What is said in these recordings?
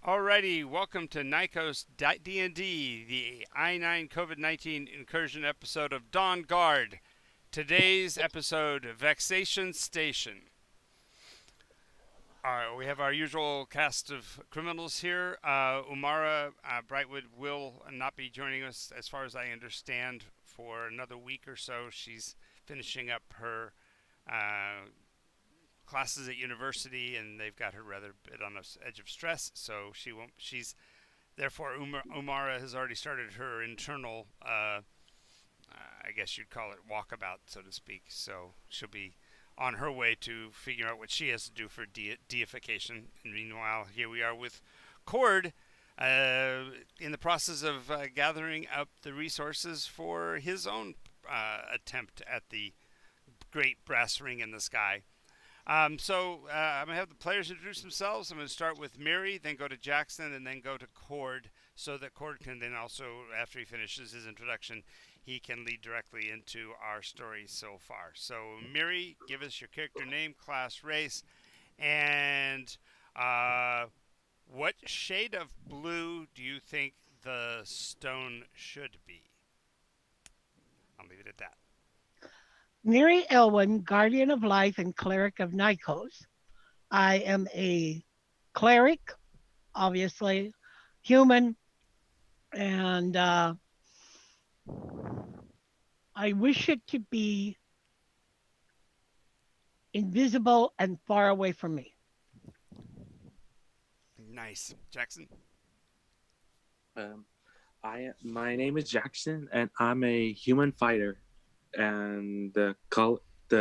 Alrighty, welcome to Nycos DND, the I-9 COVID-19 incursion episode of Dawn Guard. Today's episode, Vexation Station. We have our usual cast of criminals here. Umara Brightwood will not be joining us, as far as I understand, for another week or so. She's finishing up her classes at university, and they've got her rather bit on the edge of stress, so she won't. Therefore, Umara has already started her internal, I guess you'd call it walkabout, so to speak. So she'll be on her way to figure out what she has to do for deification. And meanwhile, here we are with Cord, in the process of gathering up the resources for his own attempt at the great brass ring in the sky. I'm going to have the players introduce themselves. I'm going to start with Mary, then go to Jackson, and then go to Cord, so that Cord can then also, after he finishes his introduction, he can lead directly into our story so far. So, Mary, give us your character name, class, race, and what shade of blue do you think the stone should be? I'll leave it at that. Mary Elwin, guardian of life and cleric of Nycos. I am a cleric, obviously, human, and I wish it to be invisible and far away from me. Nice. Jackson? My name is Jackson, and I'm a human fighter. And the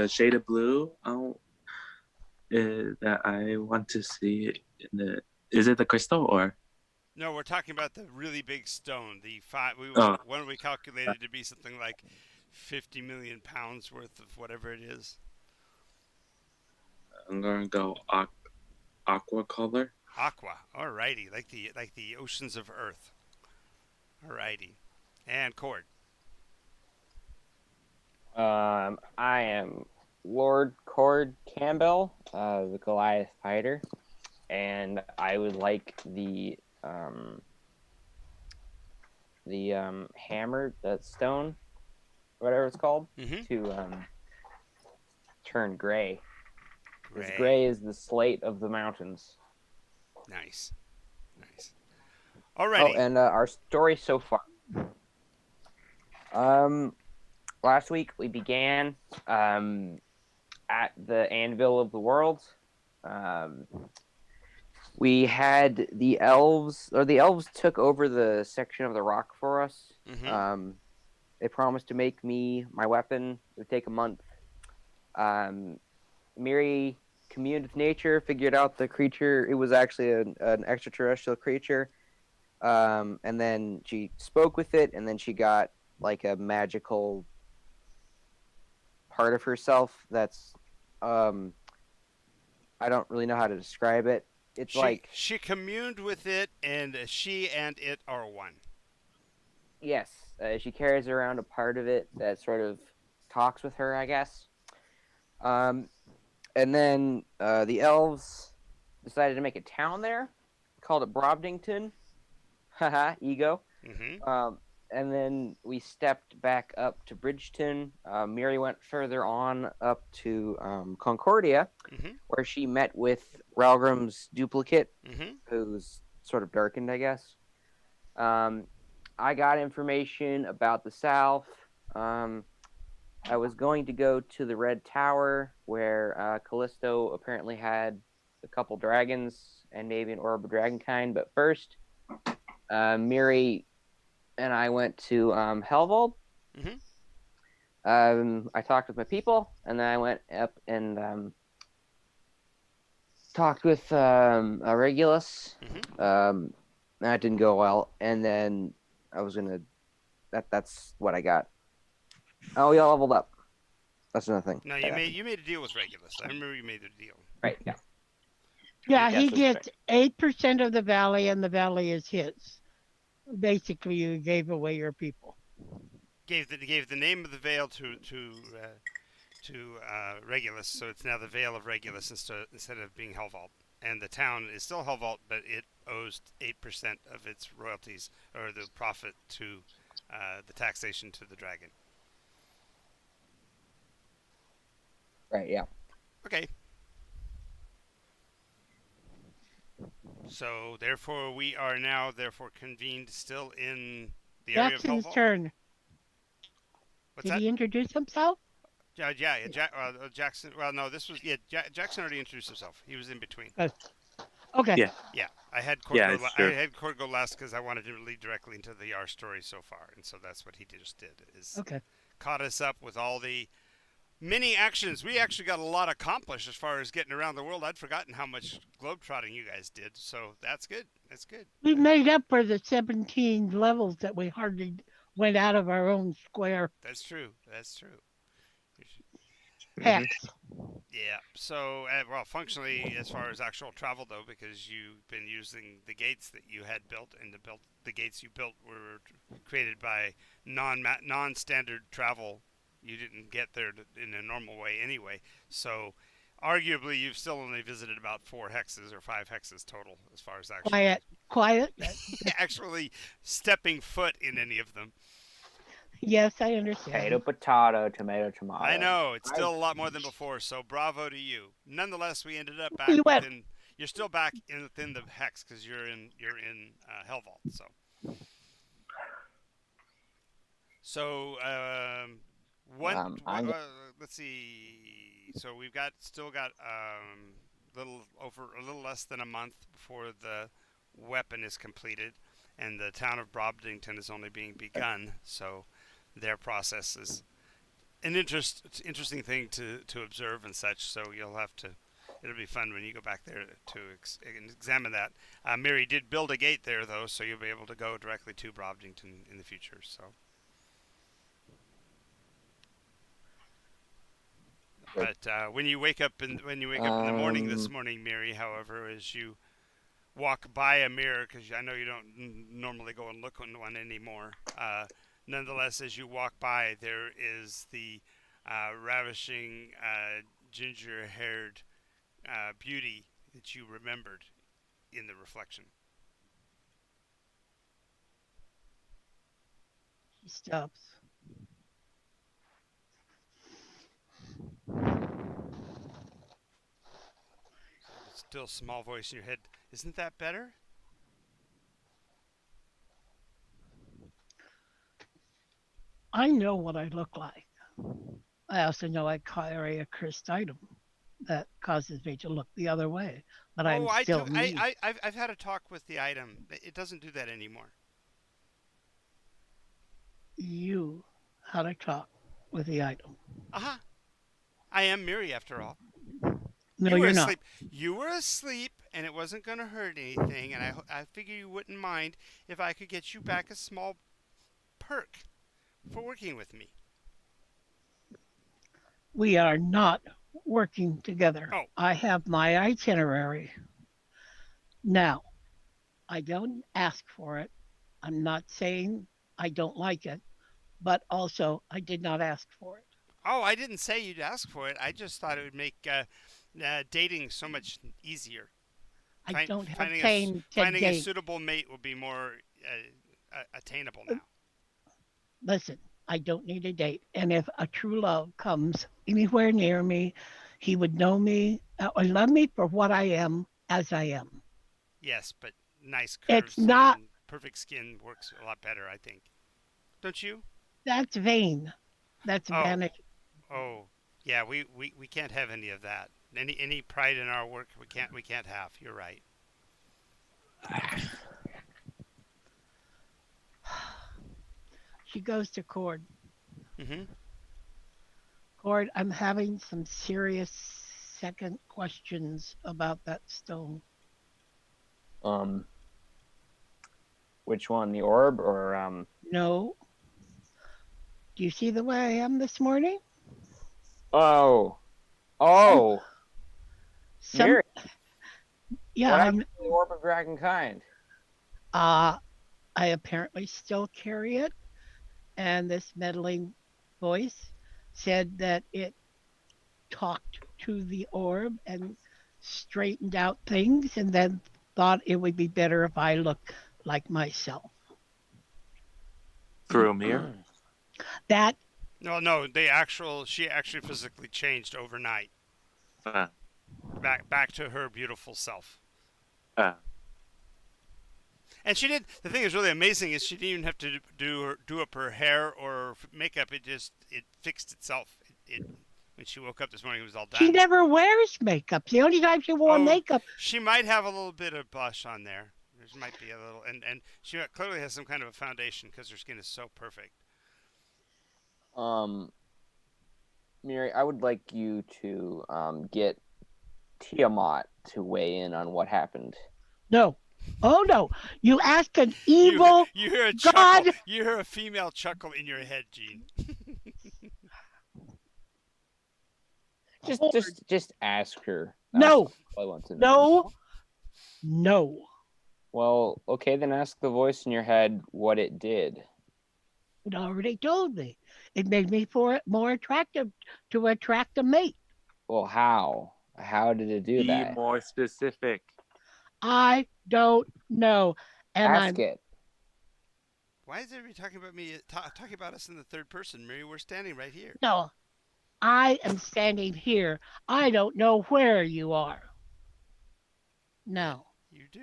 shade of blue that I want to see is it the crystal or? No, we're talking about the really big stone. One we calculated to be something like 50 million pounds worth of whatever it is. I'm gonna go aqua color. Aqua. Alrighty, like the oceans of Earth. Alrighty, and Cord. I am Lord Cord Campbell, the Goliath fighter, and I would like the hammer, that stone, whatever it's called, to turn gray. Because gray is the slate of the mountains. Nice. Alrighty. Oh, and our story so far. Last week we began at the Anvil of the Worlds. We had the elves took over the section of the rock for us. They promised to make me my weapon. It would take a month. Miri communed with nature, figured out the creature. It was actually an extraterrestrial creature. And then she spoke with it, and then she got like a magical part of herself that's I don't really know how to describe it. It's like she communed with it, and she and it are one. Yes, she carries around a part of it that sort of talks with her, I guess. And then the elves decided to make a town there, called it Brobdington. Haha, ego. And then we stepped back up to Bridgeton. Miri went further on up to Concordia, where she met with Ralgrim's duplicate, who's sort of darkened, I guess. I got information about the South. I was going to go to the Red Tower, where Callisto apparently had a couple dragons and maybe an orb of dragonkind. But first, Miri and I went to Helvold. I talked with my people, and then I went up and talked with Regulus. That didn't go well, and then I was gonna. That's what I got. Oh, we all leveled up. That's another thing. No, you made a deal with Regulus. I remember you made a deal. Right. Yeah. Yeah, he gets 8% of the valley, and the valley is his. Basically, you gave away your people. Gave the name of the Vale to Regulus, so it's now the Vale of Regulus instead of being Helvault. And the town is still Helvault, but it owes 8% of its royalties or the profit to the taxation to the dragon. Right. Yeah. Okay. So therefore, we are now convened still in the area of Jackson's Hellvault. turn. What's Did that? he introduce himself? Yeah. Jackson. Well, no, this was Jackson already introduced himself. He was in between. Okay. Yeah. Yeah, I had Cord Yeah, go. it's I true. had Cord go last because I wanted to lead directly into our story so far, and so that's what he just did. Is Okay. caught us up with all the many actions. We actually got a lot accomplished as far as getting around the world. I'd forgotten how much globetrotting you guys did, so that's good. That's good. We made up for the 17 levels that we hardly went out of our own square. That's true. That's true. Hex. Yeah. So, well, functionally, as far as actual travel, though, because you've been using the gates that you had built, and the gates you built were created by non-standard travel. You didn't get there in a normal way anyway. So, arguably, you've still only visited about 4 hexes or 5 hexes total, as far as actually Quiet. actually stepping foot in any of them. Yes, I understand. Potato, tomato, tomato. I know, it's still a lot more than before, so bravo to you. Nonetheless, we ended up back We went- within. You're still back within the hex because you're in Hellvault. So let's see. So we've still got a little less than a month before the weapon is completed, and the town of Brobdington is only being begun. So their process is an interesting thing to observe and such. So you'll have to. It'll be fun when you go back there to examine that. Mary did build a gate there, though, so you'll be able to go directly to Brobdington in the future. So. But when you wake up in the morning this morning, Mary, however, as you walk by a mirror, because I know you don't normally go and look on one anymore. Nonetheless, as you walk by, there is the ravishing ginger-haired beauty that you remembered in the reflection. He stops. Still small voice in your head. Isn't that better? I know what I look like. I also know I carry a cursed item that causes me to look the other way. But I'm still me. I've had a talk with the item. It doesn't do that anymore. You had a talk with the item. Uh-huh. I am Miri after all. No, you're not. Asleep. You were asleep, and it wasn't going to hurt anything, and I figured you wouldn't mind if I could get you back a small perk for working with me. We are not working together. Oh. I have my itinerary. Now, I don't ask for it. I'm not saying I don't like it, but also I did not ask for it. Oh, I didn't say you'd ask for it. I just thought it would make dating so much easier. I don't have finding time to finding date. a suitable mate will be more attainable now. Listen, I don't need a date. And if a true love comes anywhere near me, he would know me or love me for what I am as I am. Yes, but nice curves It's not. and perfect skin works a lot better, I think. Don't you? That's vain. That's vanity. Oh, yeah. We can't have any of that. Any pride in our work we can't have. You're right. She goes to Cord. Mm-hmm. Cord, I'm having some serious second questions about that stone. Which one, the orb or No. Do you see the way I am this morning? Oh. Some, yeah, what happened to the orb of dragonkind? I apparently still carry it, and this meddling voice said that it talked to the orb and straightened out things and then thought it would be better if I look like myself. Through a mirror? That No. She actually physically changed overnight, Uh, back to her beautiful self. uh, And she did. The thing is really amazing is she didn't even have to do up her hair or makeup. It fixed itself. It when she woke up this morning, it was all she done. never wears makeup. The only time she wore makeup, She might have a little bit of blush on there. There might be a little, and she clearly has some kind of a foundation because her skin is so perfect. Miri, I would like you to get Tiamat to weigh in on what happened. no. Oh no! You ask an evil You hear a God. chuckle. You hear a female chuckle in your head, Gene. Just ask her. No. I want to know. No. Well, okay, then ask the voice in your head what it did. It already told me. It made me more attractive to attract a mate. Well, how? How did it do be that? more specific. I don't know. And Ask it. Why is everybody talking about me? Talking about us in the third person, Mary? We're standing right here. No, I am standing here. I don't know where you are. No. You do.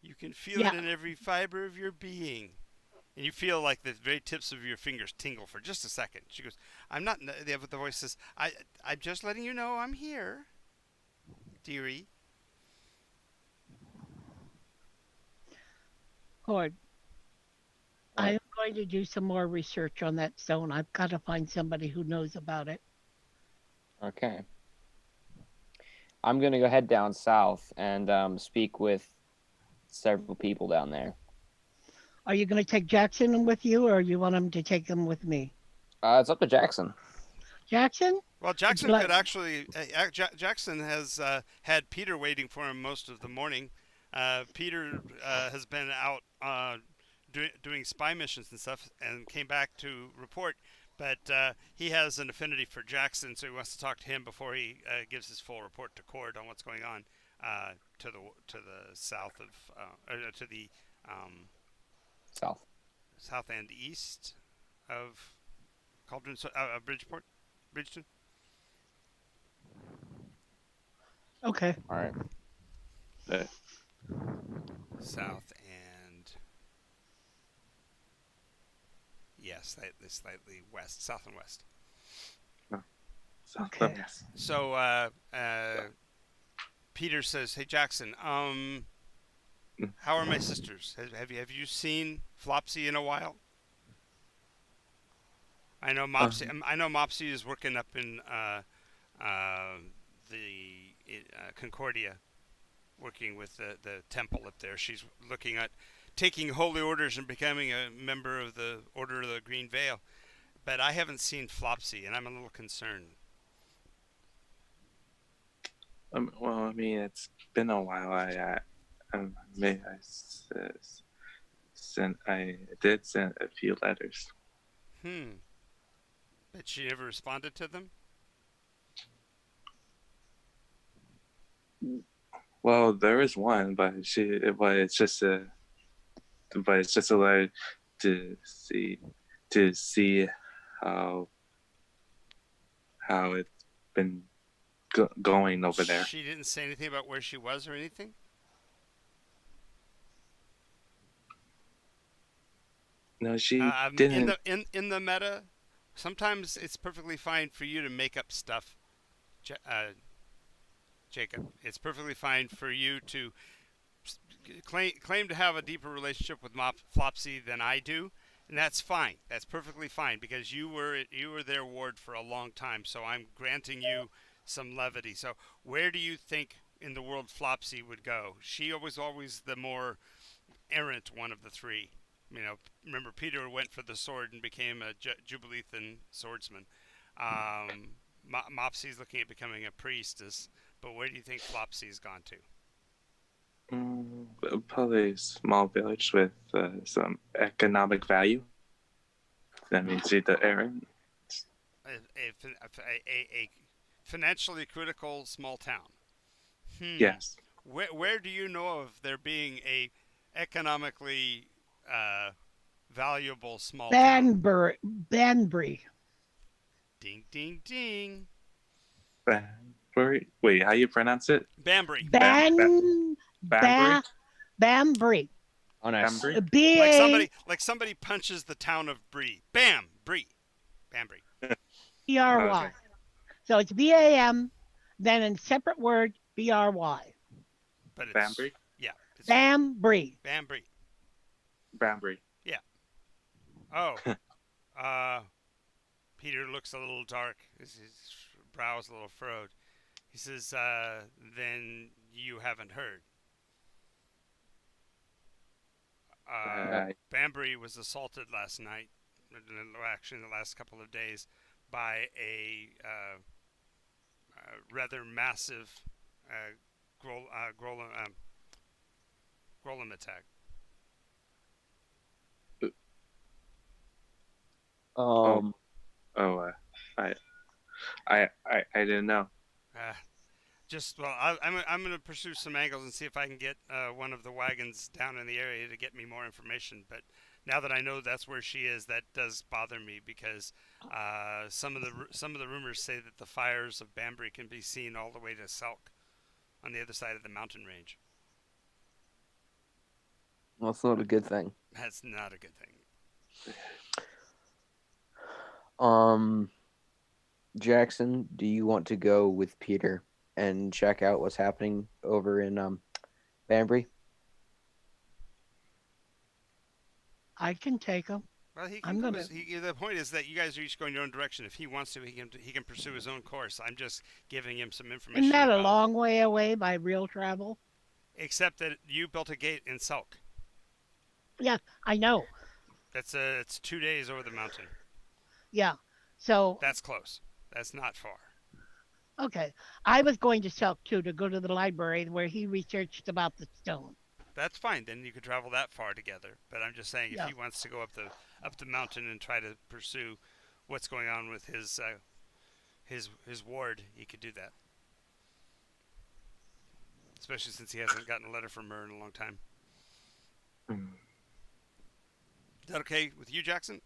You can feel it in every fiber of your being. And you feel like the very tips of your fingers tingle for just a second. She goes, I'm not, the voice says, I'm just letting you know I'm here, dearie. Horde, I am going to do some more research on that stone. I've got to find somebody who knows about it. Okay. I'm going to go head down south and speak with several people down there. Are you going to take Jackson with you, or you want him to take him with me? It's up to Jackson. Jackson? Well, Jackson could actually. Jackson has had Peter waiting for him most of the morning. Peter has been out doing spy missions and stuff, and came back to report. But he has an affinity for Jackson, so he wants to talk to him before he gives his full report to Cord on what's going on to the south of to the south and east of Cauldron, Bridgeton. Okay. All right. South and slightly west, south and west. Okay. Yes. So Peter says, "Hey Jackson, how are my sisters? Have you seen Flopsy in a while? I know Mopsy. I know Mopsy is working up in Concordia, working with the temple up there. She's looking at taking holy orders and becoming a member of the Order of the Green Veil. But I haven't seen Flopsy, and I'm a little concerned." Well, I mean, it's been a while. I did send a few letters. But she never responded to them? Well, there is one, but it's just a letter to see how it's been going over there. She didn't say anything about where she was or anything? No, she didn't. In the meta, sometimes it's perfectly fine for you to make up stuff, Jacob. It's perfectly fine for you to claim to have a deeper relationship with Flopsy than I do, and that's fine. That's perfectly fine because you were their ward for a long time. So I'm granting you some levity. So where do you think in the world Flopsy would go? She was always the more errant one of the three. You know, remember Peter went for the sword and became a Jubileethan swordsman. Mopsy's looking at becoming a priestess, but where do you think Flopsy's gone to? Probably a small village with some economic value. That means she's the errand. A financially critical small town. Yes. where do you know of there being a economically valuable small town? Banbury. Ding, ding, ding. Banbury. Wait, how you pronounce it? Banbury. Banbury. Banbury. Oh, nice. Banbury. Like somebody punches the town of Bree. Bam, Bree. Banbury. B-R-Y. Okay. So it's B-A-M, then in separate word, B-R-Y. But it's Banbury. yeah, it's Banbury. Banbury. Banbury. Oh, uh, Peter looks a little dark. His brow's a little furrowed. He says, "Then you haven't heard. Uh, Banbury was assaulted last night, actually in the last couple of days, by a rather massive Grolem attack." oh, I didn't know. Uh, I'm going to pursue some angles and see if I can get one of the wagons down in the area to get me more information. But now that I know that's where she is, that does bother me because some of the rumors say that the fires of Banbury can be seen all the way to Selk, on the other side of the mountain range. Well, it's not a good thing. That's not a good thing. Jackson, do you want to go with Peter and check out what's happening over in Banbury? I can take them. Well, the point is that you guys are each going your own direction. If he wants to, he can pursue his own course. I'm just giving him some information. Isn't that a about, long way away by real travel? Except that you built a gate in Selk. Yeah, I know. It's 2 days over the mountain. Yeah. So, That's close. That's not far. okay. I was going to Selk too to go to the library where he researched about the stone. That's fine. Then you could travel that far together. But I'm just saying, if Yeah. he wants to go up the mountain and try to pursue what's going on with his ward, he could do that. Especially since he hasn't gotten a letter from her in a long time. Hmm. Is that okay with you, Jackson?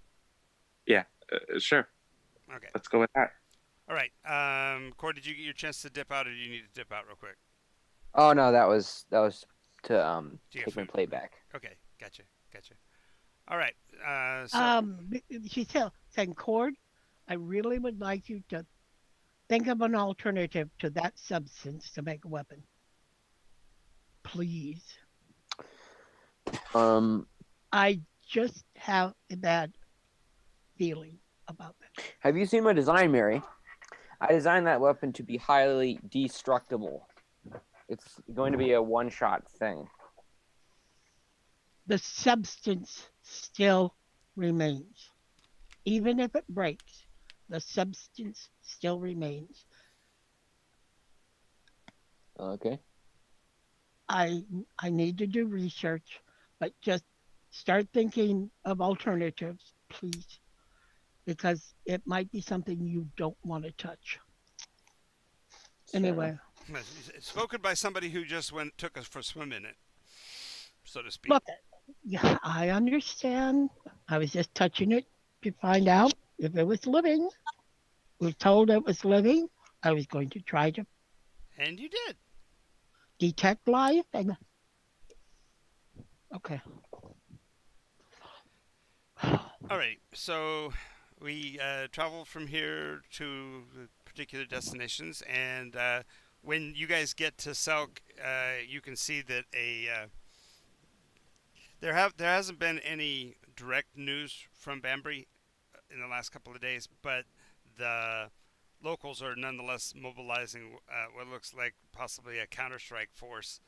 Yeah, sure. Okay. Let's go with that. All right. Cord, did you get your chance to dip out, or do you need to dip out real quick? Oh no, that was to Do you take get my food? playback. Okay. Gotcha. All right. She said, Cord, I really would like you to think of an alternative to that substance to make a weapon. Please. I just have a bad feeling about that. Have you seen my design, Mary? I designed that weapon to be highly destructible. It's going to be a one-shot thing. The substance still remains. Even if it breaks, the substance still remains. Okay. I need to do research, but just start thinking of alternatives, please, because it might be something you don't want to touch. Anyway, Spoken by somebody who just took us for a swim in it, so to speak. look, yeah, I understand. I was just touching it to find out if it was living. Was told it was living. I was going to try to And you did. detect life and okay. All right. So we travel from here to particular destinations, and when you guys get to Selk, you can see that there hasn't been any direct news from Banbury in the last couple of days, but the locals are nonetheless mobilizing what looks like possibly a counter-strike force.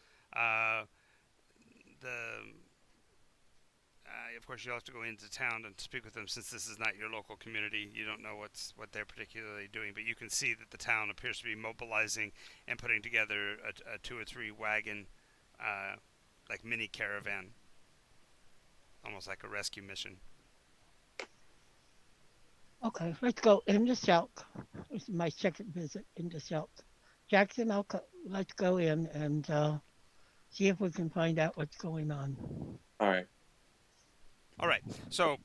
Of course, you'll have to go into town and speak with them since this is not your local community. You don't know what they're particularly doing, but you can see that the town appears to be mobilizing and putting together a 2 or 3 wagon, like mini caravan, almost like a rescue mission. Okay, let's go into Selk. This is my second visit into Selk. Jackson, let's go in and see if we can find out what's going on. All right. All right. So,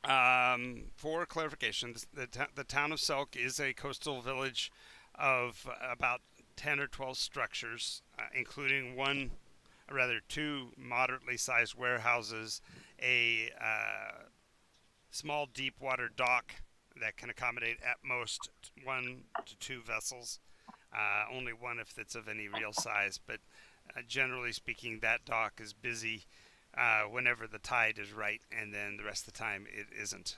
for clarification, the town of Selk is a coastal village of about 10 or 12 structures, including two moderately sized warehouses, a small deep water dock that can accommodate at most 1 to 2 vessels, only one if it's of any real size, but generally speaking, that dock is busy whenever the tide is right, and then the rest of the time it isn't.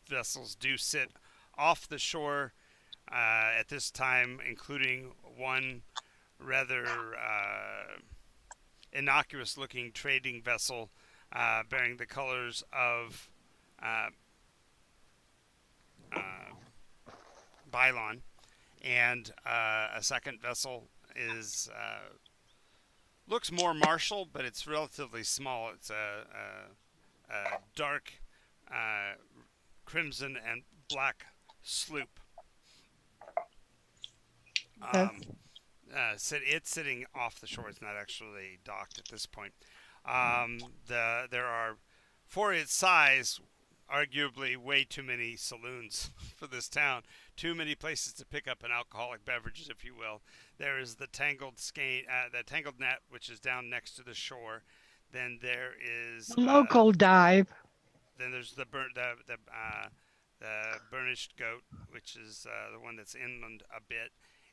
Vessels do sit off the shore at this time, including one rather innocuous looking trading vessel bearing the colors of Bylon, and a second vessel is looks more martial, but it's relatively small. It's a dark crimson and black sloop. It's sitting off the shore. It's not actually docked at this point. There are, for its size, arguably way too many saloons for this town. Too many places to pick up an alcoholic beverages, if you will. There is the tangled net, which is down next to the shore. Then there is The local dive. Then there's the burnished goat, which is the one that's inland a bit.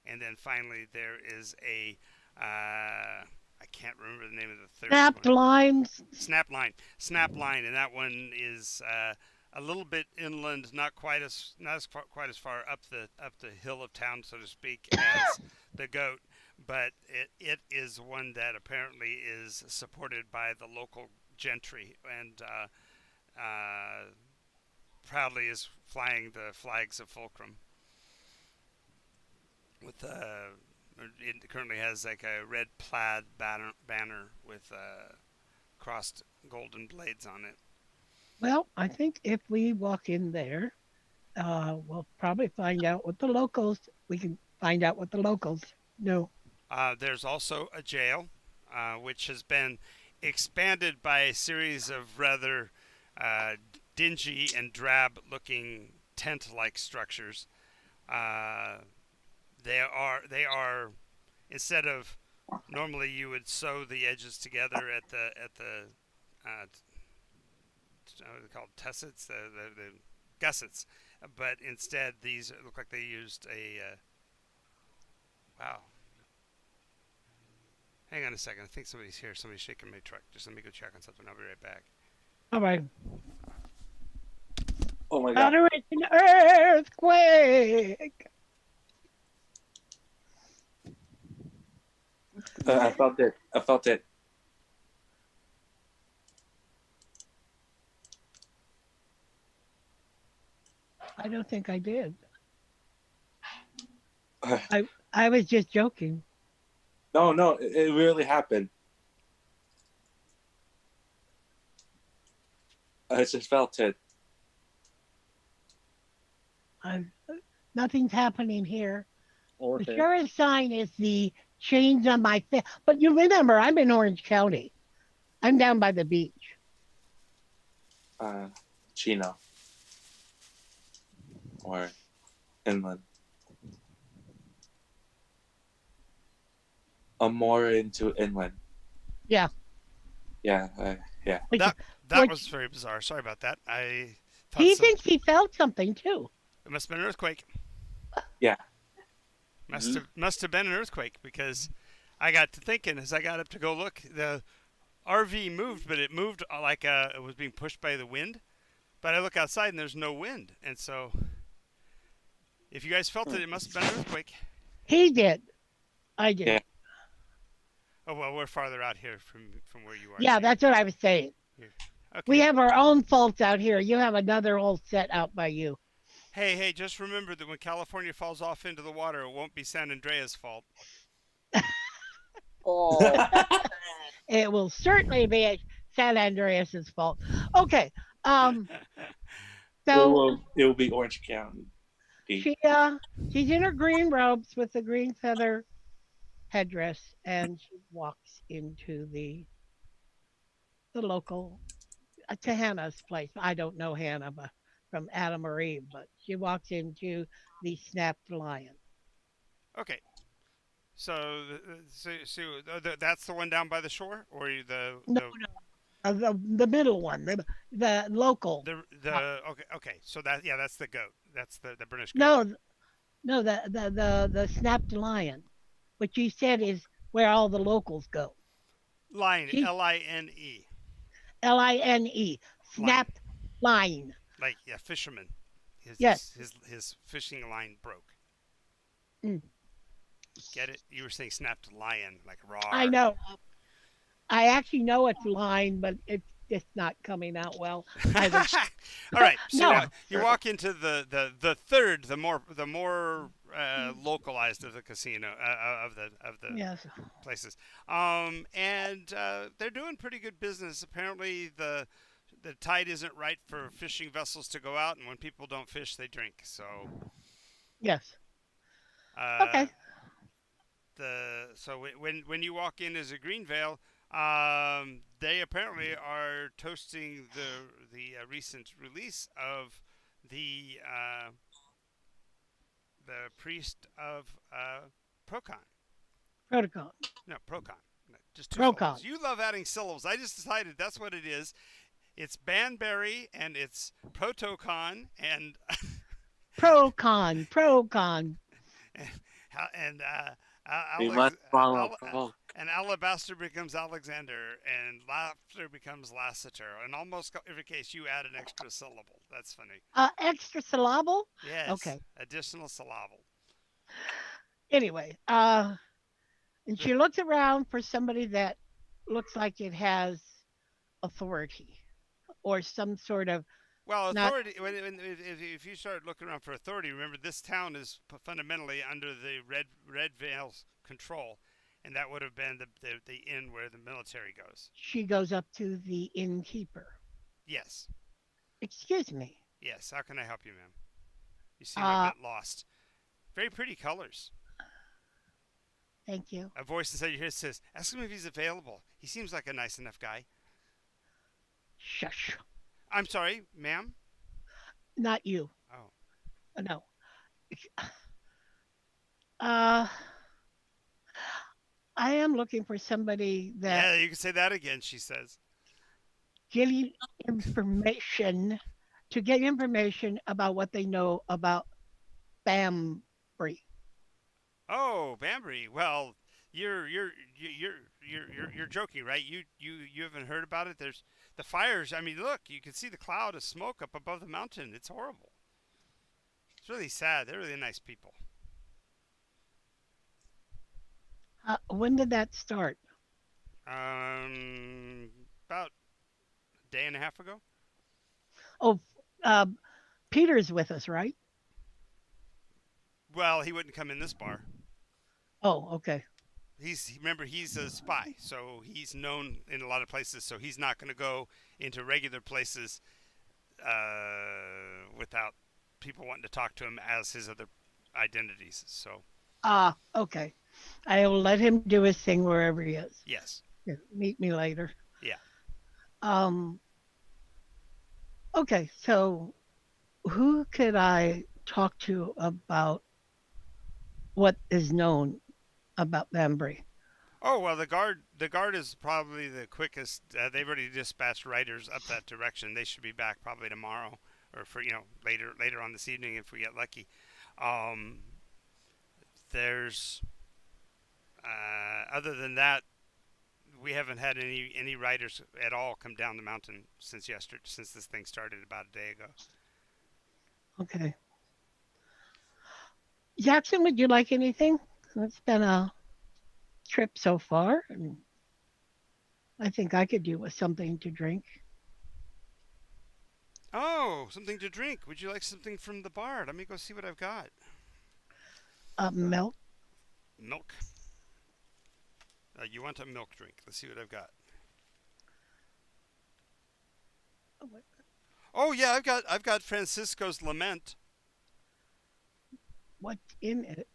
And then finally there is a I can't remember the name of the third Snapped one. lines. Snap line, and that one is a little bit inland, not quite as far up the hill of town, so to speak, as the goat, but it is one that apparently is supported by the local gentry and proudly is flying the flags of Fulcrum. With it currently has like a red plaid banner with crossed golden blades on it. Well, I think if we walk in there, we'll probably find out what the locals. We can find out what the locals know. There's also a jail, which has been expanded by a series of rather dingy and drab-looking tent-like structures. They are instead of normally you would sew the edges together at the what are they called, tussets, the gussets, but instead these look like they used a wow. Hang on a second, I think somebody's here. Somebody's shaking my truck. Just let me go check on something. I'll be right back. All right. Oh my god. An earthquake. I felt it. I don't think I did. I was just joking. No, it really happened. I just felt it. Nothing's happening here. The Okay. surest sign is the chains on my face. But you remember, I'm in Orange County. I'm down by the beach. Chino. Or inland. I'm more into inland. Yeah. Yeah, yeah. Which- That which- was very bizarre. Sorry about that. I He thought thinks he felt something too. it must have been an earthquake. Yeah. Must have been an earthquake, because I got to thinking as I got up to go look, the RV moved, but it moved like it was being pushed by the wind. But I look outside and there's no wind, and so if you guys felt it must have been an earthquake. He did. I did. Yeah. Oh well, we're farther out here from where you are. Yeah, so- that's what I was saying. okay. We have our own faults out here. You have another whole set out by you. Hey, just remember that when California falls off into the water, it won't be San Andreas' fault. Oh, It will certainly be San Andreas's fault. Okay. So it will be Orange County. she's in her green robes with the green feather headdress, and she walks into the local to Hannah's place. I don't know Hannah but from Adam or Eve, but she walks into the Snapped Lion. Okay. So, that's the one down by the shore, or No, no, the middle one, the local. okay, okay. So that's the goat. That's the British goat. No, no, the Snapped Lion, which you said is where all the locals go. Line, She Line, Line, line, Snapped Line. like yeah, fisherman. His Yes. his his, his fishing line broke. Mm, Get it? You were saying snapped lion, like I roar. know. I actually know it's line, but it's just not coming out well. I was All right, so no. you walk into the third, the more localized of the casino of the Yes. places, and they're doing pretty good business. Apparently, the tide isn't right for fishing vessels to go out, and when people don't fish, they drink. So, Yes. uh, Okay. when you walk in as a green veil, they apparently are toasting the recent release of the priest of Procon. Protocol. No, Procon. No, just two Procon. syllables. You love adding syllables. I just decided that's what it is. It's Banberry and it's Protocon and Procon. Procon. and We Alex, must follow Al, Paul. and Alabaster becomes Alexander, and Laughter becomes Lassiter. In almost every case, you add an extra syllable. That's funny. Extra syllable. Yes, Okay. additional syllable. Anyway, and she looks around for somebody that looks like it has authority or some sort of Well, not. authority. If you start looking around for authority, remember this town is fundamentally under the Red Veil's control, and that would have been the inn where the military goes. She goes up to the innkeeper. Yes, Excuse me. yes. How can I help you, ma'am? You seem a Uh, bit lost. Very pretty colors. thank you. A voice inside your head says, "Ask him if he's available. He seems like a nice enough guy." Shush. I'm sorry, ma'am. Not you. Oh, No. Uh, I am looking for somebody that yeah. You can say that again. She says. getting information to get information about what they know about Bambry. Oh, Banbury. Well, you're joking, right? You haven't heard about it. There's the fires. I mean, look, you can see the cloud of smoke up above the mountain. It's horrible. It's really sad. They're really nice people. When did that start? About a day and a half ago. Oh, uh, Peter's with us, right? Well, he wouldn't come in this bar. Oh, okay. Remember he's a spy, so he's known in a lot of places. So he's not going to go into regular places without people wanting to talk to him as his other identities. So Okay. I will let him do his thing wherever he is. yes, Yeah, meet me later. yeah. Um, okay, so who could I talk to about what is known about Bambry? Oh well, the guard is probably the quickest. They've already dispatched riders up that direction. They should be back probably tomorrow, or for later on this evening if we get lucky. Um, there's other than that, we haven't had any riders at all come down the mountain since yesterday, since this thing started about a day ago. Okay. Jackson, would you like anything? It's been a trip so far, and I think I could do with something to drink. Oh, something to drink. Would you like something from the bar? Let me go see what I've got. Milk. Milk. You want a milk drink? Let's see what I've got. Oh yeah, I've got Francisco's Lament. What's in it?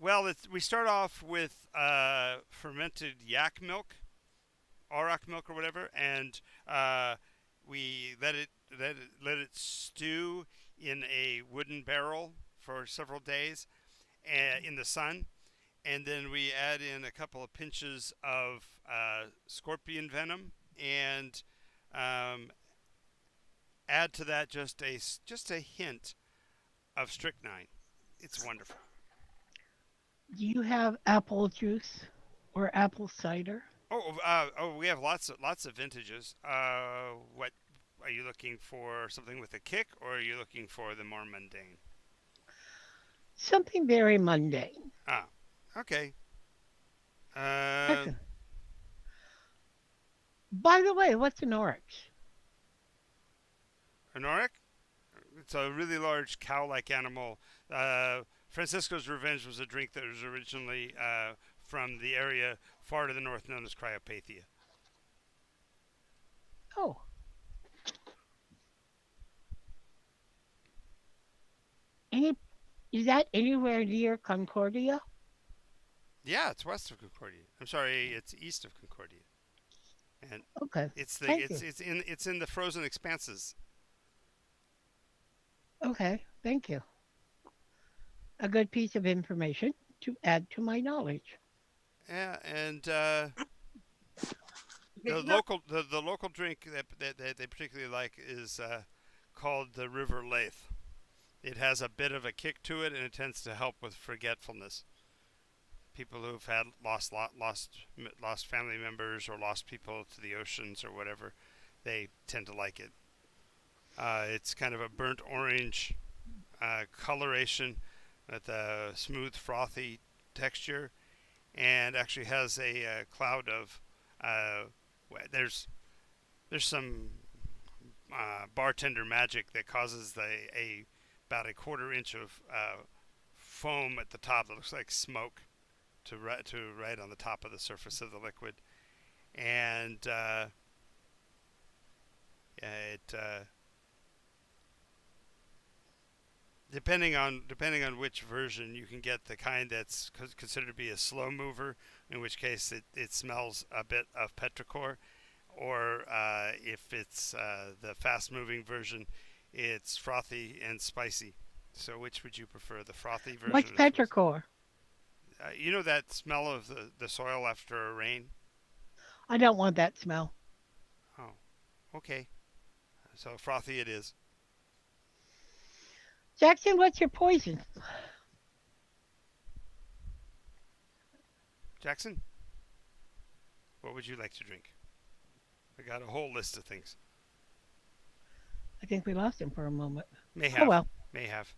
Well, we start off with fermented yak milk, auroch milk or whatever, and we let it stew in a wooden barrel for several days in the sun, and then we add in a couple of pinches of scorpion venom and um, add to that just a hint of strychnine. It's wonderful. Do you have apple juice or apple cider? We have lots of vintages. What are you looking for? Something with a kick, or are you looking for the more mundane? Something very mundane. Ah, okay. Okay. By the way, what's an oryx? An auric? It's a really large cow-like animal. Francisco's Revenge was a drink that was originally from the area far to the north known as Cryopathia. Oh, any is that anywhere near Concordia? Yeah, it's west of Concordia. I'm sorry, it's east of Concordia, and Okay, it's the thank you. it's in the frozen expanses. Okay, thank you. A good piece of information to add to my knowledge. Yeah, and Good the to know. local drink that they particularly like is called the River Lathe. It has a bit of a kick to it, and it tends to help with forgetfulness. People who've had lost family members or lost people to the oceans or whatever, they tend to like it. It's kind of a burnt orange coloration with a smooth, frothy texture, and actually has a cloud of. There's some bartender magic that causes about a quarter inch of foam at the top that looks like smoke to right on the top of the surface of the liquid, and it depending on which version, you can get the kind that's considered to be a slow mover, in which case it smells a bit of petrichor, or if it's the fast moving version, it's frothy and spicy. So which would you prefer, the frothy version? What's petrichor? You know that smell of the soil after a rain? I don't want that smell. Oh, okay. So frothy it is. Jackson, what's your poison? Jackson, what would you like to drink? I got a whole list of things. I think we lost him for a moment. May Oh have. well. May have.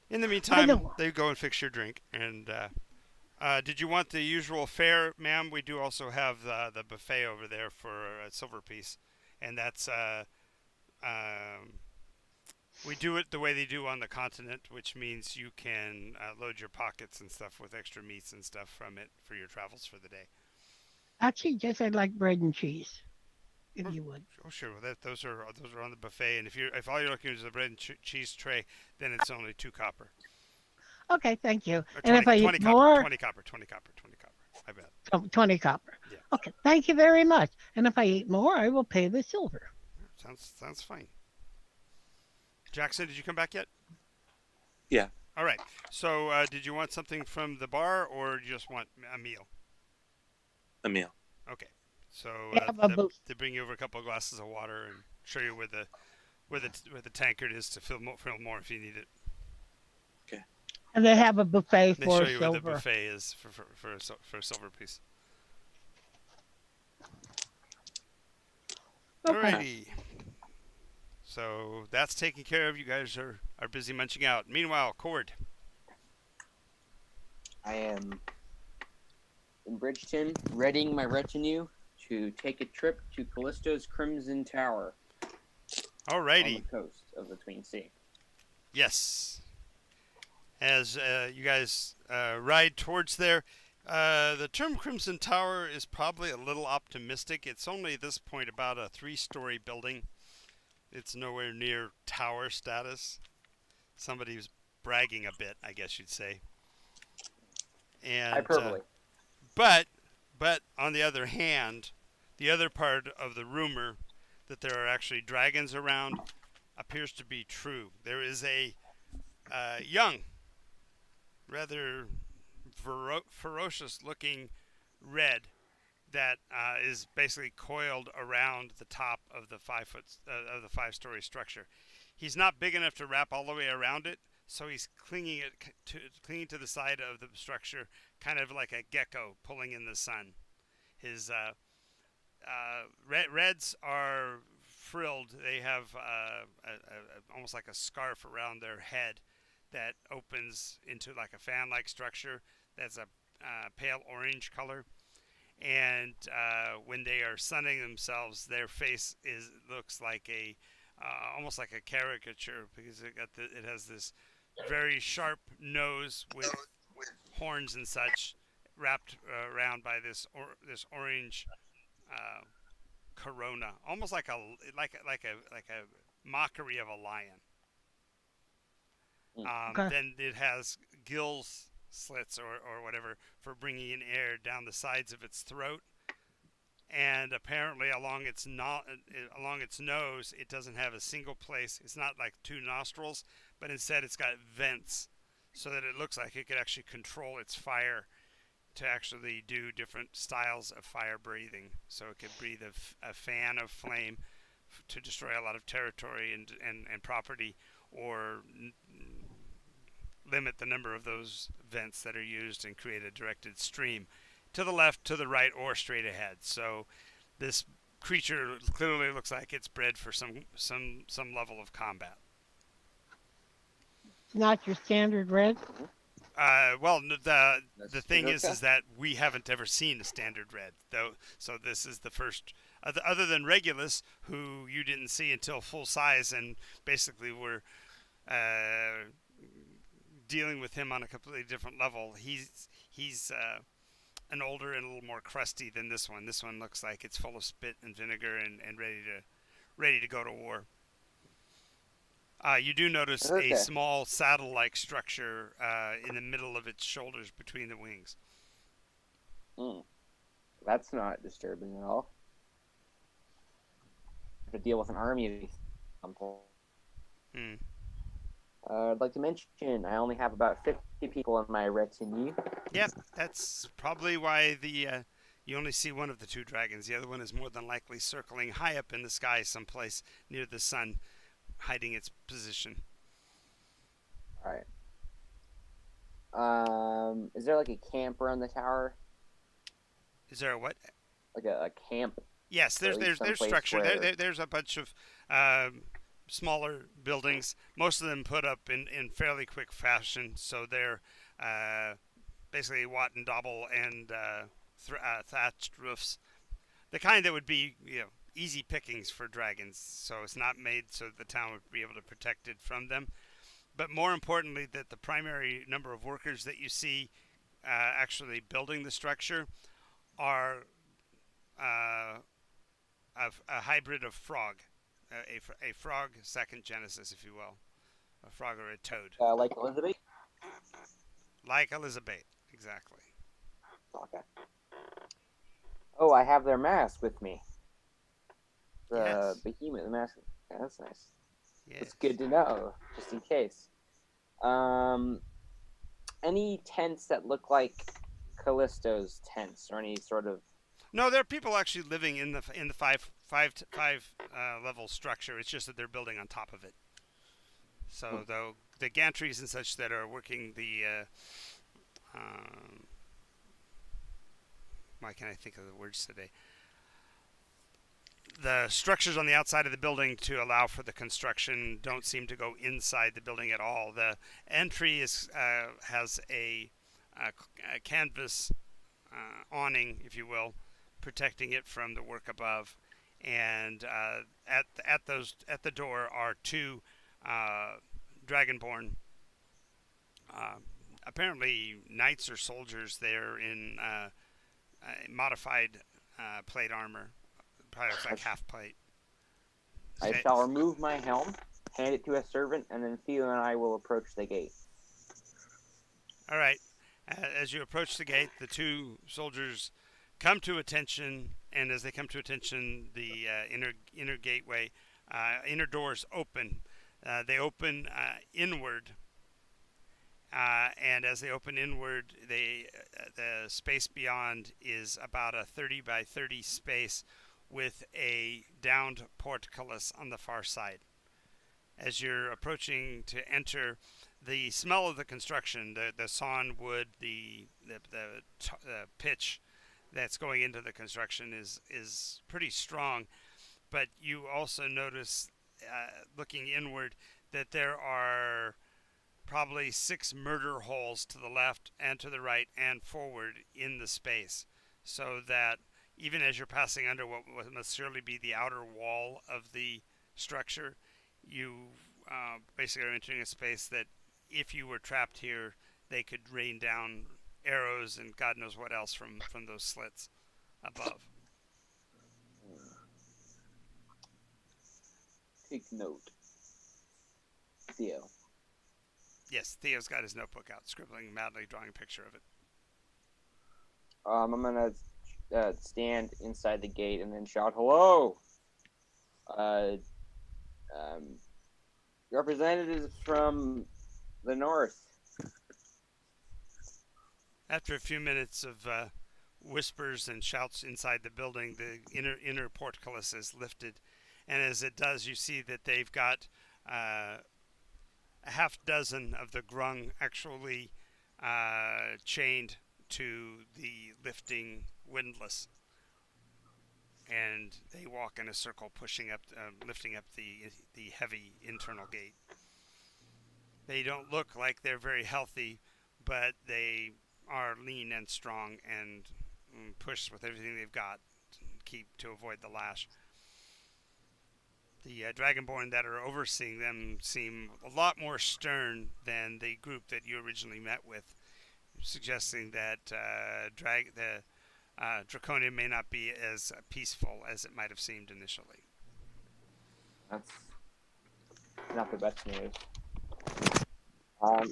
In the I meantime, don't. they go and fix your drink. And did you want the usual fare, ma'am? We do also have the buffet over there for a silver piece, and that's we do it the way they do on the continent, which means you can load your pockets and stuff with extra meats and stuff from it for your travels for the day. Actually, yes, I'd like bread and cheese, if Oh, you would. oh sure. Well, those are on the buffet, and if all you're looking is the bread and cheese tray, then it's only 2 copper. Okay, thank you. Or And 20, if I 20 eat copper, more, 20 copper, 20 copper, 20 copper. I bet. 20 copper. Yeah. Okay, thank you very much. And if I eat more, I will pay the silver. Sounds fine. Jackson, did you come back yet? Yeah. All right. So, did you want something from the bar, or do you just want a meal? A meal. Okay. So Yeah, but they bring you over a couple of glasses of water and show you where the tankard is to fill more if you need it. and they have a buffet They for show you where the silver. buffet is for a silver piece. Okay. Alrighty. So that's taken care of. You guys are busy munching out. Meanwhile, Cord. I am in Bridgeton, readying my retinue to take a trip to Callisto's Crimson Tower on Alrighty. the coast of the Twin Sea. Yes. As you guys ride towards there, the term Crimson Tower is probably a little optimistic. It's only at this point about a 3-story building. It's nowhere near tower status. Somebody's bragging a bit, I guess you'd say. And Hyperbole. but on the other hand, the other part of the rumor that there are actually dragons around appears to be true. There is a young, rather ferocious-looking red that is basically coiled around the top of the 5-story structure. He's not big enough to wrap all the way around it, so he's clinging to the side of the structure, kind of like a gecko pulling in the sun. His reds are frilled. They have almost like a scarf around their head that opens into like a fan-like structure that's a pale orange color. And when they are sunning themselves, their face looks like a almost like a caricature, because it has this very sharp nose with horns and such, wrapped around by this orange corona, almost like a mockery of a lion. Okay. Then it has gill slits or whatever for bringing in air down the sides of its throat, and apparently along its nose it doesn't have a single place. It's not like two nostrils, but instead it's got vents, so that it looks like it could actually control its fire to actually do different styles of fire breathing. So it could breathe a fan of flame to destroy a lot of territory and property, or limit the number of those vents that are used and create a directed stream to the left, to the right, or straight ahead. So this creature clearly looks like it's bred for some level of combat. It's not your standard red. Well, the That's thing okay. is that we haven't ever seen a standard red, though. So this is the first, other than Regulus, who you didn't see until full size, and basically were dealing with him on a completely different level. He's an older and a little more crusty than this one. This one looks like it's full of spit and vinegar and ready to go to war. You do notice Okay. a small saddle-like structure in the middle of its shoulders between the wings. That's not disturbing at all. To deal with an army of these at some point. Hmm. I'd like to mention I only have about 50 people in my retinue. Yep, that's probably why you only see one of the two dragons. The other one is more than likely circling high up in the sky someplace near the sun, hiding its position. Alright. Is there like a camp around the tower? Is there a what? Like a camp? Yes, there's someplace structure. where- There's a bunch of smaller buildings. Most of them put up in fairly quick fashion, so they're basically Watt and Dobble and thatched roofs, the kind that would be easy pickings for dragons. So it's not made so the town would be able to protect it from them. But more importantly, that the primary number of workers that you see actually building the structure are a hybrid of frog, a frog second genesis, if you will, a frog or a toad, like Elizabeth? like Elizabeth, exactly. Okay. Oh, I have their mask with me. The Yes. behemoth mask. Yeah, that's nice. Yes. It's good to know, just in case. Any tents that look like Callisto's tents, or any sort of? No, there are people actually living in the five level structure. It's just that they're building on top of it. So though the gantries and such that are working the why can't I think of the words today? The structures on the outside of the building to allow for the construction don't seem to go inside the building at all. The entry has a canvas awning, if you will, protecting it from the work above. And at the door are two dragonborn, apparently knights or soldiers. They're in modified plate armor. Probably looks like half plate. I shall remove my helm, hand it to a servant, and then Theo and I will approach the gate. All right, As you approach the gate, the two soldiers come to attention, and as they come to attention, the inner gateway, inner doors open. They open inward, and as they open inward, the space beyond is about a 30 by 30 space with a downed portcullis on the far side. As you're approaching to enter, the smell of the construction, the sawn wood, the pitch that's going into the construction is pretty strong. But you also notice, looking inward, that there are probably 6 murder holes to the left and to the right and forward in the space, so that even as you're passing under what must surely be the outer wall of the structure, you basically are entering a space that, if you were trapped here, they could rain down arrows and God knows what else from those slits above. Take note. Theo. Yes, Theo's got his notebook out, scribbling madly, drawing a picture of it. I'm gonna stand inside the gate and then shout, "Hello! Representatives from the north." After a few minutes of whispers and shouts inside the building, the inner portcullis is lifted, and as it does, you see that they've got a half dozen of the grung actually chained to the lifting windlass, and they walk in a circle, lifting up the heavy internal gate. They don't look like they're very healthy, but they are lean and strong and push with everything they've got to avoid the lash. The Dragonborn that are overseeing them seem a lot more stern than the group that you originally met with, suggesting that the Draconia may not be as peaceful as it might have seemed initially. That's not the best news. I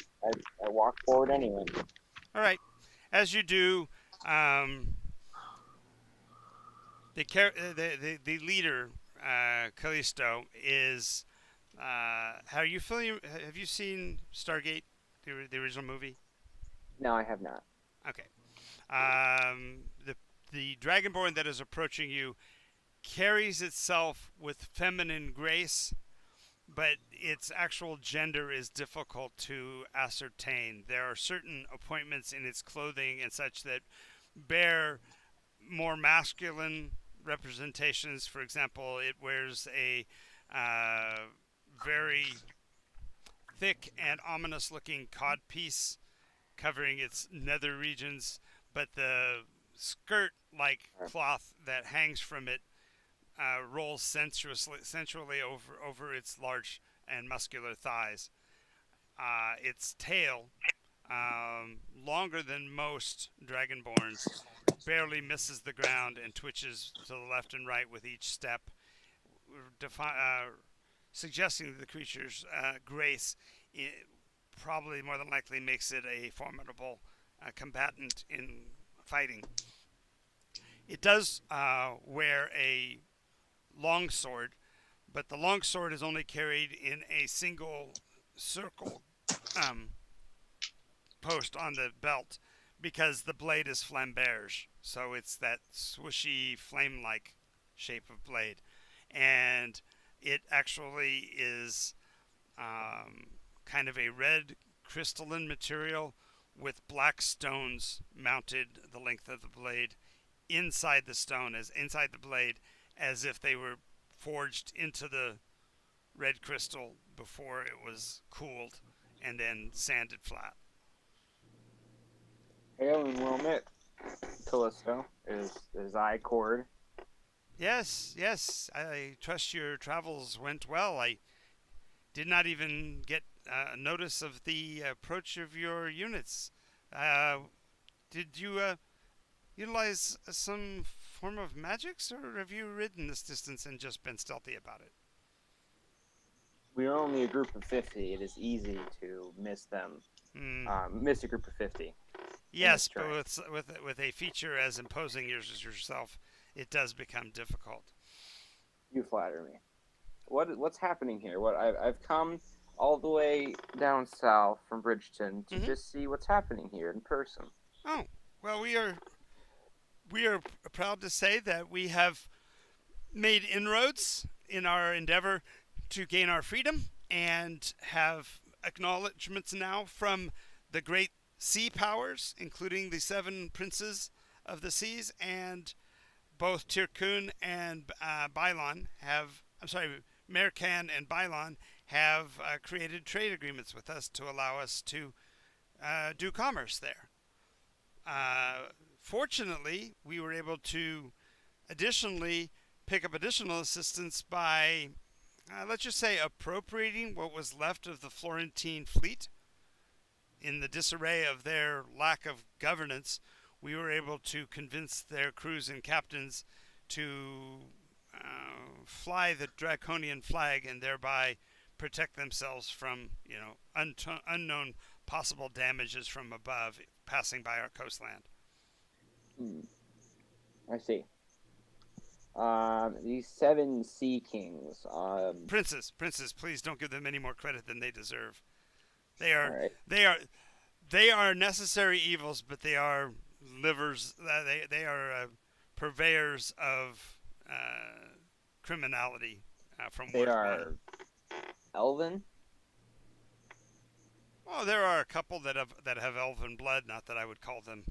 walk forward anyway. All right. As you do, the leader, Callisto, is. How are you feeling? Have you seen Stargate, the original movie? No, I have not. Okay. The Dragonborn that is approaching you carries itself with feminine grace, but its actual gender is difficult to ascertain. There are certain appointments in its clothing and such that bear more masculine representations. For example, it wears a very thick and ominous looking codpiece covering its nether regions, but the skirt-like cloth that hangs from it rolls sensually over its large and muscular thighs. Its tail, longer than most Dragonborns, barely misses the ground and twitches to the left and right with each step, suggesting that the creature's grace probably more than likely makes it a formidable combatant in fighting. It does wear a longsword, but the longsword is only carried in a single circle post on the belt, because the blade is flamberge, so it's that swooshy flame-like shape of blade, and it actually is kind of a red crystalline material with black stones mounted the length of the blade inside the blade, as if they were forged into the red crystal before it was cooled and then sanded flat. Hail and well met, Callisto. Is I cord? Yes. I trust your travels went well. I did not even get notice of the approach of your units. Did you utilize some form of magics, or have you ridden this distance and just been stealthy about it? We are only a group of 50. It is easy to miss them. Miss a group of 50. Yes, but terrain. with a feature as imposing as yourself, it does become difficult. You flatter me. What's happening here? I've come all the way down south from Bridgeton to Hmm. just see what's happening here in person. Oh, well, we are proud to say that we have made inroads in our endeavor to gain our freedom and have acknowledgments now from the great sea powers, including the seven princes of the seas, and both Tirkun and Bylon have, I'm sorry, Mercan and Bylon have created trade agreements with us to allow us to do commerce there. Uh, Fortunately, we were able to additionally pick up additional assistance by, let's just say, appropriating what was left of the Florentine fleet. In the disarray of their lack of governance, we were able to convince their crews and captains to fly the draconian flag and thereby protect themselves from, unknown possible damages from above passing by our coastland. Hmm. I see. These seven sea kings. Princes, please don't give them any more credit than they deserve. They All are, right. they are, they are necessary evils, but they are livers. They are purveyors of criminality from They word one. are elven. Oh, there are a couple that have elven blood. Not that I would call them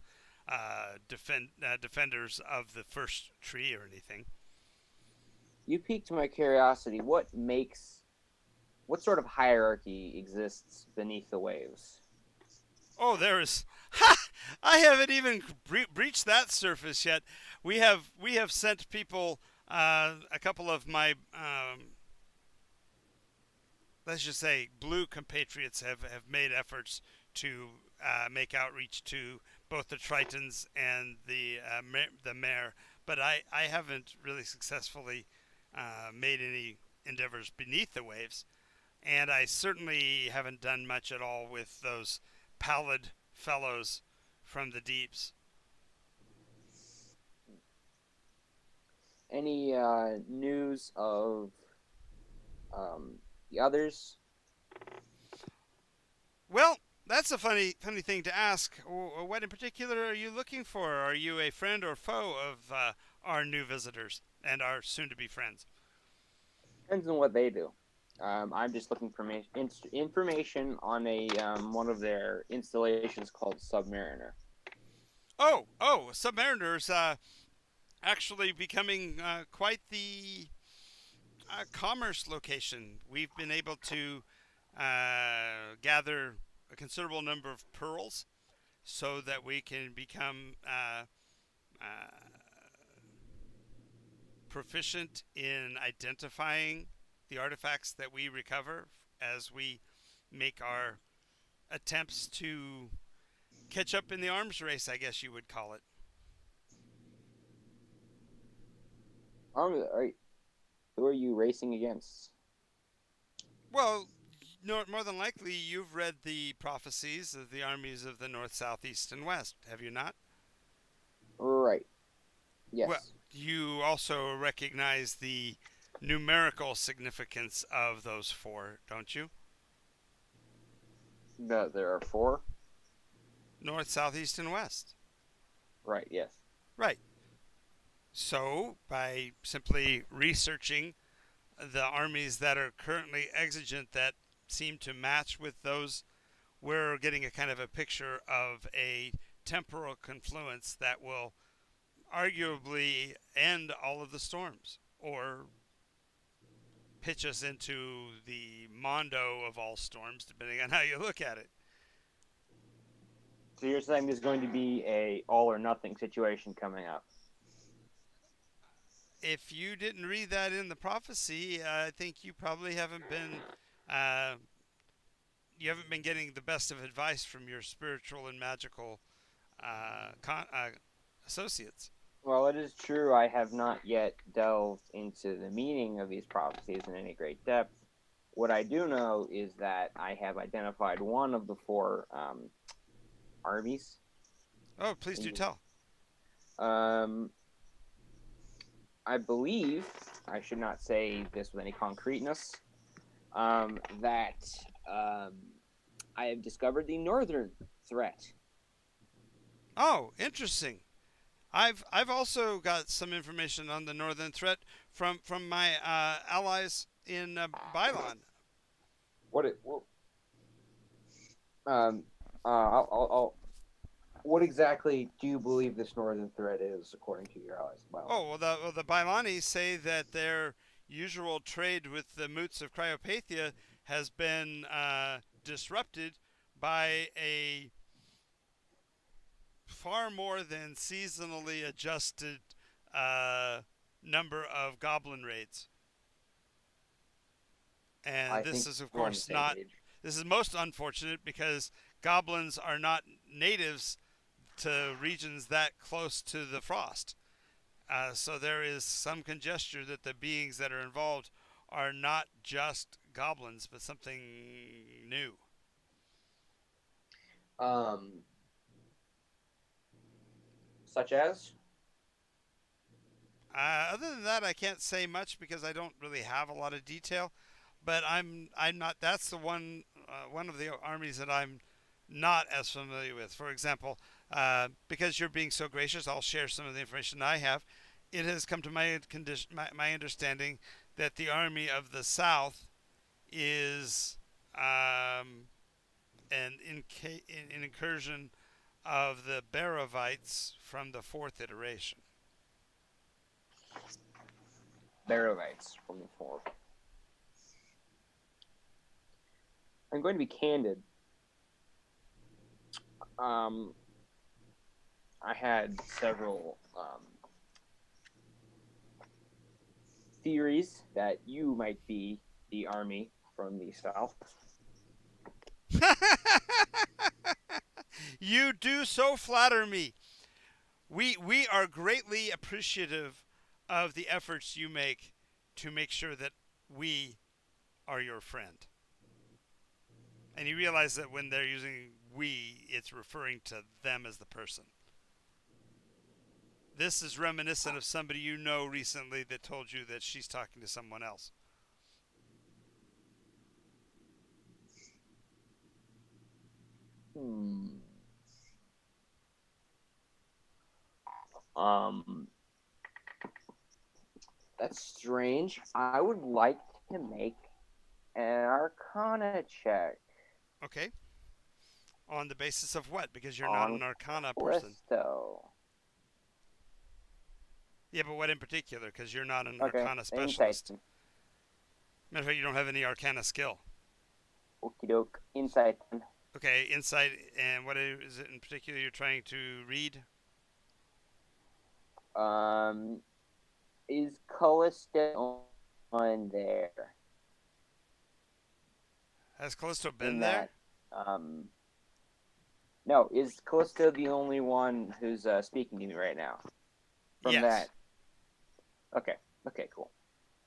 defenders of the first tree or anything. You piqued my curiosity. What sort of hierarchy exists beneath the waves? Oh, there is. Ha! I haven't even breached that surface yet. We have sent people. A couple of my let's just say blue compatriots have made efforts to make outreach to both the Tritons and the Mare, but I haven't really successfully made any endeavors beneath the waves, and I certainly haven't done much at all with those pallid fellows from the deeps. Any news of the others? Well, that's a funny thing to ask. What in particular are you looking for? Are you a friend or foe of our new visitors and our soon-to-be friends? Depends on what they do. I'm just looking for information on a one of their installations called Submariner. Oh, Submariner's actually becoming quite the commerce location. We've been able to gather a considerable number of pearls so that we can become proficient in identifying the artifacts that we recover as we make our attempts to catch up in the arms race, I guess you would call it. Who are you racing against? Well, no, more than likely, you've read the prophecies of the armies of the north, south, east, and west, have you not? Right. Well, Yes. you also recognize the numerical significance of those four, don't you? There are four. North, south, east, and west. Right. Yes. Right. So, by simply researching the armies that are currently exigent that seem to match with those, we're getting a kind of a picture of a temporal confluence that will arguably end all of the storms or pitch us into the mondo of all storms, depending on how you look at it. So you're saying there's going to be a all or nothing situation coming up? If you didn't read that in the prophecy, I think uh, you haven't been getting the best of advice from your spiritual and magical associates. Well, it is true. I have not yet delved into the meaning of these prophecies in any great depth. What I do know is that I have identified one of the four armies Oh, please do tell. Um, I believe I should not say this with any concreteness. That I have discovered the northern threat. Oh, interesting. I've also got some information on the northern threat from my allies in Bylon. What it? Um, I'll what exactly do you believe this northern threat is, according to your allies? Oh, well, the Bylani say that their usual trade with the moots of Cryopathia has been disrupted by a far more than seasonally adjusted uh, number of goblin raids. And I this think is, of we're on the course, same not. page. This is most unfortunate because goblins are not natives to regions that close to the frost. So there is some conjecture that the beings that are involved are not just goblins, but something new. Um, such as? Other than that, I can't say much because I don't really have a lot of detail. But I'm not. That's the one of the armies that I'm not as familiar with. For example, because you're being so gracious, I'll share some of the information I have. It has come to my understanding that the army of the South is an incursion of the Baravites from the fourth iteration. Barovites from the fourth. I'm going to be candid. Um, I had several theories that you might be the army from the south. You do so flatter me. We are greatly appreciative of the efforts you make to make sure that we are your friend. And you realize that when they're using we, it's referring to them as the person. This is reminiscent of somebody you know recently that told you that she's talking to someone else. Hmm. Um, that's strange. I would like to make an Arcana check Okay. On the basis of what? Because you're not on an Arcana person. Callisto. Yeah, but what in particular? Because you're not an Okay, Arcana insight. specialist. Matter of fact, you don't have any Arcana skill. Okie doke. Insight. Okay, insight, and what is it in particular you're trying to read? Um, is Callisto on there? Has Callisto been In there? that, no, is Callisto the only one who's speaking to me right now? From Yes. that. Okay. Okay. Cool.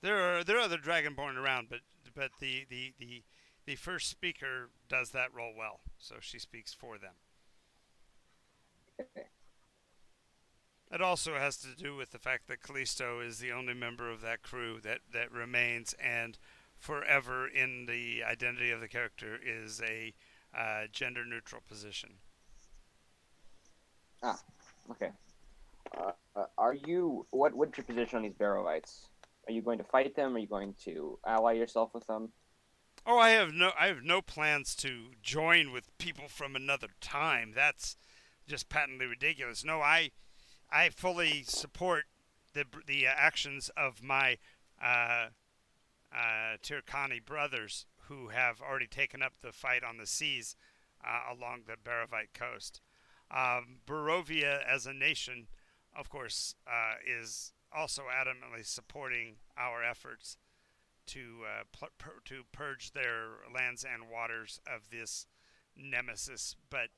There are other Dragonborn around, but the first speaker does that role well, so she speaks for them. Okay. It also has to do with the fact that Callisto is the only member of that crew that remains and forever in the identity of the character is a gender neutral position. Okay. Are you what's your position on these Barrowites? Are you going to fight them? Are you going to ally yourself with them? Oh, I have no plans to join with people from another time. That's just patently ridiculous. No, I fully support the actions of my Tirkani brothers who have already taken up the fight on the seas along the Baravite coast. Barovia as a nation, of course, is also adamantly supporting our efforts to purge their lands and waters of this nemesis. But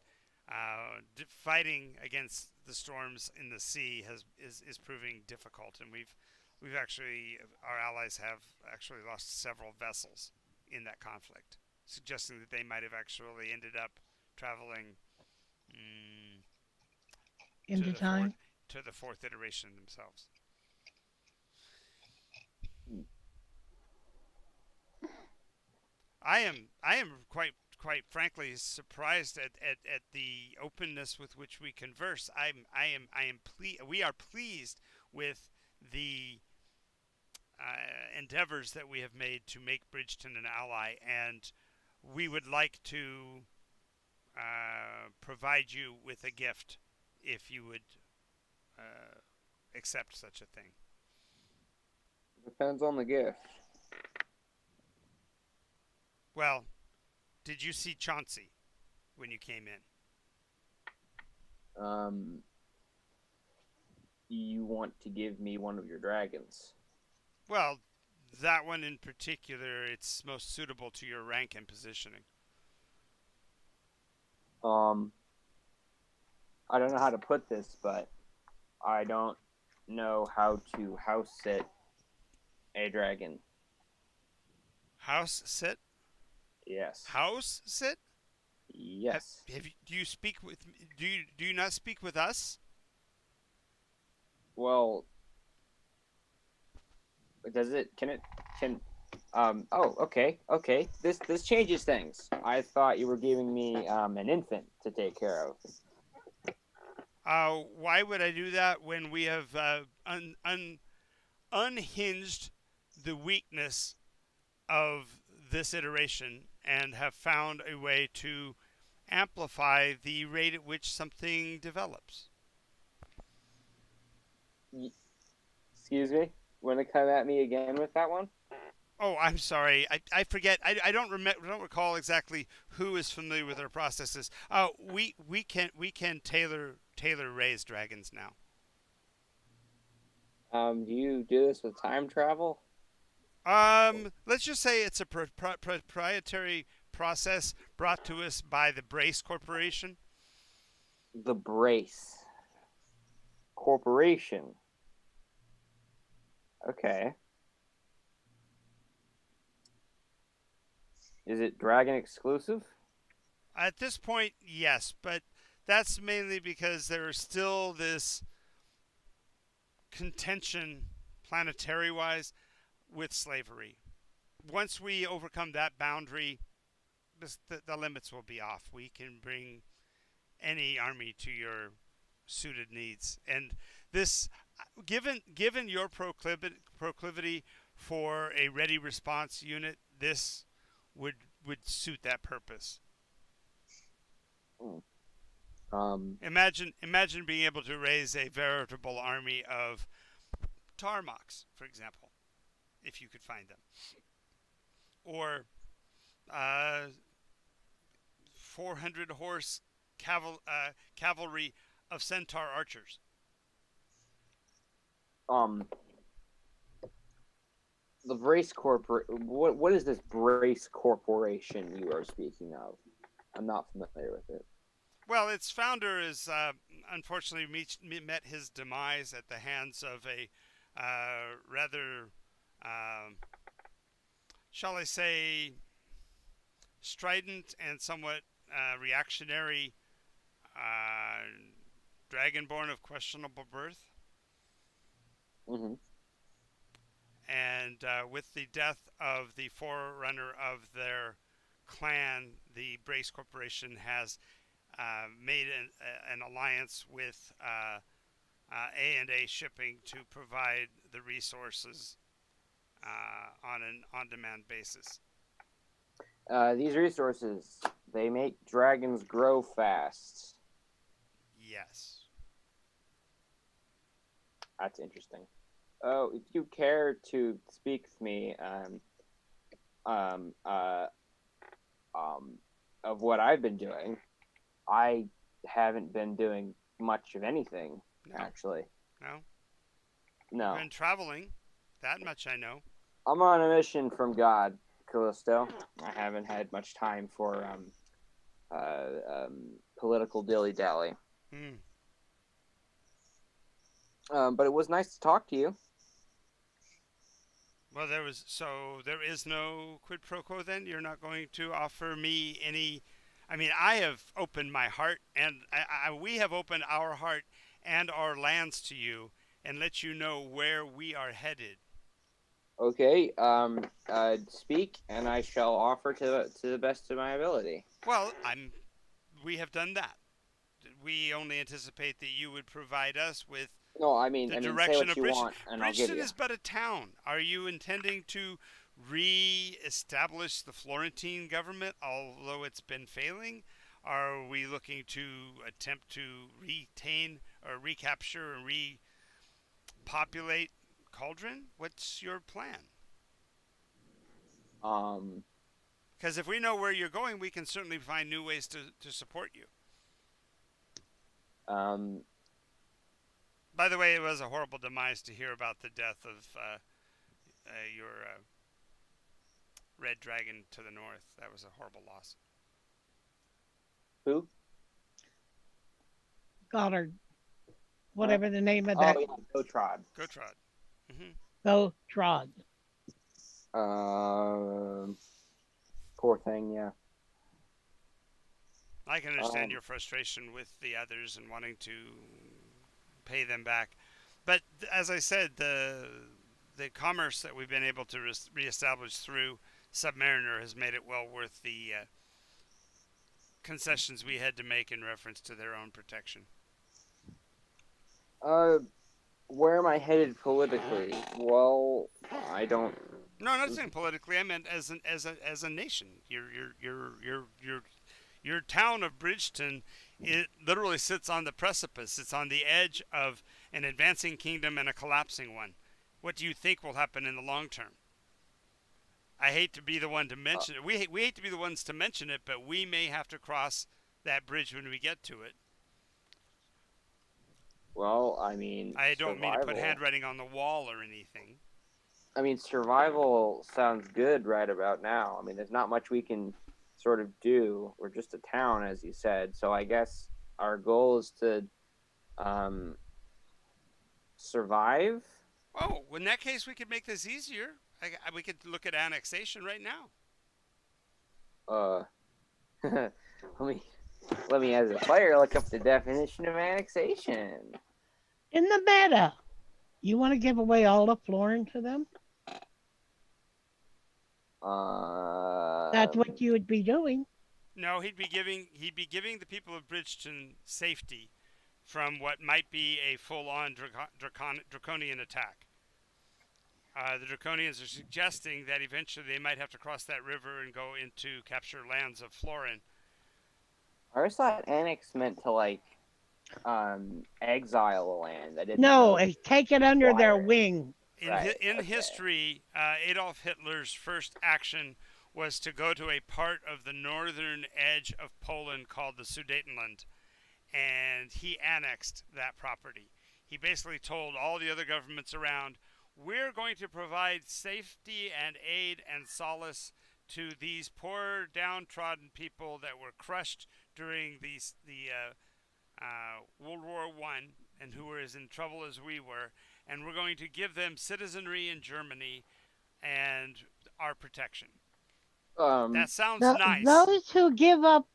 fighting against the storms in the sea is proving difficult, and we've actually our allies have actually lost several vessels in that conflict, suggesting that they might have actually ended up traveling in to the the fourth time. iteration themselves. I am quite frankly surprised at the openness with which we converse. We are pleased with the endeavors that we have made to make Bridgeton an ally, and we would like to provide you with a gift if you would uh, accept such a thing. Depends on the gift. Well, did you see Chauncey when you came in? You want to give me one of your dragons? Well, that one in particular, it's most suitable to your rank and positioning. I don't know how to put this, but I don't know how to house sit a dragon. House sit? Yes. House sit? Yes. Do you speak with? Do you not speak with us? Well, does it? Can? Oh, okay. Okay. This changes things. I thought you were giving me an infant to take care of. Why would I do that when we have unhinged the weakness of this iteration and have found a way to amplify the rate at which something develops? Excuse me. Want to come at me again with that one? Oh, I'm sorry. I forget. I don't recall exactly who is familiar with our processes. We can tailor raise dragons now. Do you do this with time travel? Let's just say it's a proprietary process brought to us by the Brace Corporation. The Brace Corporation. Okay. Is it dragon exclusive? At this point, yes, but that's mainly because there is still this contention, planetary wise, with slavery. Once we overcome that boundary, the limits will be off. We can bring any army to your suited needs. And this, given your proclivity for a ready response unit, this would suit that purpose. Imagine being able to raise a veritable army of Tarmoks, for example, if you could find them, or 400 horse cavalry of centaur archers. The Brace What is this Brace Corporation you are speaking of? I'm not familiar with it. Well, its founder is unfortunately met his demise at the hands of a rather, shall I say, strident and somewhat reactionary dragonborn of questionable birth. Mm-hmm. And with the death of the forerunner of their clan, the Brace Corporation has made an alliance with A&A Shipping to provide the resources on an on-demand basis. These resources, they make dragons grow fast. Yes. That's interesting. Oh, if you care to speak with me, of what I've been doing, I haven't been doing much of anything, actually. No? No. You've been traveling. That much I know. I'm on a mission from God, Callisto. I haven't had much time for political dilly-dally. But it was nice to talk to you. Well, there is no quid pro quo then? You're not going to offer me any... I mean, I have opened my heart, and we have opened our heart and our lands to you and let you know where we are headed. Okay. Speak, and I shall offer to the best of my ability. Well, we have done that. We only anticipate that you would provide us with No, the say direction what of you Bridgeton. want, and I'll give Bridgeton you. is but a town. Are you intending to re-establish the Florentine government, although it's been failing? Are we looking to attempt to retain or recapture and repopulate Cauldron? What's your plan? Um. Because if we know where you're going, we can certainly find new ways to support you. Um. By the way, it was a horrible demise to hear about the death of your red dragon to the north. That was a horrible loss. Who? Goddard, whatever the name of that. Oh yeah, Gotrod. Gotrod. Mm-hmm. Go Trod. Poor thing. Yeah. I can understand your frustration with the others and wanting to pay them back. But as I said, the commerce that we've been able to reestablish through Submariner has made it well worth the concessions we had to make in reference to their own protection. Where am I headed politically? Well, I don't. No, I'm not saying politically. I meant as a nation. Your town of Bridgeton, it literally sits on the precipice. It's on the edge of an advancing kingdom and a collapsing one. What do you think will happen in the long term? I hate to be the one to mention it. We hate to be the ones to mention it, but we may have to cross that bridge when we get to it. Well, I mean, I don't mean to put survival. handwriting on the wall or anything. I mean, survival sounds good right about now. I mean, there's not much we can sort of do. We're just a town, as you said. So I guess our goal is to survive. Oh, in that case, we could make this easier. We could look at annexation right now. Let me as a player look up the definition of annexation. In the meta, you want to give away all of Florin to them? That's what you would be doing. No, he'd be giving the people of Bridgeton safety from what might be a full-on draconian attack. The Draconians are suggesting that eventually they might have to cross that river and go into capture lands of Florin. I always thought annex meant to exile a land. I didn't No, know. take it under their Acquire. wing. In history, Adolf Hitler's first action was to go to a part of the northern edge of Poland called the Sudetenland, and he annexed that property. He basically told all the other governments around, we're going to provide safety and aid and solace to these poor downtrodden people that were crushed during the World War I and who were as in trouble as we were, and we're going to give them citizenry in Germany and our protection. That sounds nice. Those who give up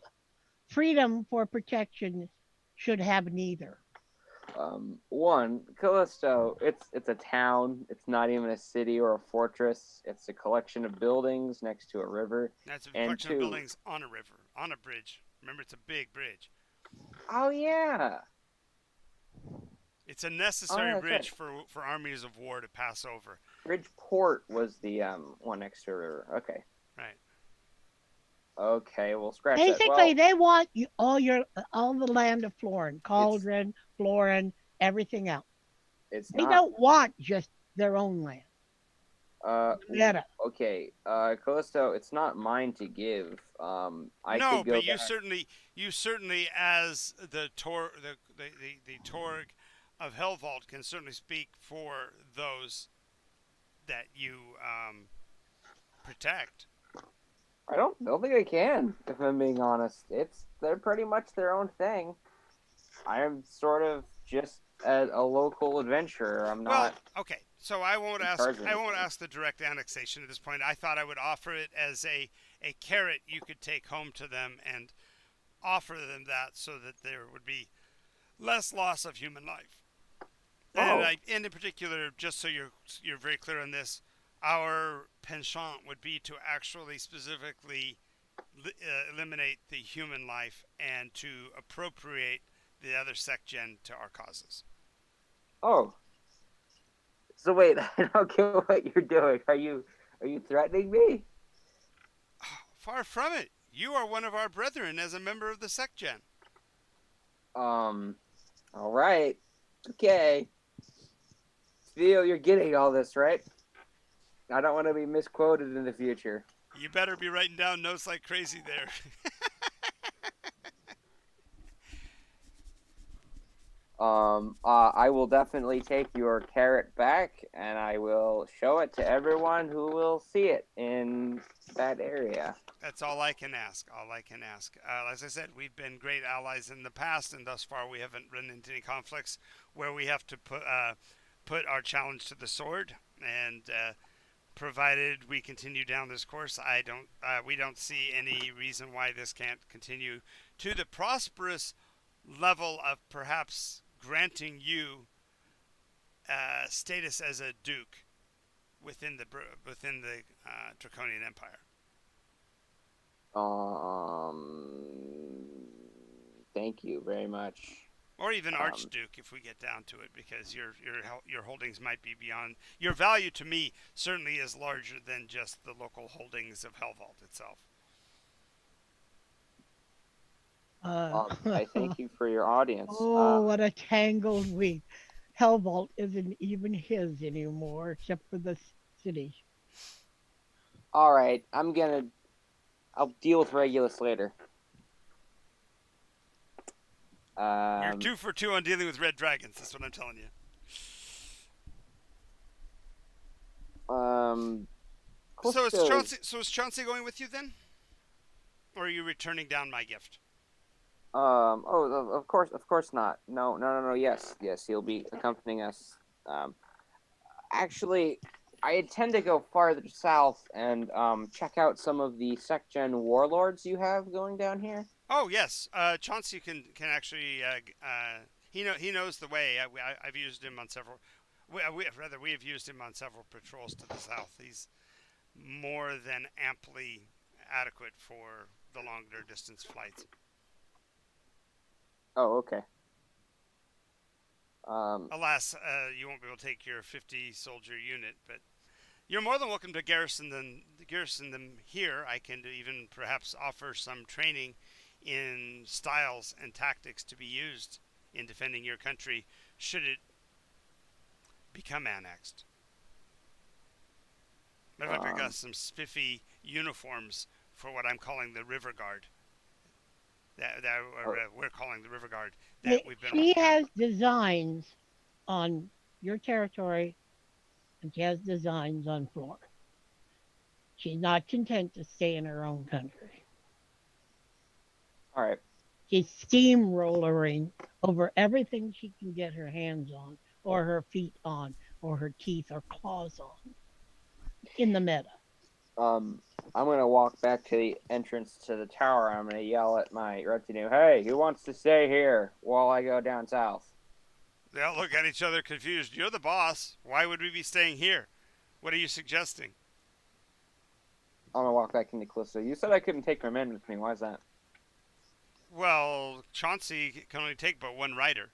freedom for protection should have neither. One, Callisto, it's a town. It's not even a city or a fortress. It's a collection of buildings next to a river. That's a collection of buildings on a river, on a bridge. Remember, it's a big bridge. Oh yeah. It's a necessary bridge for armies of war to pass over. Bridgeport was the one next to a river. Okay. Right. Okay, we'll scratch Basically, that. they want all the land of Florin, Cauldron, Florin, everything else. They don't want just their own land. Meta. Okay, Callisto, it's not mine to give. No, but you certainly, as the Torg of Helvold, can certainly speak for those that you protect. I don't think I can, if I'm being honest. They're pretty much their own thing. I am sort of just a local adventurer. I'm not. Well, okay. So I won't ask the direct annexation at this point. I thought I would offer it as a carrot you could take home to them and offer them that so that there would be less loss of human life. Oh. And in particular, just so you're very clear on this, our penchant would be to actually specifically eliminate the human life and to appropriate the other sect gen to our causes. Oh. So wait, I don't get what you're doing. Are you threatening me? Far from it. You are one of our brethren as a member of the sect gen. All right. Okay. Theo, you're getting all this, right? I don't want to be misquoted in the future. You better be writing down notes like crazy there. I will definitely take your carrot back, and I will show it to everyone who will see it in that area. That's all I can ask. All I can ask. As I said, we've been great allies in the past, and thus far we haven't run into any conflicts where we have to put our challenge to the sword. And provided we continue down this course, we don't see any reason why this can't continue to the prosperous level of perhaps granting you status as a duke within the Draconian Empire. Thank you very much. Or even Archduke, if we get down to it, because your holdings might be beyond your value to me. Certainly is larger than just the local holdings of Hellvault itself. I thank you for your audience. Oh, what a tangled week. Hellvault isn't even his anymore, except for the city. All right, I'll deal with Regulus later. You're 2 for 2 on dealing with red dragons. That's what I'm telling you. So is Chauncey going with you then, or are you returning down my gift? Of course not. No. Yes, he'll be accompanying us. Actually, I intend to go farther south and check out some of the SecGen warlords you have going down here. Oh yes, Chauncey can actually he knows the way. I've used him on several. We have used him on several patrols to the south. He's more than amply adequate for the longer distance flights. Oh, okay. Alas, you won't be able to take your 50 soldier unit, but you're more than welcome to garrison them here. I can even perhaps offer some training in styles and tactics to be used in defending your country should it become annexed. Matter of fact, I got some spiffy uniforms for what I'm calling the River Guard. We're calling the River Guard. She has designs on your territory, and she has designs on Florida. She's not content to stay in her own country. All right. She's steamrollering over everything she can get her hands on, or her feet on, or her teeth or claws on in the meta. I'm going to walk back to the entrance to the tower. I'm going to yell at my retinue, hey, who wants to stay here while I go down south? They all look at each other confused. You're the boss. Why would we be staying here? What are you suggesting? I'm going to walk back into Callisto. You said I couldn't take my men with me. Why is that? Well, Chauncey can only take but one rider.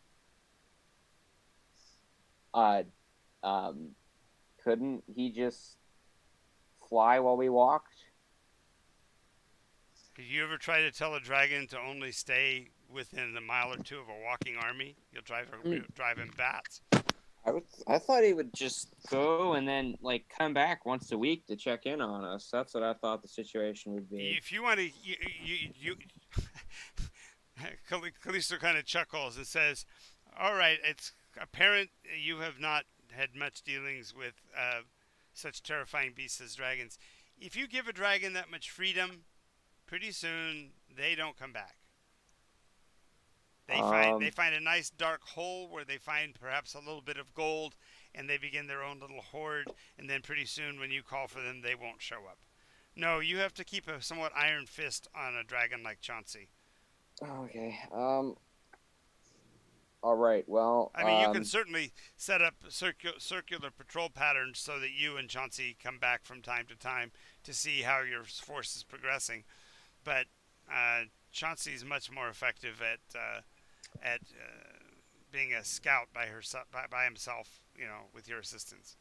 Couldn't he just fly while we walked? Did you ever try to tell a dragon to only stay within a mile or two of a walking army? You'll drive him bats. I thought he would just go and then come back once a week to check in on us. That's what I thought the situation would be. If you want to, you Callisto kind of chuckles and says, "All right, it's apparent you have not had much dealings with such terrifying beasts as dragons. If you give a dragon that much freedom, pretty soon they don't come back. They find a nice dark hole where they find perhaps a little bit of gold, and they begin their own little hoard. And then pretty soon, when you call for them, they won't show up. No, you have to keep a somewhat iron fist on a dragon like Chauncey." Okay. All right. Well, I mean, you can certainly set up circular patrol patterns so that you and Chauncey come back from time to time to see how your force is progressing. But Chauncey's much more effective at being a scout by himself. With your assistance.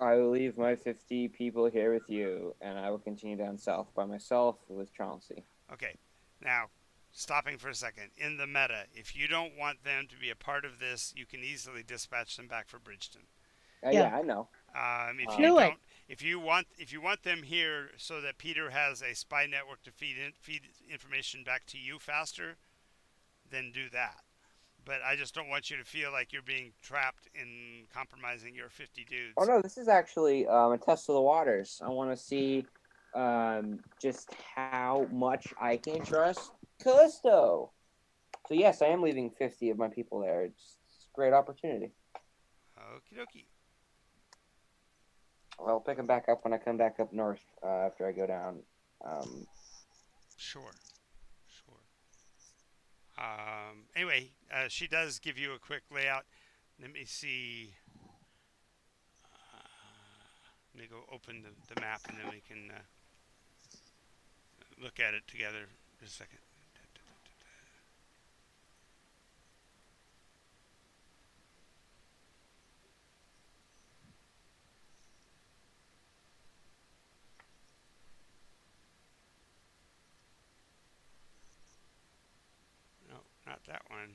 I will leave my 50 people here with you, and I will continue down south by myself with Chauncey. Okay, now stopping for a second. In the meta, if you don't want them to be a part of this, you can easily dispatch them back for Bridgeton. Yeah. Yeah, I know. If you Do it. don't, if you want them here so that Peter has a spy network to feed information back to you faster, then do that. But I just don't want you to feel like you're being trapped in compromising your 50 Oh dudes. no, this is actually a test of the waters. I want to see just how much I can trust Callisto. So yes, I am leaving 50 of my people there. It's a great opportunity. Okie dokie. I'll pick them back up when I come back up north after I go down. Sure. Anyway, she does give you a quick layout. Let me see. Let me go open the map and then we can look at it together. Just a second. No, not that one.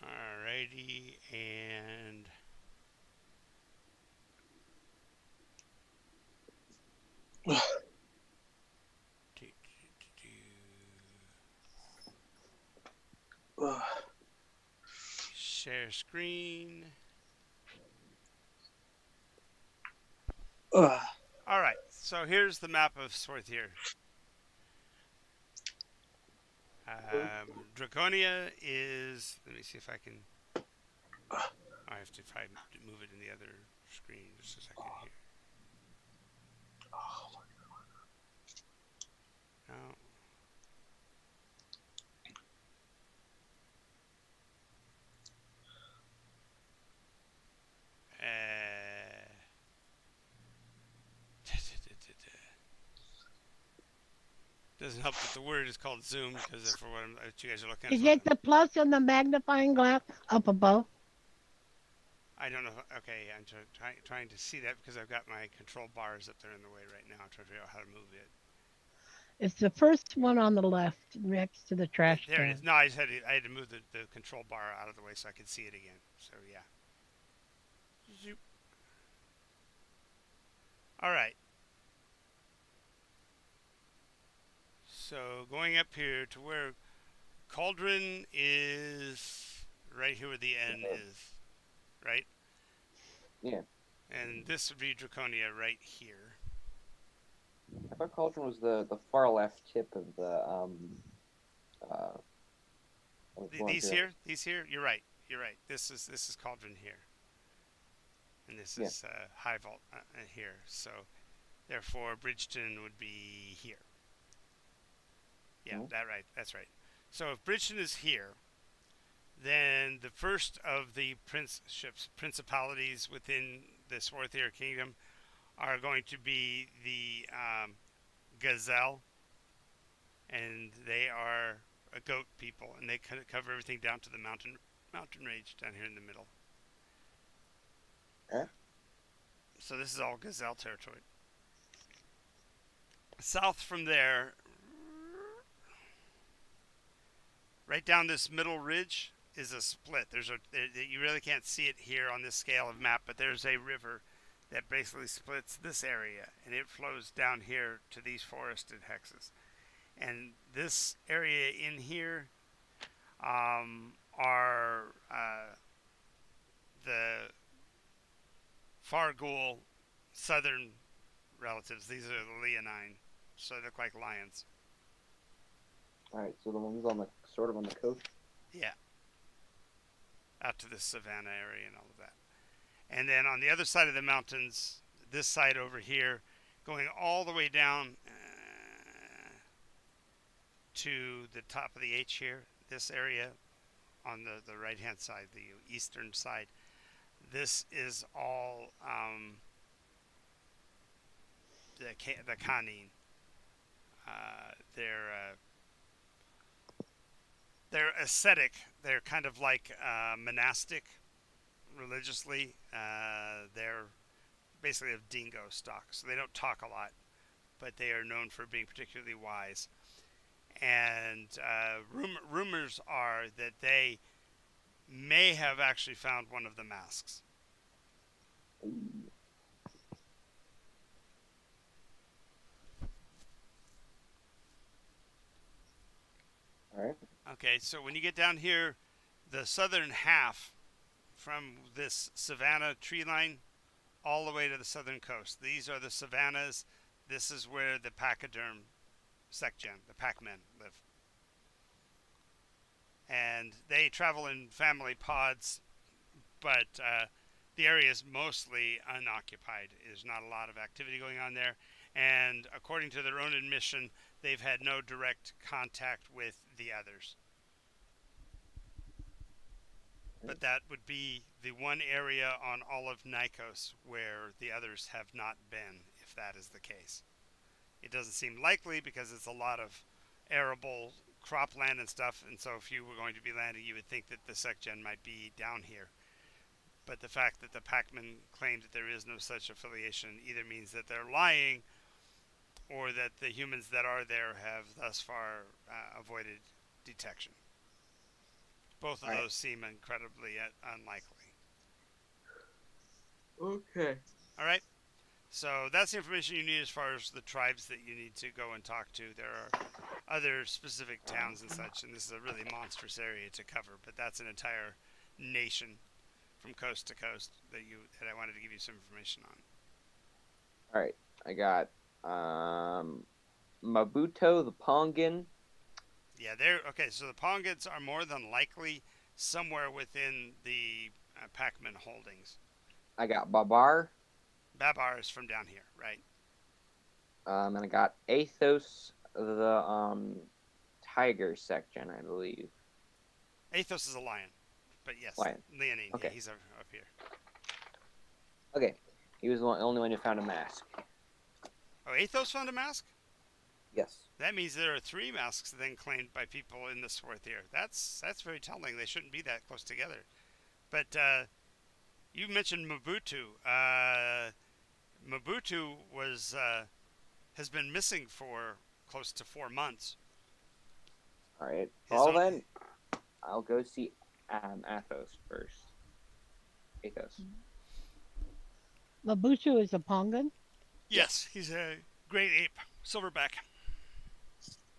Alrighty, and share screen. All right, so here's the map of Swarthir. Draconia is. Let me see if I can. I have to move it in the other screen. Just a second here. No. Doesn't help that the word is called Zoom because for what you guys are looking Is at. it the plus on the magnifying glass up above? I don't know. Okay, I'm trying to see that because I've got my control bars up there in the way right now. I'm trying to figure out how to move it. It's the first one on the left next to the trash There it can. is. No, I had to move the control bar out of the way so I could see it again. So yeah. Zoop. All right. So going up here to where Cauldron is, right here where the N is, right? Yeah. And this would be Draconia right here. I thought Cauldron was the far left tip of the These here. You're right. This is Cauldron here, and this is High Vault here. So therefore, Bridgeton would be here. Yeah, that's right. So if Bridgeton is here, then the first of the principalities within the Swarthir Kingdom are going to be the Gazelle, and they are a goat people, and they kind of cover everything down to the mountain range down here in the middle. Okay. So this is all Gazelle territory. South from there, right down this middle ridge is a split. You really can't see it here on this scale of map, but there's a river that basically splits this area, and it flows down here to these forested hexes. And this area in here are the Fargul southern relatives. These are the leonine, so they look like lions. All right, so the ones on the sort of on the coast. Yeah, out to the savannah area and all of that. And then on the other side of the mountains, this side over here, going all the way down to the top of the H here, this area on the right-hand side, the eastern side, this is all the Khanin. They're ascetic. They're kind of like monastic religiously. They're basically of dingo stock, so they don't talk a lot, but they are known for being particularly wise. And rumors are that they may have actually found one of the masks. All right. Okay, so when you get down here, the southern half from this savanna tree line all the way to the southern coast. These are the savannas. This is where the pachyderm secgen, the pac-men, live. And they travel in family pods, but the area is mostly unoccupied. There's not a lot of activity going on there. And according to their own admission, they've had no direct contact with the others. But that would be the one area on all of Nycos where the others have not been, if that is the case. It doesn't seem likely because it's a lot of arable cropland and stuff, and so if you were going to be landing, you would think that the secgen might be down here. But the fact that the Pac-Men claim that there is no such affiliation either means that they're lying or that the humans that are there have thus far avoided detection. Both of those seem incredibly unlikely. Okay. All right. So that's the information you need as far as the tribes that you need to go and talk to. There are other specific towns and such, and this is a really monstrous area to cover, but that's an entire nation from coast to coast that I wanted to give you some information on. All right. I got Mabuto the Pongan. Yeah, they're okay. So the Pongans are more than likely somewhere within the Pac-Man holdings. I got Babar. Babar is from down here, right? And I got Athos the tiger section, I believe. Athos is a lion, but yes, Lion. Leonine. Okay. Yeah, he's up here. Okay, he was the only one who found a mask. Oh, Athos found a mask? Yes. That means there are 3 masks then claimed by people in the Swarth here. That's very telling. They shouldn't be that close together. But you mentioned Mabutu. Mabutu has been missing for close to 4 months. All right. His Well, own- then, I'll go see Athos first. Athos. Labutu is a Pongan. Yes, he's a great ape, silverback.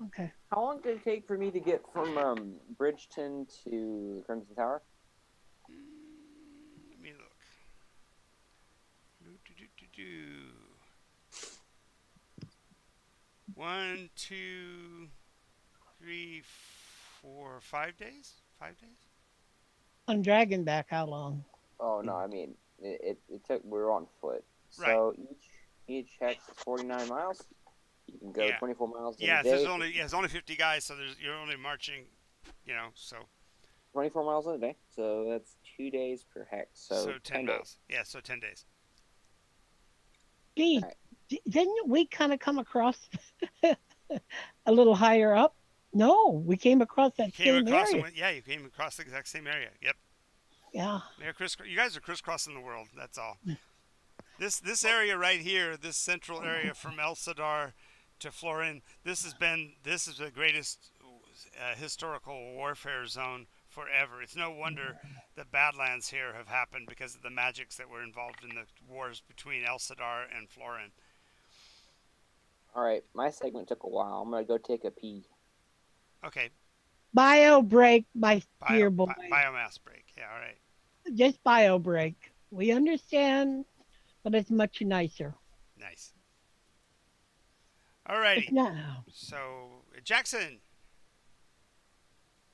Okay. How long did it take for me to get from Bridgeton to Crimson Tower? Let me look. Do. 1, 2, 3, 4, 5 days? 5 days? On Dragonback, how long? Oh no, I mean it took. We were on foot, so each hex is 49 miles. You can go Yeah. 24 miles in Yeah, a day. there's only 50 guys, so you're only marching, so 24 miles in a day, so that's 2 days per hex. So 10 days. miles. Yeah, so 10 days. Gee, Right. didn't we kind of come across a little higher up? No, we came across that Came same across area. you came across the exact same area. Yep. Yeah. You guys are crisscrossing the world. That's all. This area right here, this central area from El Sadar to Florin, this is the greatest historical warfare zone forever. It's no wonder the Badlands here have happened because of the magics that were involved in the wars between El Sadar and Florin. All right, my segment took a while. I'm gonna go take a pee. Okay. Bio break, my dear boy. Biomass break. Yeah, all right. Just bio break. We understand, but it's much nicer. Nice. It's Alrighty. now. So, Jackson,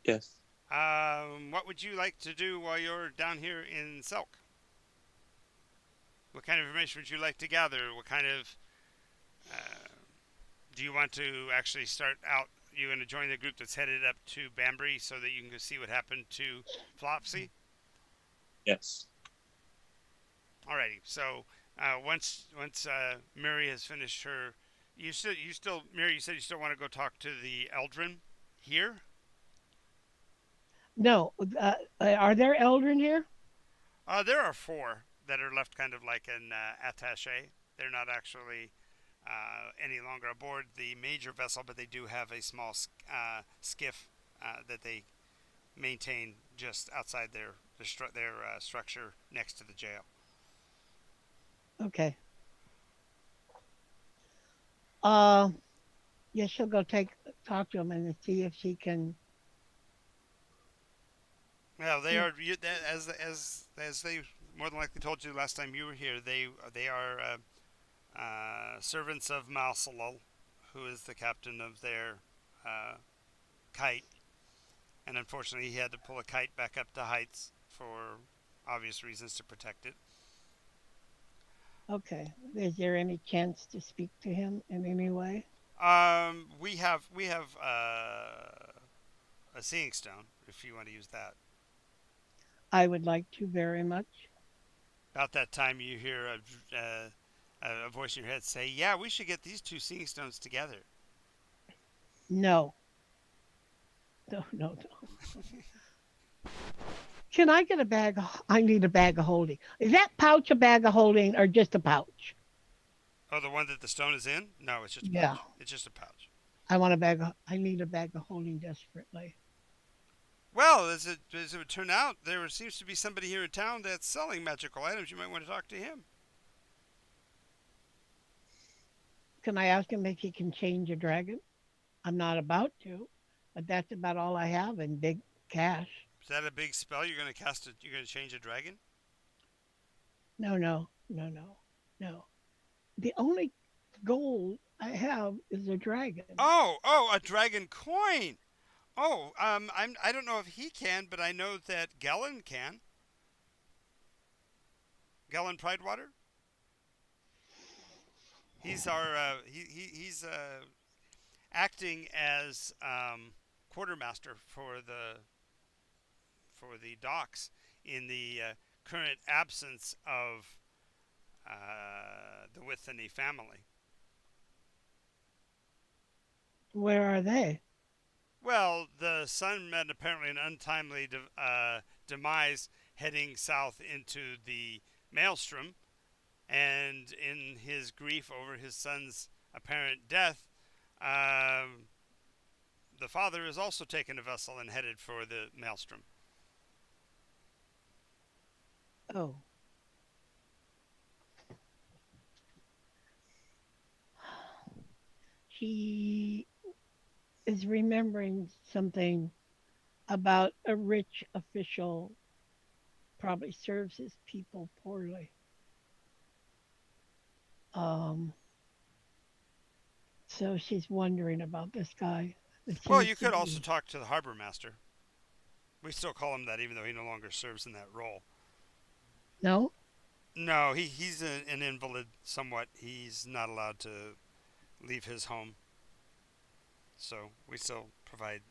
Yes. what would you like to do while you're down here in Selk? What kind of information would you like to gather? What kind of do you want to actually start out? You going to join the group that's headed up to Banbury so that you can go see what happened to Flopsy? Yes. Alrighty. So once Mary has finished her, you still Mary. You said you still want to go talk to the Eldrin here. No, are there Eldrin here? There are four that are left kind of like an attaché. They're not actually any longer aboard the major vessel, but they do have a small skiff that they maintain just outside their structure next to the jail. Okay. Yeah, she'll go talk to him and see if she can. Well, they are as they more than likely told you last time you were here. They are servants of Malsalal, who is the captain of their kite, and unfortunately he had to pull a kite back up to heights for obvious reasons to protect it. Okay. Is there any chance to speak to him in any way? We have a seeing stone if you want to use that. I would like to very much. About that time, you hear a voice in your head say, "Yeah, we should get these two seeing stones together." No. No, no, no. Can I get a bag? I need a bag of holding. Is that pouch a bag of holding or just a pouch? Oh, the one that the stone is in? No, it's just a Yeah. pouch. It's just a pouch. I need a bag of holding desperately. Well, as it would turn out, there seems to be somebody here in town that's selling magical items. You might want to talk to him. Can I ask him if he can change a dragon? I'm not about to, but that's about all I have in big cash. Is that a big spell you're going to cast? You're going to change a dragon? No, no, no, no, no. The only gold I have is a dragon. Oh, a dragon coin. Oh, I don't know if he can, but I know that Gellin can. Gellin Pridewater. He's our he's acting as quartermaster for the docks in the current absence of the Withany family. Where are they? Well, the son met apparently an untimely demise heading south into the maelstrom, and in his grief over his son's apparent death, the father has also taken a vessel and headed for the maelstrom. Oh. He is remembering something about a rich official probably serves his people poorly. Um, so she's wondering about this guy. Well, you could also talk to the harbor master. We still call him that, even though he no longer serves in that role. No? No, he's an invalid somewhat. He's not allowed to leave his home. So we still provide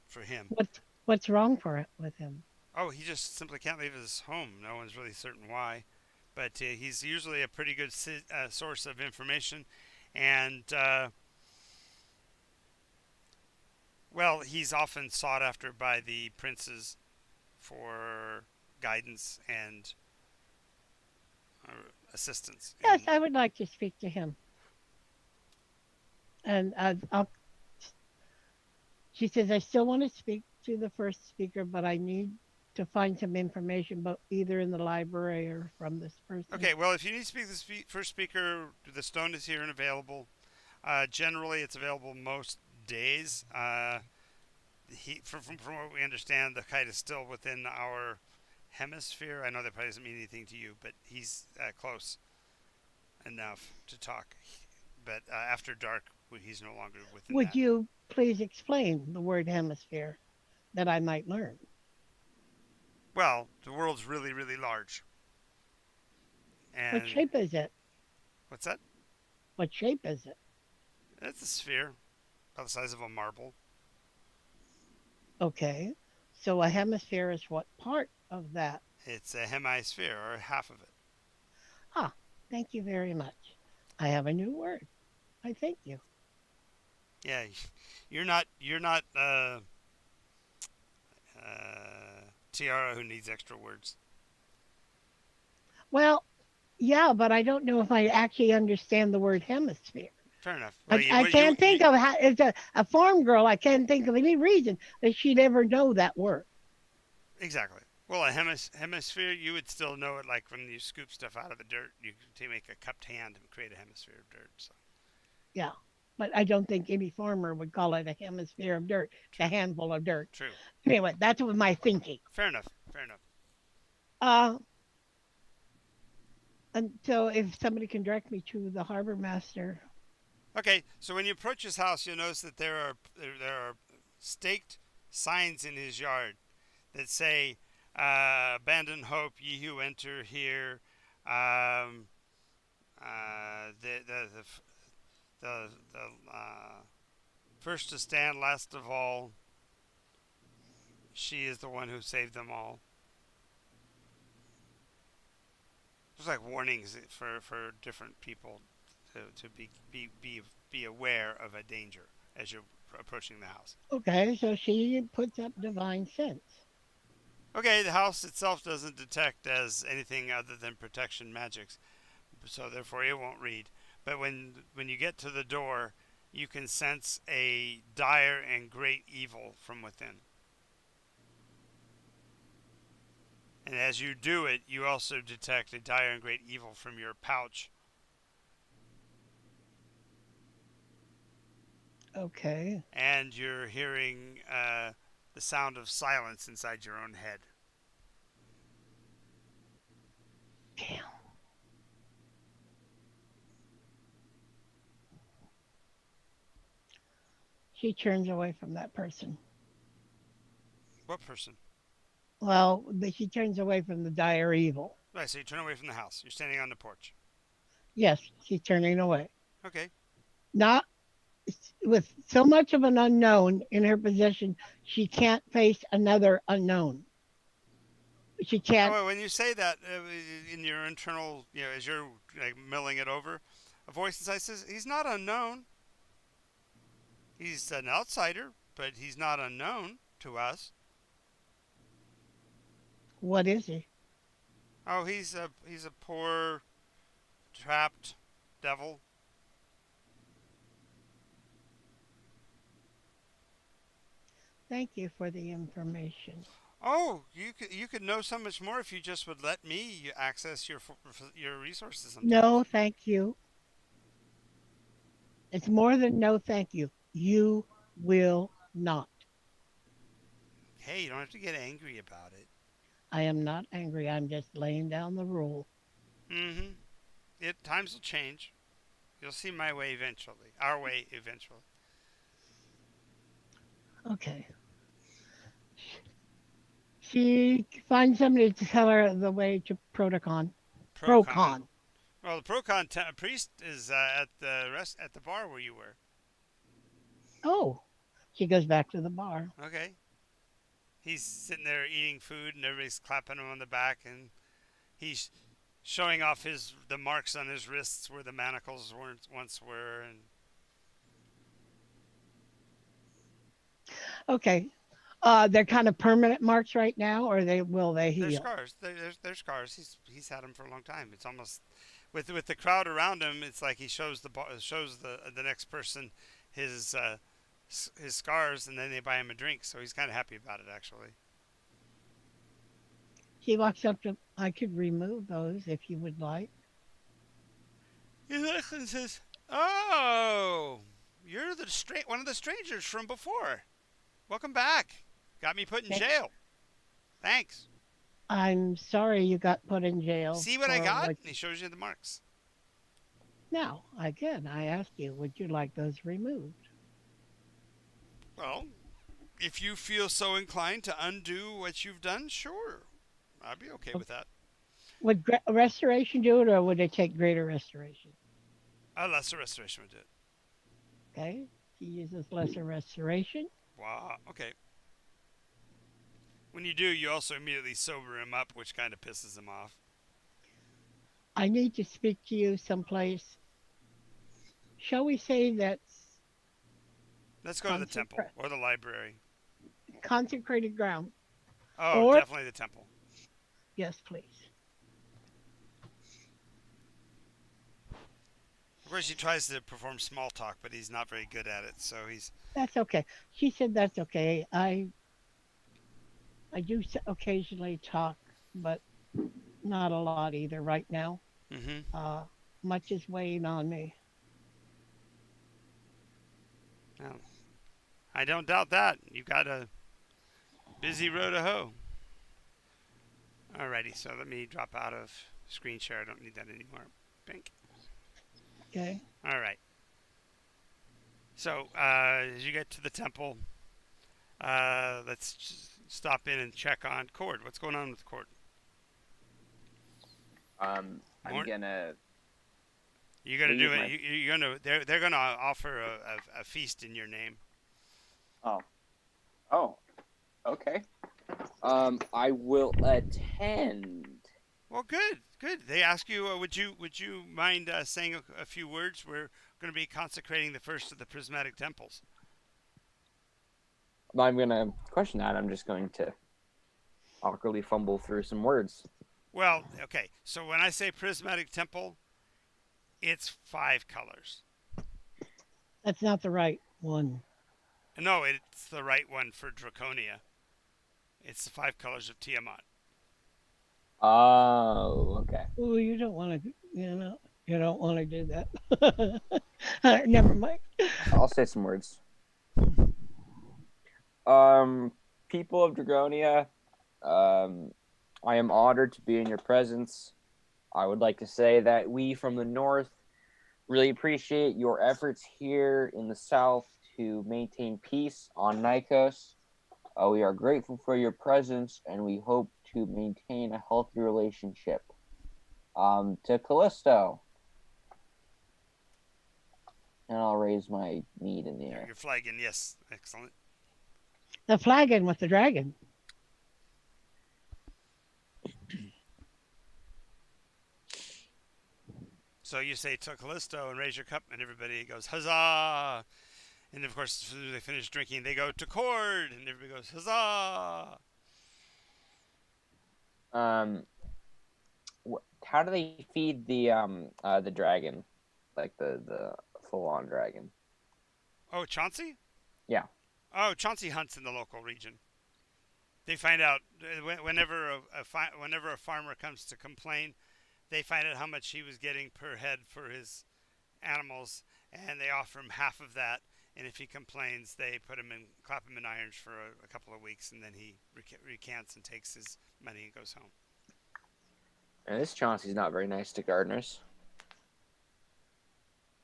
for him. What's wrong for it with him? Oh, he just simply can't leave his home. No one's really certain why. But he's usually a pretty good source of information. And, well, he's often sought after by the princes for guidance and assistance. Yes, I would like to speak to him. And she says, I still want to speak to the first speaker, but I need to find some information, but either in the library or from this person. Okay, well, if you need to speak to the first speaker, the stone is here and available. Generally, it's available most days. From what we understand, the kite is still within our hemisphere. I know that probably doesn't mean anything to you, but he's close enough to talk. But after dark, He's no longer within Would that. you please explain the word hemisphere that I might learn? Well, the world's really, really large. What And shape is it? what's that? What shape is it? It's a sphere, about the size of a marble. Okay. So a hemisphere is what part of that? It's a hemisphere, or half of it. Ah, thank you very much. I have a new word. I thank you. Yeah, you're not Tiara who needs extra words. Well, yeah, but I don't know if I actually understand the word hemisphere. Fair enough. Well, I can't think of how, as a farm girl, I can't think of any reason that she'd ever know that word. exactly. Well, a hemisphere, you would still know it like when you scoop stuff out of the dirt. You can make a cupped hand and create a hemisphere of dirt. So Yeah. But I don't think any farmer would call it a hemisphere of dirt, a true, handful of dirt. true. Anyway, that's what my thinking. Fair enough. Fair enough. Uh, and so if somebody can direct me to the harbor master. Okay, so when you approach his house, you'll notice that there are staked signs in his yard that say, "Abandon hope, ye who enter here." Um, the first to stand, last of all. She is the one who saved them all. There's like warnings for different people to be aware of a danger as you're approaching the house. Okay, so she puts up divine sense. Okay, the house itself doesn't detect as anything other than protection magics, so therefore it won't read. But when you get to the door, you can sense a dire and great evil from within. And as you do it, you also detect a dire and great evil from your pouch. Okay. And you're hearing the sound of silence inside your own head. Damn. She turns away from that person. What person? Well, she turns away from the dire evil. Right, so you turn away from the house. You're standing on the porch. Yes, she's turning away. Okay. Not with so much of an unknown in her possession, she can't face another unknown. She can't. Oh, when you say that in your internal, as you're like milling it over, a voice inside says, "He's not unknown. He's an outsider, but he's not unknown to us." What is he? Oh, he's a poor, trapped devil. Thank you for the information. Oh, you could know so much more if you just would let me access your resources No, sometimes. thank you. It's more than no, thank you. You will not. Hey, you don't have to get angry about it. I am not angry. I'm just laying down the rule. Mm-hmm. Times will change. You'll see my way eventually. Our way eventually. Okay. She finds somebody to tell her the way to Protocon. Procon. Procon. Well, the Procon priest is at the bar where you were. Oh, she goes back to the bar. Okay. He's sitting there eating food, and everybody's clapping him on the back, and he's showing off the marks on his wrists where the manacles once were, and Okay. They're kind of permanent marks right now, or they they're heal? scars. They're scars. He's had them for a long time. It's almost with the crowd around him. It's like he shows the next person his his scars, and then they buy him a drink. So he's kind of happy about it, actually. She walks up to. I could remove those if you would like. He looks and says, "Oh, you're one of the strangers from before. Welcome back. Got me put in Thank- jail. Thanks. I'm sorry you got put in jail See what I for got?" what. And he shows you the marks. Now, again, I ask you, would you like those removed? Well, if you feel so inclined to undo what you've done, sure. I'd be okay with that. Would restoration do it, or would it take greater restoration? A lesser restoration would do it. Okay, he uses lesser restoration. Wow. Okay. When you do, you also immediately sober him up, which kind of pisses him off. I need to speak to you someplace. Shall we say that's Let's go to the temple or the library. consecrated ground? Oh, Or, definitely the temple. yes, please. Of course, he tries to perform small talk, but he's not very good at it. So he's That's okay. She said that's okay. I do occasionally talk, but not a lot either right now. mm-hmm. Uh, much is weighing on me. Well, I don't doubt that. You got a busy road to hoe. Alrighty, so let me drop out of screen share. I don't need that anymore. Bink. Okay. All right. So as you get to the temple, let's stop in and check on Cord. What's going on with Cord? I'm gonna. You're gonna leave do my- it. You're gonna. They're gonna offer a feast in your name. Oh, okay. I will attend. Well, good, good. They ask you, would you mind saying a few words? We're going to be consecrating the first of the prismatic temples. I'm gonna question that. I'm just going to awkwardly fumble through some words. Well, okay. So when I say prismatic temple, it's 5 colors. That's not the right one. No, it's the right one for Draconia. It's the 5 colors of Tiamat. Oh, okay. Oh, you don't want to, you don't want to do that. Never mind. I'll say some words. People of Dragonia, I am honored to be in your presence. I would like to say that we from the north really appreciate your efforts here in the south to maintain peace on Nycos. We are grateful for your presence, and we hope to maintain a healthy relationship. To Callisto, and I'll raise my mead in the air. You're flagging, yes. Excellent. The flagon with the dragon. So you say to Callisto and raise your cup, and everybody goes, huzzah! And of course, as soon as they finish drinking, they go to Cord, and everybody goes, huzzah! How do they feed the dragon, like the full on dragon? Oh, Chauncey? Yeah. Oh, Chauncey hunts in the local region. They find out whenever a farmer comes to complain, they find out how much he was getting per head for his animals, and they offer him half of that. And if he complains, they clap him in irons for a couple of weeks, and then he recants and takes his money and goes home. And this Chauncey's not very nice to gardeners.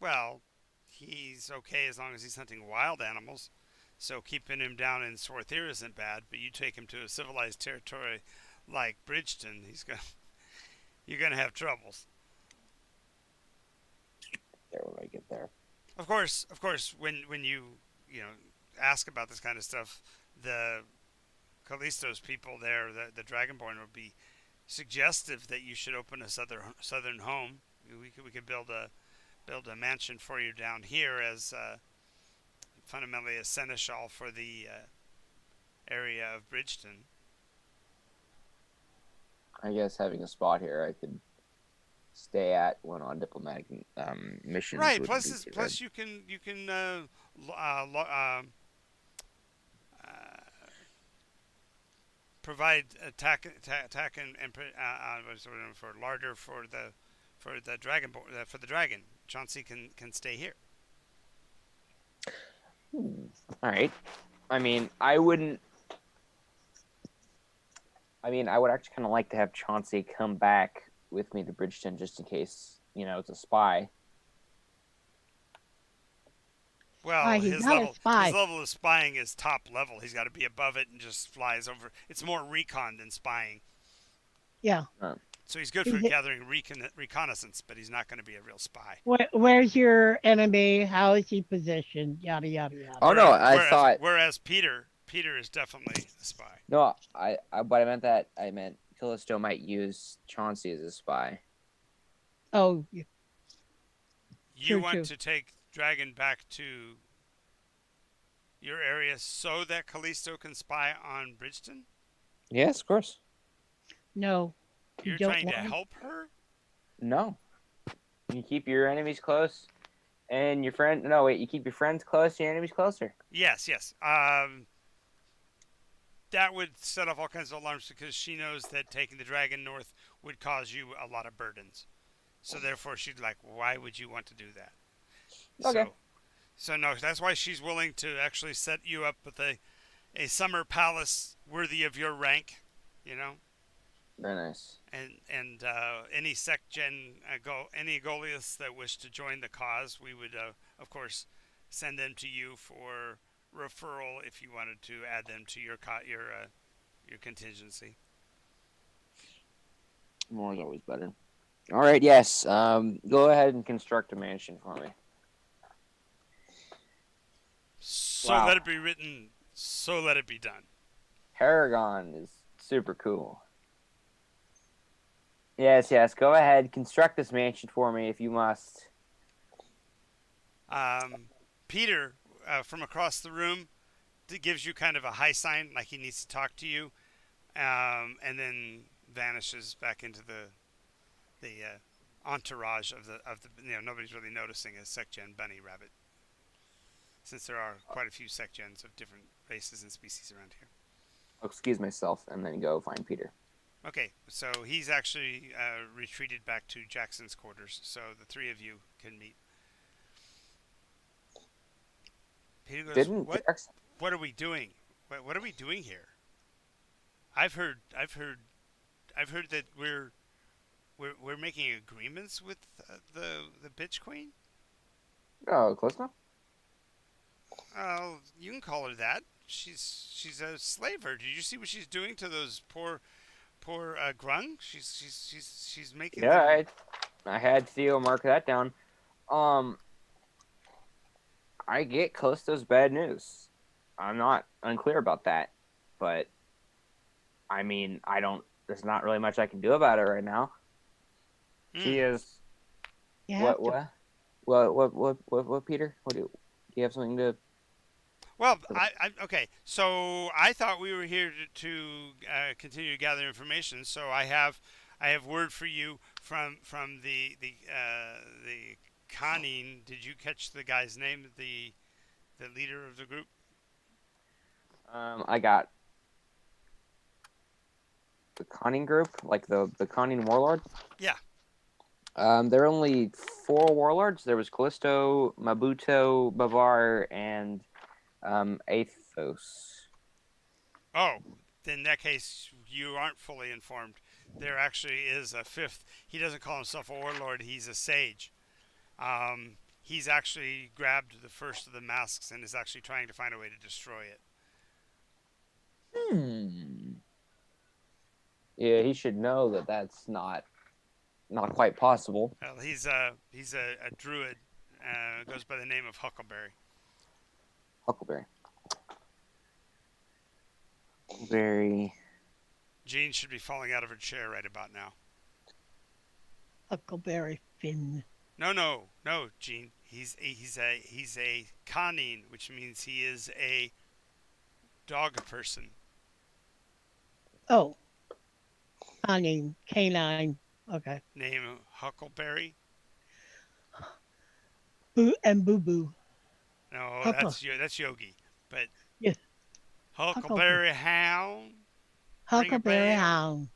Well, he's okay as long as he's hunting wild animals. So keeping him down in Swarthir isn't bad, but you take him to a civilized territory like Bridgeton, you're gonna have troubles. There when I get there. Of course, when you ask about this kind of stuff, the Callisto's people there, the Dragonborn, would be suggestive that you should open a southern home. We could build a mansion for you down here as fundamentally a seneschal for the area of Bridgeton. I guess having a spot here I could stay at when on diplomatic missions. Right. wouldn't Plus, be it's, too plus bad. you can provide attack and what's the word for larder for the dragon for the dragon. Chauncey can stay here. All right. I mean, I wouldn't. I mean, I would actually kind of like to have Chauncey come back with me to Bridgeton just in case, it's a spy. Well, He's not a his spy. level of spying is top level. He's got to be above it and just flies over. It's more recon than spying. Yeah. So he's good for gathering reconnaissance, but he's not going to be a real spy. Where's your enemy? How is he positioned? Yada yada yada. Oh no, I thought. Whereas Peter is definitely the spy. No, but I meant Callisto might use Chauncey as a spy. Oh, You want to take Dragon back to your area so that Callisto can spy on Bridgeton? Yes, of course. no. You're trying to help her? No. You keep your enemies close, and your friend. No, wait. You keep your friends close, your enemies closer. Yes. That would set off all kinds of alarms because she knows that taking the dragon north would cause you a lot of burdens. So therefore, she'd like, why would you want to do that? Okay. So no, that's why she's willing to actually set you up with a summer palace worthy of your rank, you know. Very nice. And any sect-gen, any Goliaths that wish to join the cause, we would, of course, send them to you for referral if you wanted to add them to your contingency. More is always better. All right, yes. Go ahead and construct a mansion for me. So Wow. let it be written, so let it be done. Paragon is super cool. Yes. Go ahead. Construct this mansion for me if you must. Peter, from across the room, gives you kind of a high sign, like he needs to talk to you, and then vanishes back into the entourage of the nobody's really noticing a sect-gen bunny rabbit, since there are quite a few sect-gens of different races and species around here. I'll excuse myself and then go find Peter. Okay, so he's actually retreated back to Jackson's quarters, so the three of you can meet. Peter goes, What are we doing? What are we doing here? I've heard that we're making agreements with the bitch queen. Oh, close enough. Oh, you can call her that. She's a slaver. Did you see what she's doing to those poor grung? She's making. Yeah, I had Theo mark that down. I get Callisto's bad news. I'm not unclear about that, but I mean, there's not really much I can do about it right now. She is. What, Peter? Do you have something to? Well, okay. So I thought we were here to continue to gather information. So I have word for you from the conning. Did you catch the guy's name? The leader of the group. I got the conning group, like the conning warlord. Yeah. There are only 4 warlords. There was Callisto, Mabuto, Bavar, and Athos. Oh, in that case, you aren't fully informed. There actually is a 5th. He doesn't call himself a warlord. He's a sage. He's actually grabbed the first of the masks and is actually trying to find a way to destroy it. Yeah, he should know that that's not quite possible. Well, he's a druid. Goes by the name of Huckleberry. Huckleberry. Jean should be falling out of her chair right about now. Huckleberry Finn. No, Jean. He's a conning, which means he is a dog person. Oh. Canine. Okay. Name Huckleberry. Boo and Boo Boo. No, Huckle. that's Yogi. But yes. Huckleberry Hound. Huckleberry Hound.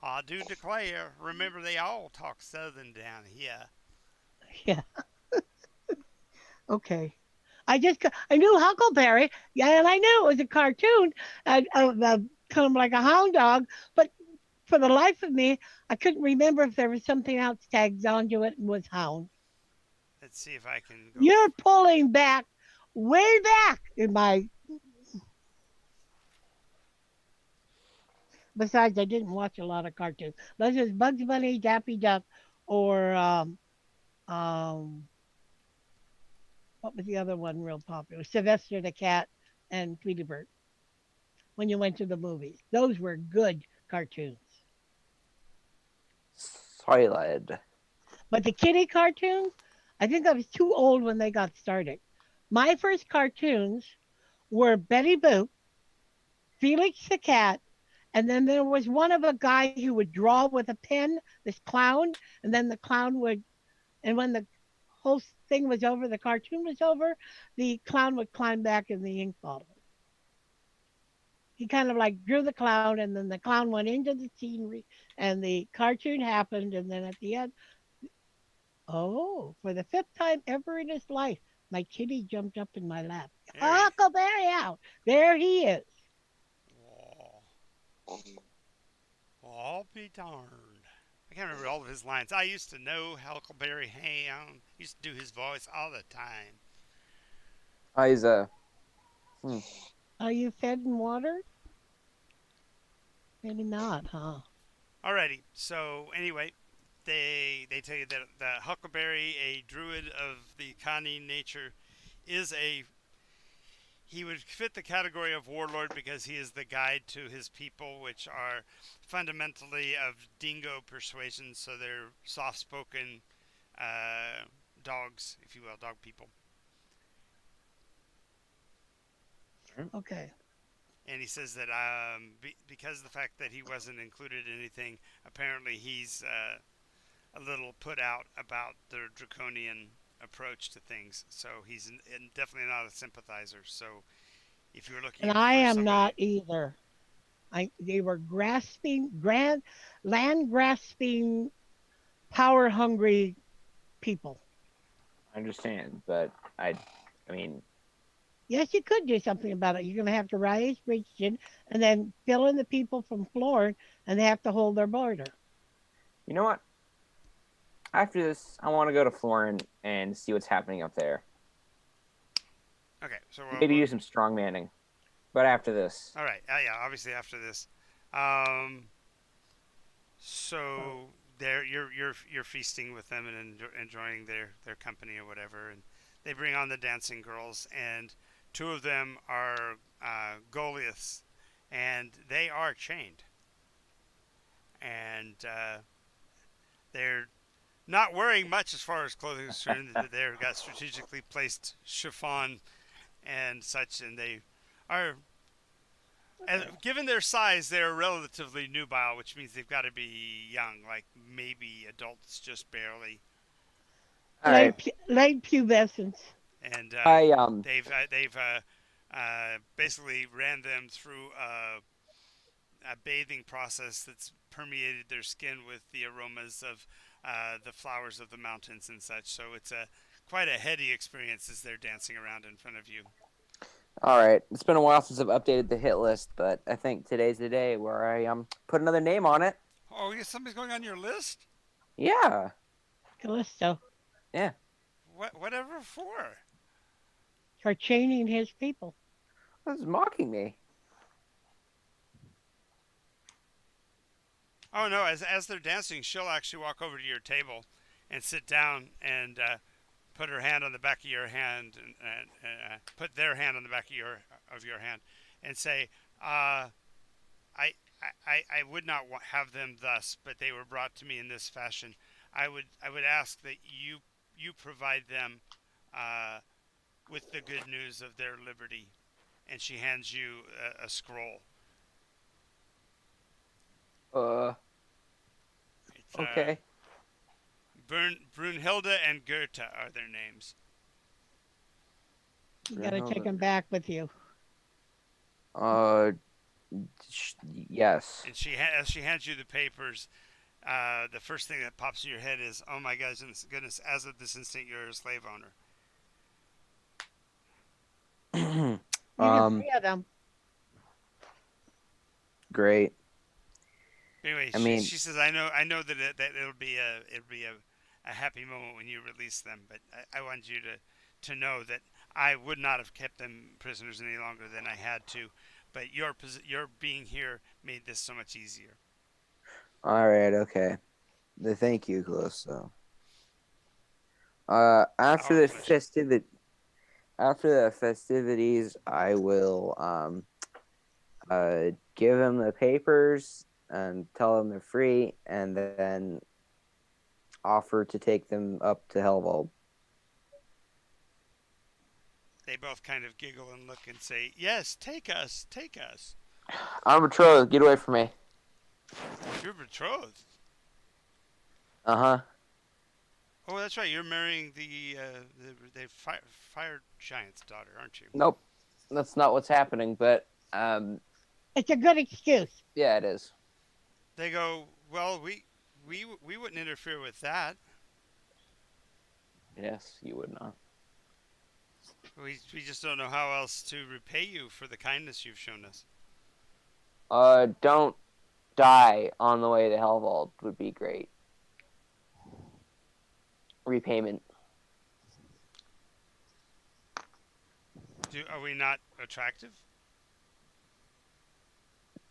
I do declare. Remember, they all talk Southern down here. Yeah. Okay. I knew Huckleberry. Yeah, and I knew it was a cartoon, kind of like a hound dog. But for the life of me, I couldn't remember if there was something else tagged onto it and was hound. Let's see if I can go. You're pulling back, way back in my. Besides, I didn't watch a lot of cartoons. Unless it's Bugs Bunny, Daffy Duck, or um, what was the other one real popular? Sylvester the Cat and Tweety Bird. When you went to the movies, those were good cartoons. Solid. But the kitty cartoons, I think I was too old when they got started. My first cartoons were Betty Boop, Felix the Cat, and then there was one of a guy who would draw with a pen, this clown, and then the clown would, and when the whole thing was over, the cartoon was over, the clown would climb back in the ink bottle. He kind of like drew the clown, and then the clown went into the scenery, and the cartoon happened, and then at the end, oh, for the fifth time ever in his life, my kitty jumped up in my lap. There he- Huckleberry out. There he is. Well, I'll be darned. I can't remember all of his lines. I used to know Huckleberry Hound. Used to do his voice all the time. He's Are you fed and watered? Maybe not, huh? Alrighty. So anyway, they tell you that the Huckleberry, a druid of the Connie nature, is he would fit the category of warlord because he is the guide to his people, which are fundamentally of dingo persuasion, so they're soft-spoken dogs, if you will, dog people. Okay. And he says that because of the fact that he wasn't included in anything, apparently he's a little put out about the draconian approach to things. So he's definitely not a sympathizer. So if you're looking And for I am somebody, not either. They were land grasping, power hungry people. I understand, but I mean, Yes, you could do something about it. You're going to have to raise region and then fill in the people from Florida, and they have to hold their border. you know what? After this, I want to go to Florin and see what's happening up there. okay. So Maybe do some strong manning. But after this, all right. Yeah, obviously after this. So there, you're feasting with them and enjoying their company or whatever, and they bring on the dancing girls, and two of them are Goliaths, and they are chained, and they're not wearing much as far as clothing is concerned. They've got strategically placed chiffon and such, and they are. And given their size, they're relatively nubile, which means they've got to be young, like maybe adults just barely. all right. Late pubescence. And they've basically ran them through a bathing process that's permeated their skin with the aromas of the flowers of the mountains and such. So it's quite a heady experience as they're dancing around in front of you. All right. It's been a while since I've updated the hit list, but I think today's the day where I put another name on it. Oh, yeah, somebody's going on your list? Yeah. Callisto. Yeah. Whatever for? For chaining his people. This is mocking me. Oh no! As they're dancing, she'll actually walk over to your table and sit down and put her hand on the back of your hand and put their hand on the back of your hand and say, I would not have them thus, but they were brought to me in this fashion. I would ask that you provide them with the good news of their liberty. And she hands you a scroll. It's, Okay. Brunhilde and Goethe are their names. You got to take them back with you. Yes. And as she hands you the papers, the first thing that pops in your head is, "Oh my goodness! As of this instant, you're a slave owner." You can free of them. Great. Anyway, I mean, she says, "I know that it'll be a a happy moment when you release them. But I want you to know that I would not have kept them prisoners any longer than I had to. But your being here made this so much easier. All right, okay. Thank you, Callisto. After Our the pleasure. festivities, I will give them the papers and tell them they're free, and then offer to take them up to Hellvold. They both kind of giggle and look and say, "Yes, take us, take us." I'm betrothed. Get away from me. You're betrothed. Uh huh. Oh, that's right. You're marrying the fire giant's daughter, aren't you? Nope. That's not what's happening. But It's a good excuse. yeah, it is. They go, "Well, we wouldn't interfere with that. Yes, you would not. We just don't know how else to repay you for the kindness you've shown us." Don't die on the way to Hellvold would be great. Repayment. Are we not attractive?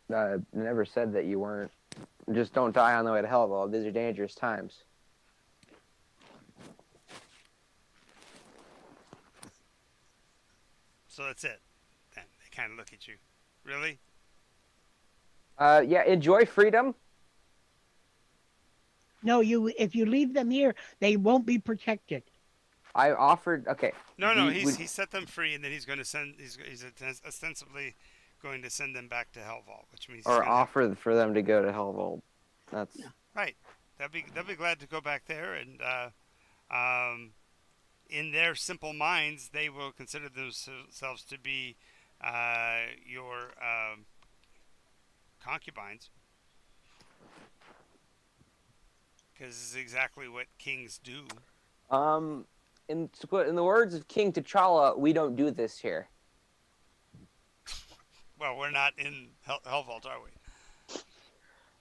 Never said that you weren't. Just don't die on the way to Hellvold. These are dangerous times. So that's it. Then they kind of look at you. Really? Yeah, enjoy freedom. No, if you leave them here, they won't be protected. I offered. Okay. No. He set them free, and then he's going to send. He's ostensibly going to send them back to Hellvault, which means Or offer for them to go to Hellvold. That's right. They'll be glad to go back there, and in their simple minds, they will consider themselves to be your concubines, because this is exactly what kings do. in the words of King T'Challa, we don't do this here. Well, we're not in Hellvault, are we?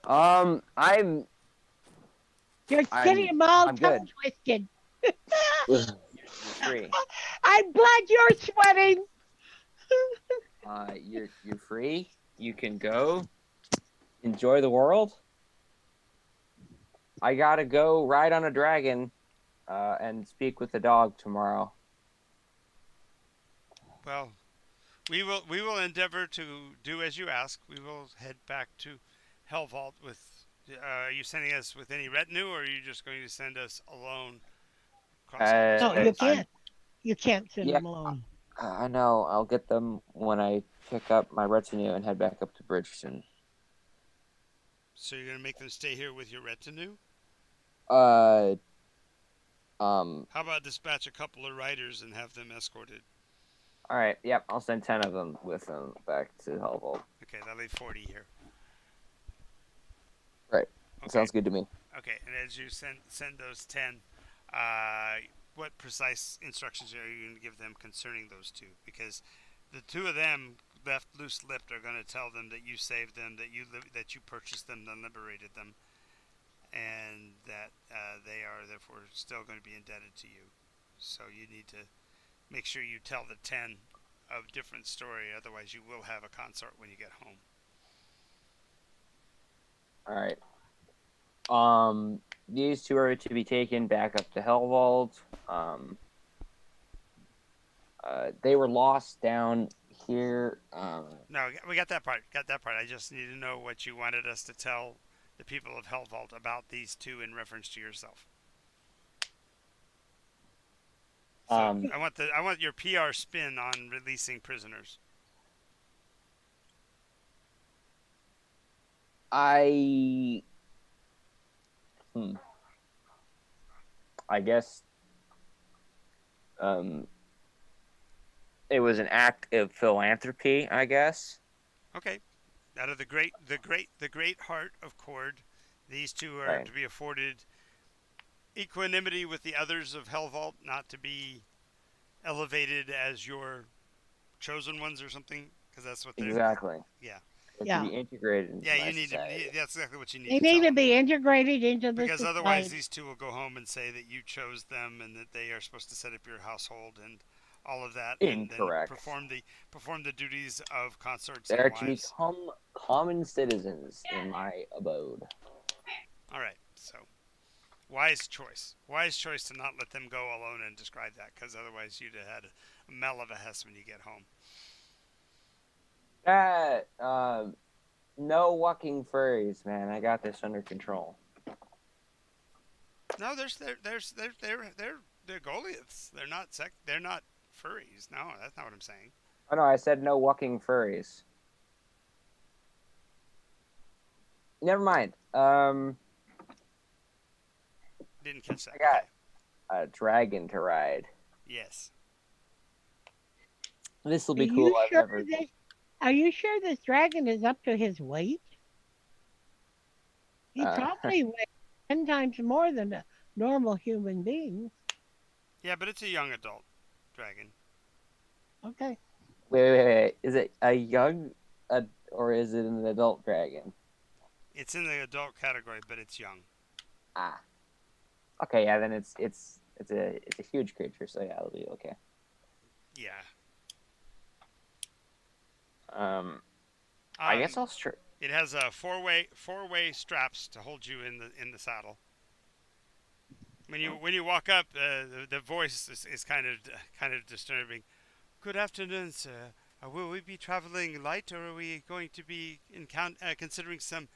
I'm You're I'm- getting them all I'm tongue good. twisted. free. I'm glad you're sweating. You're free. You can go enjoy the world. I gotta go ride on a dragon, and speak with the dog tomorrow. Well, we will endeavor to do as you ask. We will head back to Hellvault with. Are you sending us with any retinue, or are you just going to send us alone? No, you I'm- can't. You can't send Yeah. them alone. I know. I'll get them when I pick up my retinue and head back up to Bridgeton. So you're going to make them stay here with your retinue? Uh, How about dispatch a couple of riders and have them escorted? All right. Yep. I'll send 10 of them with them back to Hellvold. Okay, that'll leave 40 here. Right. Okay. Sounds good to me. Okay, and as you send those 10, what precise instructions are you going to give them concerning those two? Because the two of them left loose-lipped are going to tell them that you saved them, that you purchased them, then liberated them, and that they are therefore still going to be indebted to you. So you need to make sure you tell the 10 a different story, otherwise you will have a consort when you get home. All right. These two are to be taken back up to Hellvold. They were lost down here. No, we got that part. I just need to know what you wanted us to tell the people of Hellvault about these two in reference to yourself. So I want your PR spin on releasing prisoners. I guess it was an act of philanthropy, I guess. Okay. Out of the great heart of Cord, these two are Right. to be afforded equanimity with the others of Hellvault, not to be elevated as your chosen ones or something, because that's what they're. Exactly. Yeah. and Yeah. to be integrated into Yeah, my you need to. society. That's exactly what you need They to tell need to them. be integrated into the Because society. otherwise, these two will go home and say that you chose them and that they are supposed to set up your household and all of that, and then Incorrect. perform the duties of consorts They and are to wives. become common citizens in my abode. All right, so wise choice. Wise choice to not let them go alone and describe that, because otherwise you'd have had a mel of a hess when you get home. No walking furries, man. I got this under control. No, they're Goliaths. They're not furries. No, that's not what I'm saying. Oh no, I said no walking furries. Never mind. Didn't catch that. I got Okay. a dragon to ride. Yes. This will Are be you cool. sure are you sure this dragon is up to his weight? He probably weighs 10 times more than a normal human being. Yeah, but it's a young adult dragon. Okay. Wait. Is it a young, or is it an adult dragon? It's in the adult category, but it's young. Ah. Okay, yeah. Then it's a huge creature, so yeah, it'll be okay. Yeah. I guess I'll It has a four-way straps to hold you in the saddle. When you walk up, the voice is kind of disturbing. Good afternoon, sir. Will we be traveling light, or are we going to be considering some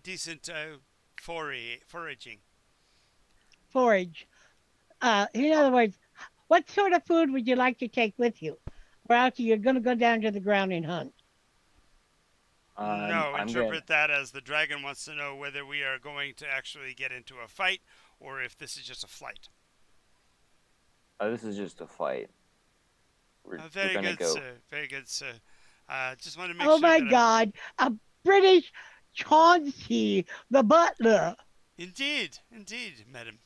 decent foraging? Forage. In other words, what sort of food would you like to take with you? Or else you're going to go down to the ground and hunt. No, I'm interpret that as the dragon wants to know whether we are going to actually get into a fight, or if this is just a flight. This is just a fight. We're Very gonna good, go. sir. Very good, sir. Just want to make Oh sure my that God. A British Chauncey, the butler. Indeed, madam.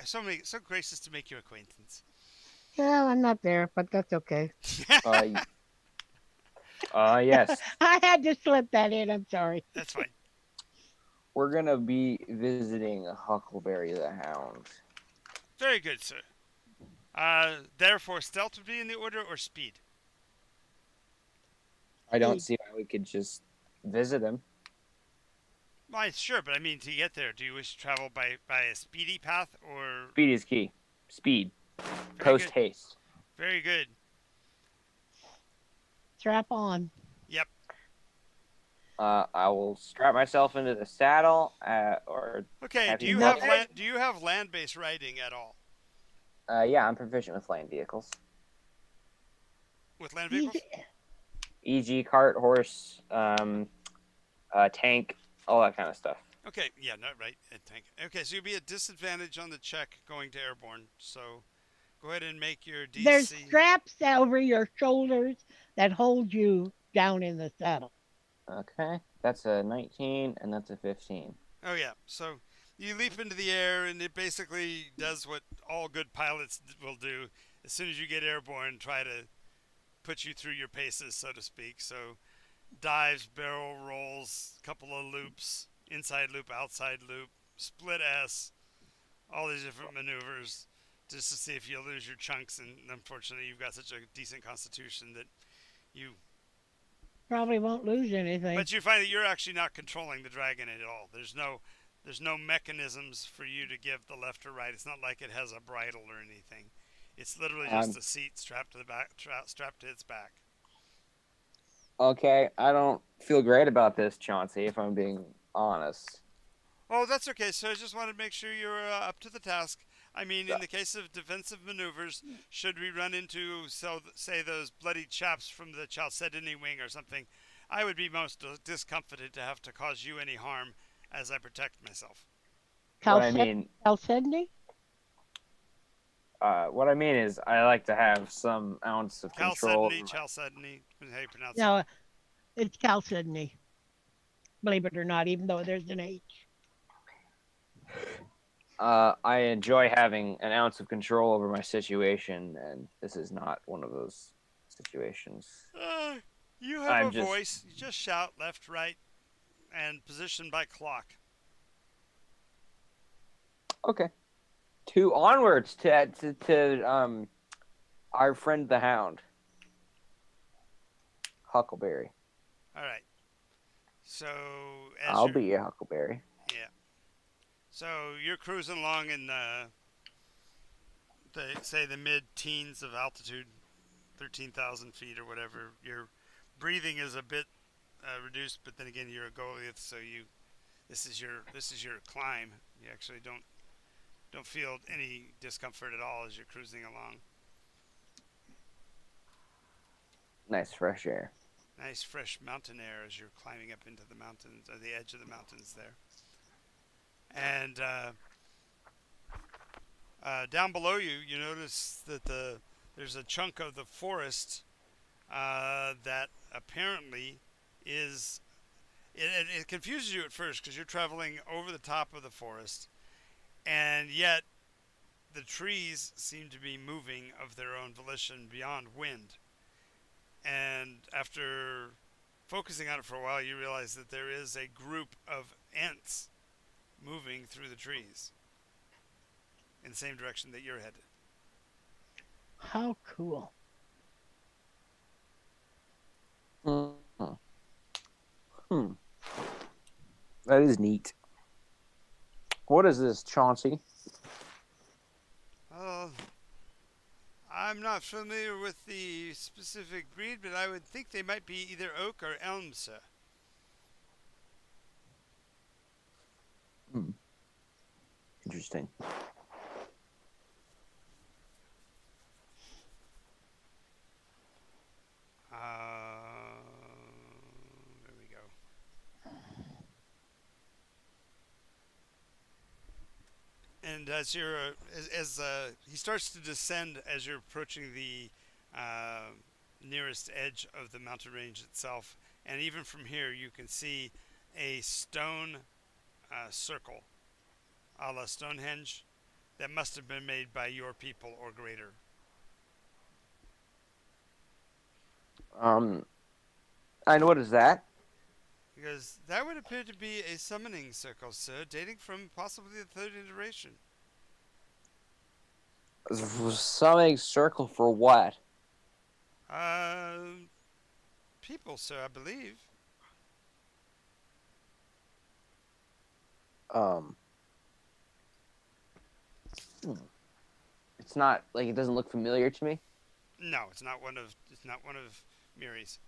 So gracious to make your acquaintance. Yeah, I'm not there, but that's okay. Yes. I had to slip that in. I'm sorry. That's fine. We're gonna be visiting Huckleberry the Hound. Very good, sir. Therefore, stealth would be in the order, or speed? I don't see why we could just visit him. Why, sure, but I mean, to get there, do you wish to travel by a speedy path, or... Speed is key. Speed. Very Post good. haste. Very good. Strap on. Yep. I will strap myself into the saddle, or Okay, do you No. have land-based riding at all? yeah, I'm proficient with land vehicles, With land vehicles? e.g., cart, horse, tank, all that kind of stuff. Okay, yeah, no, right. Tank. Okay, so you'll be at disadvantage on the check going to airborne. So go ahead and make your DC. There's straps over your shoulders that hold you down in the saddle. Okay, that's a 19 and that's a 15. Oh yeah, so you leap into the air, and it basically does what all good pilots will do. As soon as you get airborne, try to put you through your paces, so to speak. So dives, barrel rolls, couple of loops, inside loop, outside loop, split S, all these different maneuvers, just to see if you lose your chunks. And unfortunately, you've got such a decent constitution that you... Probably won't lose anything. But you find that you're actually not controlling the dragon at all. There's no mechanisms for you to give the left or right. It's not like it has a bridle or anything. It's literally just a seat strapped to the back, strapped to its back. Okay, I don't feel great about this, Chauncey, if I'm being honest. Oh, that's okay. So I just wanted to make sure you're up to the task. I mean, in the case of defensive maneuvers, should we run into, say, those bloody chaps from the Chalcedony wing or something, I would be most discomfited to have to cause you any harm as I protect myself. What I mean is I like to have some ounce of control. Chalcedony, how you pronounce it? No, it's Chalcedony. Believe it or not, even though there's an H. I enjoy having an ounce of control over my situation, and this is not one of those situations. You have a I'm just voice. You just shout left, right, and position by clock. okay. To onwards to our friend the Hound, Huckleberry. All right. So as I'll you're be a Huckleberry. yeah. So you're cruising along in the mid-teens of altitude, 13,000 feet or whatever. Your breathing is a bit reduced, but then again you're a Goliath, so this is your climb. You actually don't feel any discomfort at all as you're cruising along. Nice fresh air. Nice fresh mountain air as you're climbing up into the mountains, or the edge of the mountains there. And down below you, you notice that there's a chunk of the forest that apparently is. It confuses you at first because you're traveling over the top of the forest, and yet the trees seem to be moving of their own volition beyond wind. And after focusing on it for a while, you realize that there is a group of ants moving through the trees in the same direction that you're headed. How cool. Hmm. That is neat. What is this, Chauncey? I'm not familiar with the specific breed, but I would think they might be either oak or elm, sir. Interesting. There we go. And as you're as he starts to descend as you're approaching the nearest edge of the mountain range itself, and even from here you can see a stone circle, a la Stonehenge, that must have been made by your people or greater. And what is that? Because that would appear to be a summoning circle, sir, dating from possibly the third iteration. Summoning circle for what? People, sir, I believe. It's not like it doesn't look familiar to me. No, it's not one of Miri's.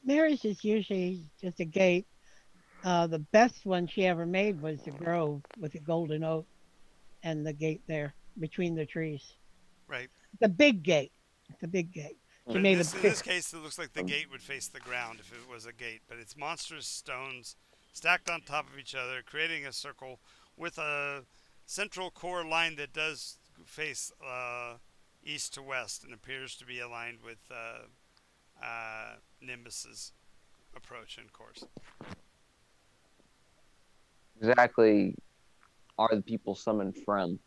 Mary's is usually just a gate. The best one she ever made was the grove with the golden oak and the gate there between the trees. Right. The big gate. It's a big gate. She But in made this, a in big, this case, it looks like the gate would face the ground if it was a gate. But it's monstrous stones stacked on top of each other, creating a circle with a central core line that does face east to west and appears to be aligned with Nimbus's approach and course. Exactly are the people summoned from?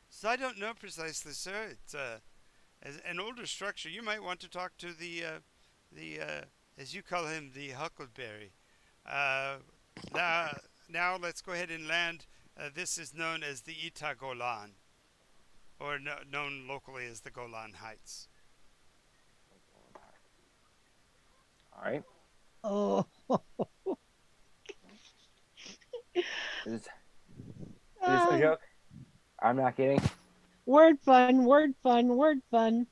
So I don't know precisely, sir. It's as an older structure. You might want to talk to the as you call him, the Huckleberry. Uh, now let's go ahead and land. This is known as the Ita Golan, or known locally as the Golan Heights. All right. oh, Is this a joke? I'm not kidding. word fun, word fun, word fun.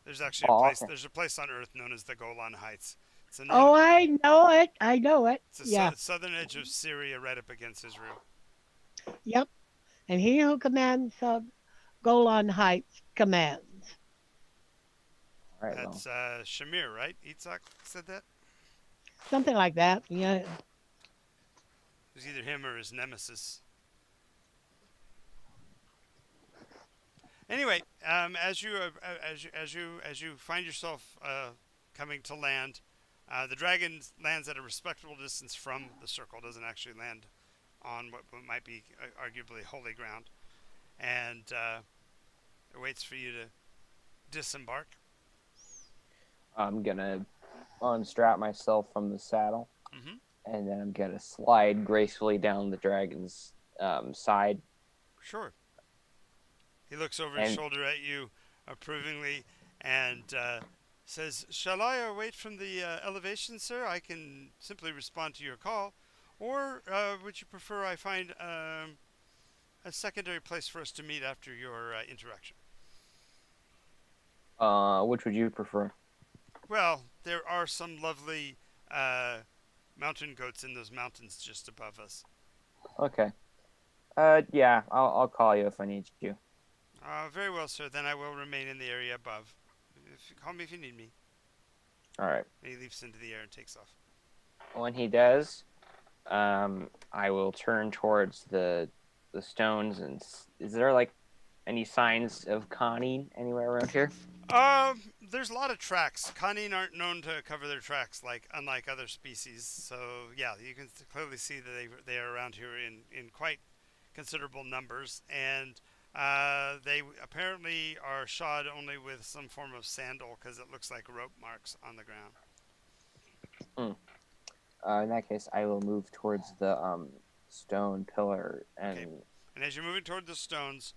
There's actually a place. Okay. There's a place on Earth known as the Golan Heights. It's a Oh, I know it. I know it. it's the Yeah. southern edge of Syria, right up against Israel. Yep. And he who commands Golan Heights commands. All right. That's Shamir, right? Itzhak said that. Something like that. Yeah. It was either him or his nemesis. Anyway, as you find yourself coming to land, the dragon lands at a respectable distance from the circle. Doesn't actually land on what might be arguably holy ground, and it waits for you to disembark. I'm gonna unstrap myself from the saddle, Hmm. and then I'm gonna slide gracefully down the dragon's side. Sure. He looks over his And shoulder at you approvingly and says, "Shall I await from the elevation, sir? I can simply respond to your call. Or would you prefer I find a secondary place for us to meet after your interaction?" which would you prefer? Well, there are some lovely mountain goats in those mountains just above us. Okay. Yeah, I'll call you if I need you. Very well, sir. Then I will remain in the area above. Call me if you need me. All right. And he leaps into the air and takes off. When he does, I will turn towards the stones. And is there like any signs of conning anywhere around here? There's a lot of tracks. Conine aren't known to cover their tracks, unlike other species. So yeah, you can clearly see that they are around here in quite considerable numbers, and they apparently are shod only with some form of sandal because it looks like rope marks on the ground. In that case, I will move towards the stone pillar and. Okay. And as you're moving toward the stones,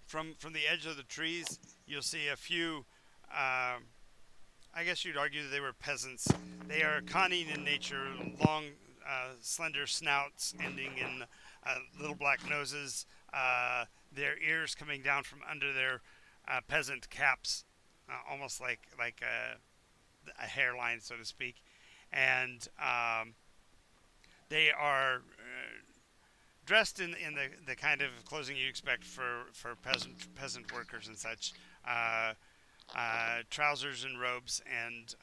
from the edge of the trees, you'll see a few. I guess you'd argue that they were peasants. They are conning in nature, long, slender snouts ending in little black noses. Their ears coming down from under their peasant caps, almost like a hairline, so to speak. And they are dressed in the kind of clothing you expect for peasant workers and such. Trousers and robes and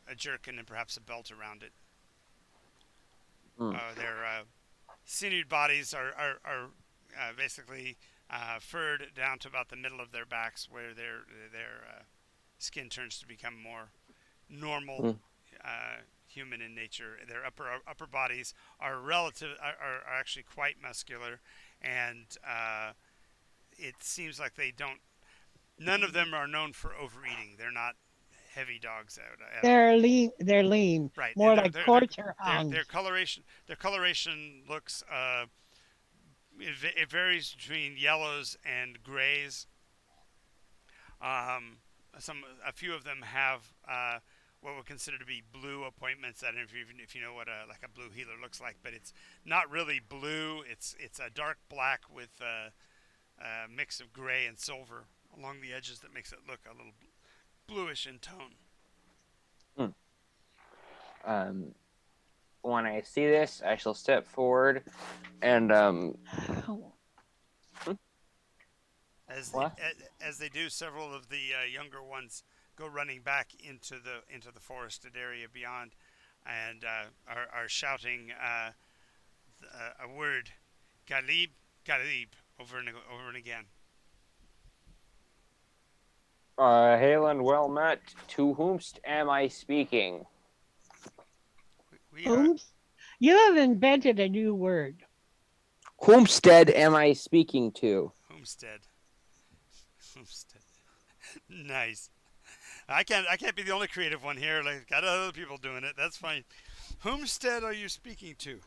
a jerkin and perhaps a belt around it. Their sinewed bodies are basically furred down to about the middle of their backs, where their skin turns to become more normal, human in nature. Their upper bodies are are actually quite muscular, and it seems like they don't. None of them are known for overeating. They're not heavy dogs at all. They're lean. They're lean. Right. More like quarter hounds. Their coloration looks it varies between yellows and grays. A few of them have what we consider to be blue appointments. I don't know if you know what like a blue healer looks like, but it's not really blue. It's a dark black with a mix of gray and silver along the edges that makes it look a little bluish in tone. When I see this, I shall step forward and As they do, several of the younger ones go running back into the forested area beyond, and are shouting a word, "Galib, Galib," over and again. hail and well met. To whomst am I speaking? We Whomst? You have invented a new word. Whomstead am I speaking to? Homestead. Homestead. Nice. I can't be the only creative one here. Like, got other people doing it. That's fine. Whomstead are you speaking to?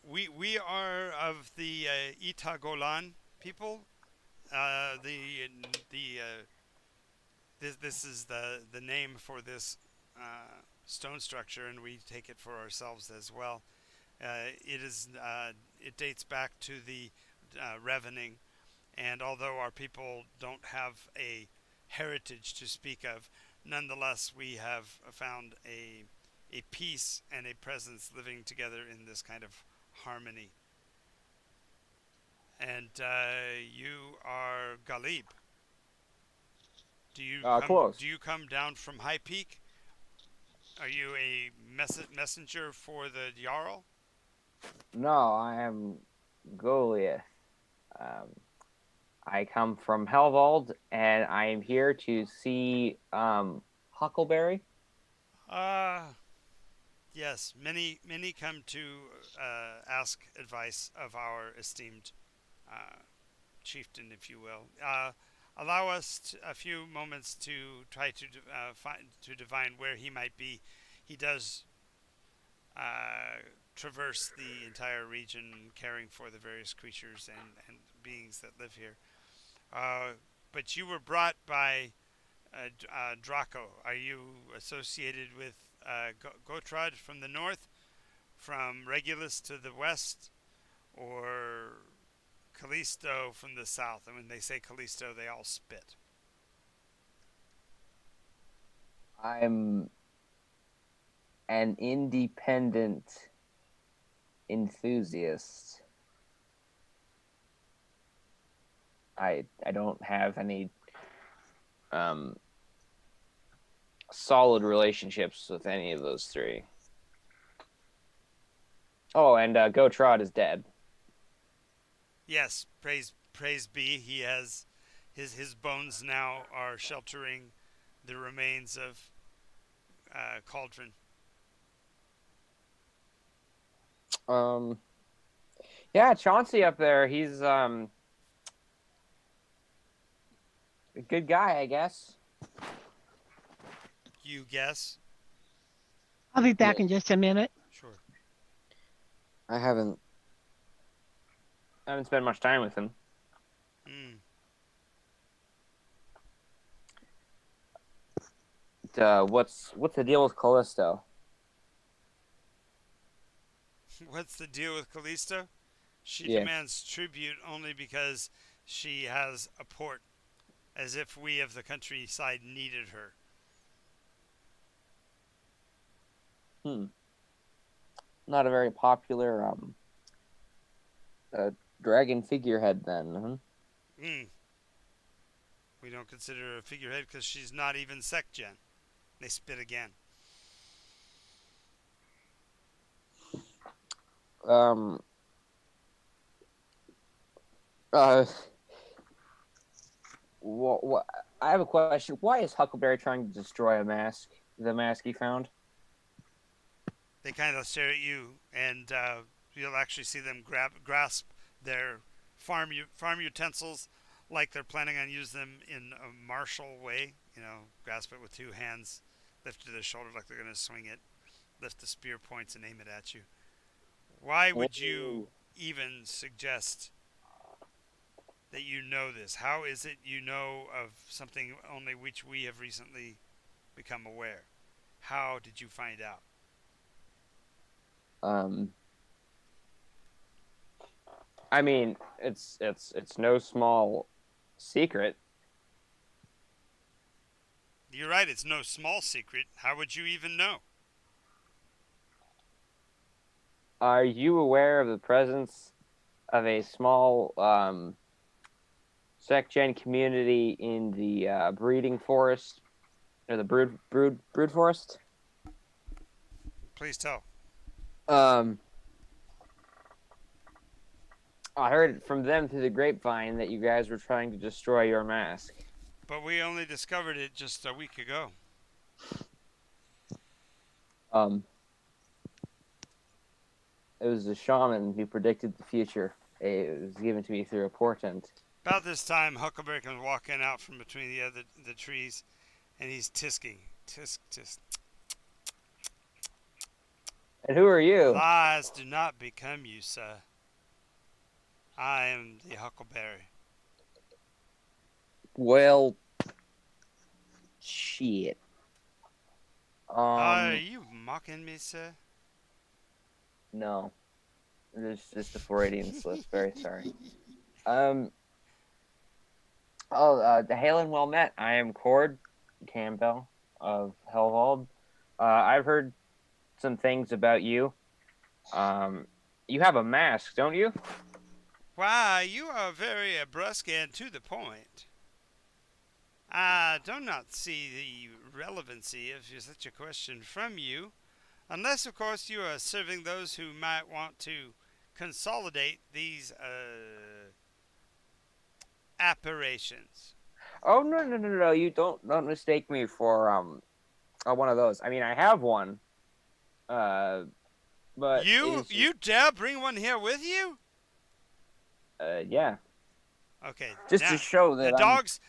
We are of the Itagolan people. This is the name for this stone structure, and we take it for ourselves as well. It dates back to the Revening, and although our people don't have a heritage to speak of, nonetheless we have found a peace and a presence living together in this kind of harmony. And you are Galib. Close. Do you come down from High Peak? Are you a messenger for the Jarl? No, I am Goliath. I come from Helvald, and I am here to see Huckleberry. Yes. Many come to ask advice of our esteemed chieftain, if you will. Allow us a few moments to try to divine where he might be. He does traverse the entire region, caring for the various creatures and beings that live here. But you were brought by Draco. Are you associated with Gotrod from the north, from Regulus to the west, or Callisto from the south? And when they say Callisto, they all spit. I'm an independent enthusiast. I don't have any solid relationships with any of those three. Oh, and Gotrod is dead. Yes, praise be. He has his bones now are sheltering the remains of Cauldron. Yeah, Chauncey up there, he's a good guy, I guess. You guess? I'll be back Yeah. in just a minute. Sure. I haven't spent much time with him. Mm. What's the deal with Callisto? What's the deal with Callisto? She Yeah. demands tribute only because she has a port, as if we of the countryside needed her. Not a very popular dragon figurehead then, huh? Mm. We don't consider her a figurehead because she's not even sec-gen. They spit again. What, I have a question. Why is Huckleberry trying to destroy a mask? The mask he found? They kind of stare at you, and you'll actually see them grasp their farm utensils like they're planning on using them in a martial way. You know, grasp it with two hands, lift to their shoulder like they're going to swing it, lift the spear points and aim it at you. Why would you even suggest that you know this? How is it you know of something only which we have recently become aware? How did you find out? I mean, it's no small secret. You're right, it's no small secret. How would you even know? Are you aware of the presence of a small sec-gen community in the breeding forest, or the brood forest? Please tell. I heard from them through the grapevine that you guys were trying to destroy your mask. But we only discovered it just a week ago. It was a shaman who predicted the future. It was given to me through a portent. About this time, Huckleberry comes walking out from between the trees, and he's tisking. Tisk, tisk. And who are you? Lies do not become you, sir. I am the Huckleberry. Well, shit. Are you mocking me, sir? No. There's just a Freudian slip. Very sorry. Hail and well met. I am Cord Campbell of Helvald. I've heard some things about you. You have a mask, don't you? Why, you are very brusque and to the point. I do not see the relevancy of such a question from you, unless, of course, you are serving those who might want to consolidate these apparitions. Oh no! You don't mistake me for one of those. I mean, I have one. But You dare bring one here with you? Yeah. Okay, just now to show the that I'm. dogs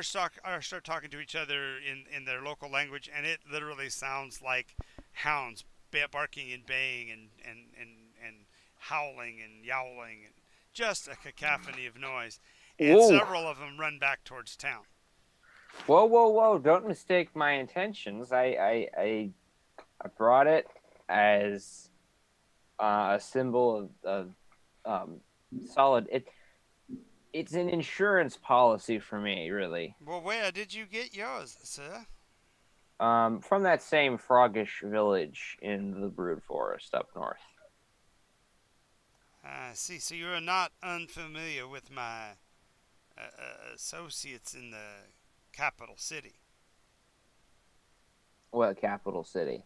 start talking to each other in their local language, and it literally sounds like hounds barking and baying and howling and yowling and just a cacophony of noise. And Whoa, several of them run back towards town. whoa, whoa, whoa! Don't mistake my intentions. I brought it as a symbol of solid. It's an insurance policy for me, really. Well, where did you get yours, sir? From that same froggish village in the Brood Forest up north. I see. So you are not unfamiliar with my associates in the capital city. What capital city?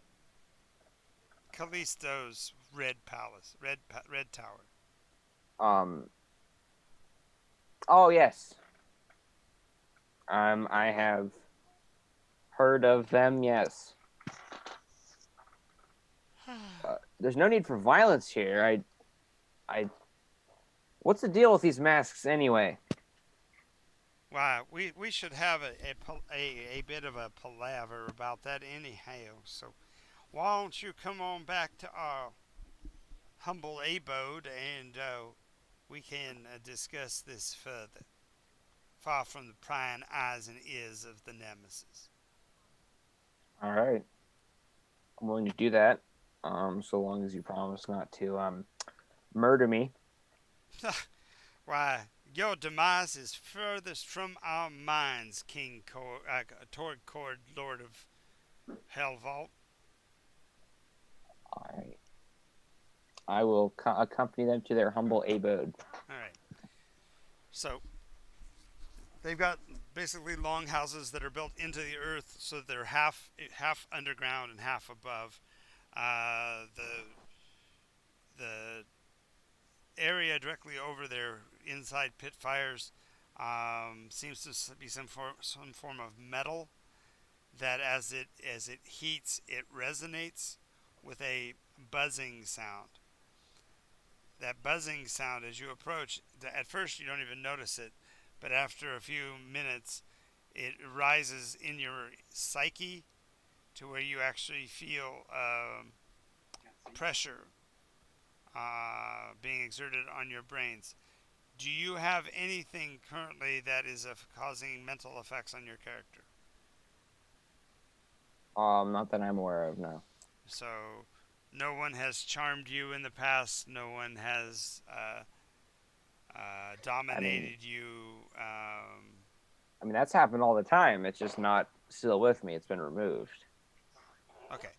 Callisto's Red Palace, Red Tower. Um. Oh yes. I have heard of them. Yes. There's no need for violence here. What's the deal with these masks anyway? Why, we should have a bit of a palaver about that anyhow. So why don't you come on back to our humble abode and we can discuss this further, far from the prying eyes and ears of the nemesis. All right. I'm willing to do that. So long as you promise not to murder me. Why, your demise is furthest from our minds, Torcord, Lord of Hellvault. All right. I will accompany them to their humble abode. All right. So they've got basically long houses that are built into the earth, so they're half underground and half above. The area directly over their inside pit fires seems to be some form of metal that as it heats, it resonates with a buzzing sound. That buzzing sound, as you approach, at first you don't even notice it, but after a few minutes, it rises in your psyche to where you actually feel pressure being exerted on your brains. Do you have anything currently that is causing mental effects on your character? Not that I'm aware of, no. So, no one has charmed you in the past. No one has dominated you. I mean, that's happened all the time. It's just not still with me. It's been removed. Okay.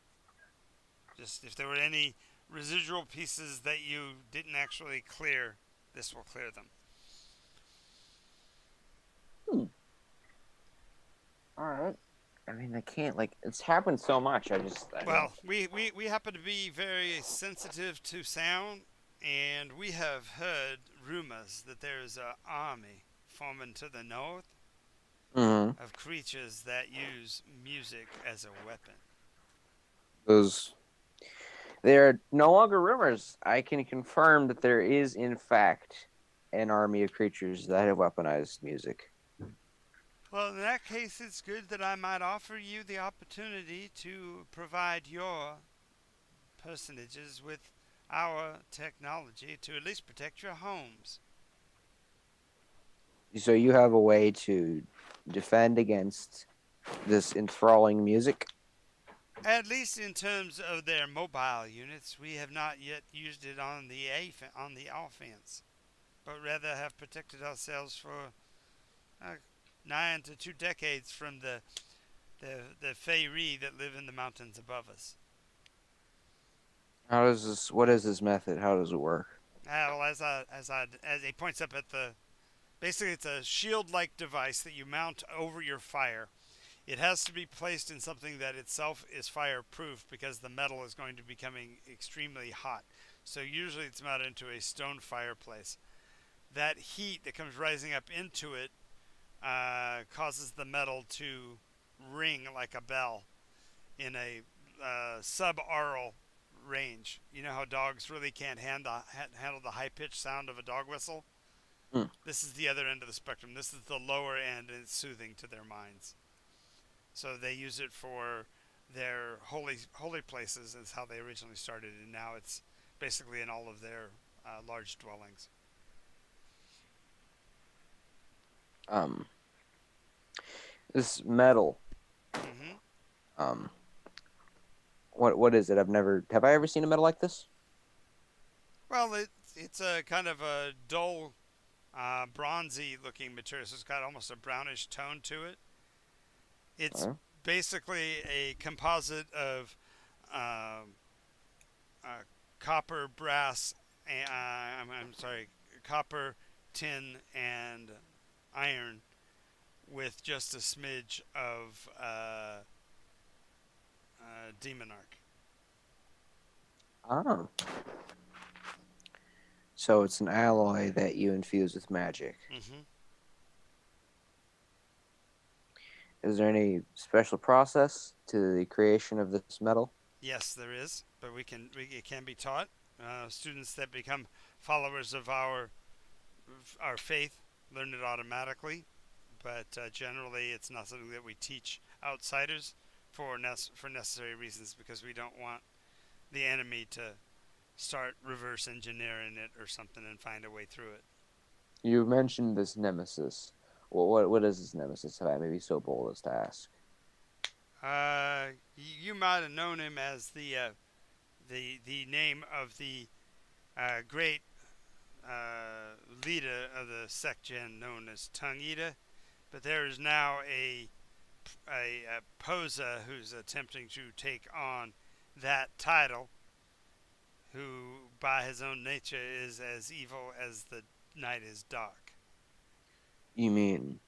Just if there were any residual pieces that you didn't actually clear, this will clear them. All right. I mean, I can't, like, it's happened so much. Well, we happen to be very sensitive to sound, and we have heard rumors that there's an army forming to the north of creatures that use music as a weapon. They're no longer rumors. I can confirm that there is, in fact, an army of creatures that have weaponized music. Well, in that case, it's good that I might offer you the opportunity to provide your personages with our technology to at least protect your homes. So you have a way to defend against this enthralling music? At least in terms of their mobile units, we have not yet used it on the offense, but rather have protected ourselves for 9 to 2 decades from the Feyri that live in the mountains above us. What is this method? How does it work? Well, as he points up at basically it's a shield-like device that you mount over your fire. It has to be placed in something that itself is fireproof because the metal is going to be becoming extremely hot. So usually it's mounted into a stone fireplace. That heat that comes rising up into it causes the metal to ring like a bell in a sub-aural range. You know how dogs really can't handle the high-pitched sound of a dog whistle? Hmm. This is the other end of the spectrum. This is the lower end, and it's soothing to their minds. So they use it for their holy places, is how they originally started, and now it's basically in all of their large dwellings. Um, this metal. Hmm. Um, what is it? Have I ever seen a metal like this? Well, it's a kind of a dull, bronzy looking material. So it's got almost a brownish tone to it. It's Uh, basically a composite of um, copper, brass, and I'm sorry, copper, tin, and iron, with just a smidge of demonarch. oh. So it's an alloy that you infuse with magic. Hmm. Is there any special process to the creation of this metal? Yes, there is, but it can be taught. Students that become followers of our faith learn it automatically, but generally it's not something that we teach outsiders for necessary reasons, because we don't want the enemy to start reverse engineering it or something and find a way through it. You mentioned this nemesis. What is this nemesis? If I may be so bold as to ask. You might have known him as the name of the great leader of the sect gen known as Tongue Eater, but there is now a poser who's attempting to take on that title, who by his own nature is as evil as the night is dark. You mean,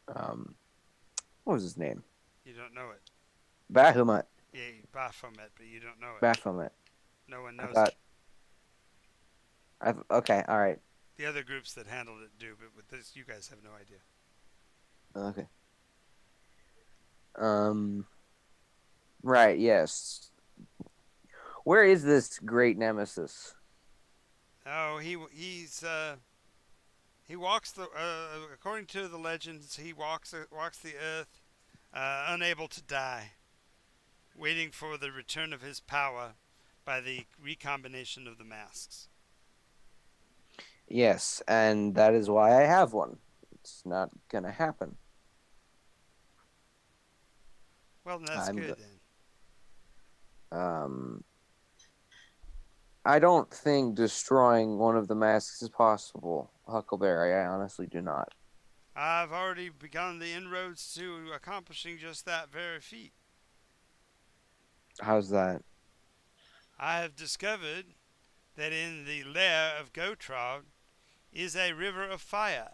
what was his name? You don't know it. Bahamut. Yeah, Baphomet, but you don't know it. Baphomet. No one I knows thought. it. Okay. All right. The other groups that handled it do, but with this, you guys have no idea. Okay. Right. Yes. Where is this great nemesis? Oh, he walks the according to the legends, he walks the earth, unable to die, waiting for the return of his power by the recombination of the masks. Yes, and that is why I have one. It's not gonna happen. Well, that's I'm. good then. Um. I don't think destroying one of the masks is possible, Huckleberry. I honestly do not. I've already begun the inroads to accomplishing just that very feat. How's that? I have discovered that in the lair of Gotrod is a river of fire.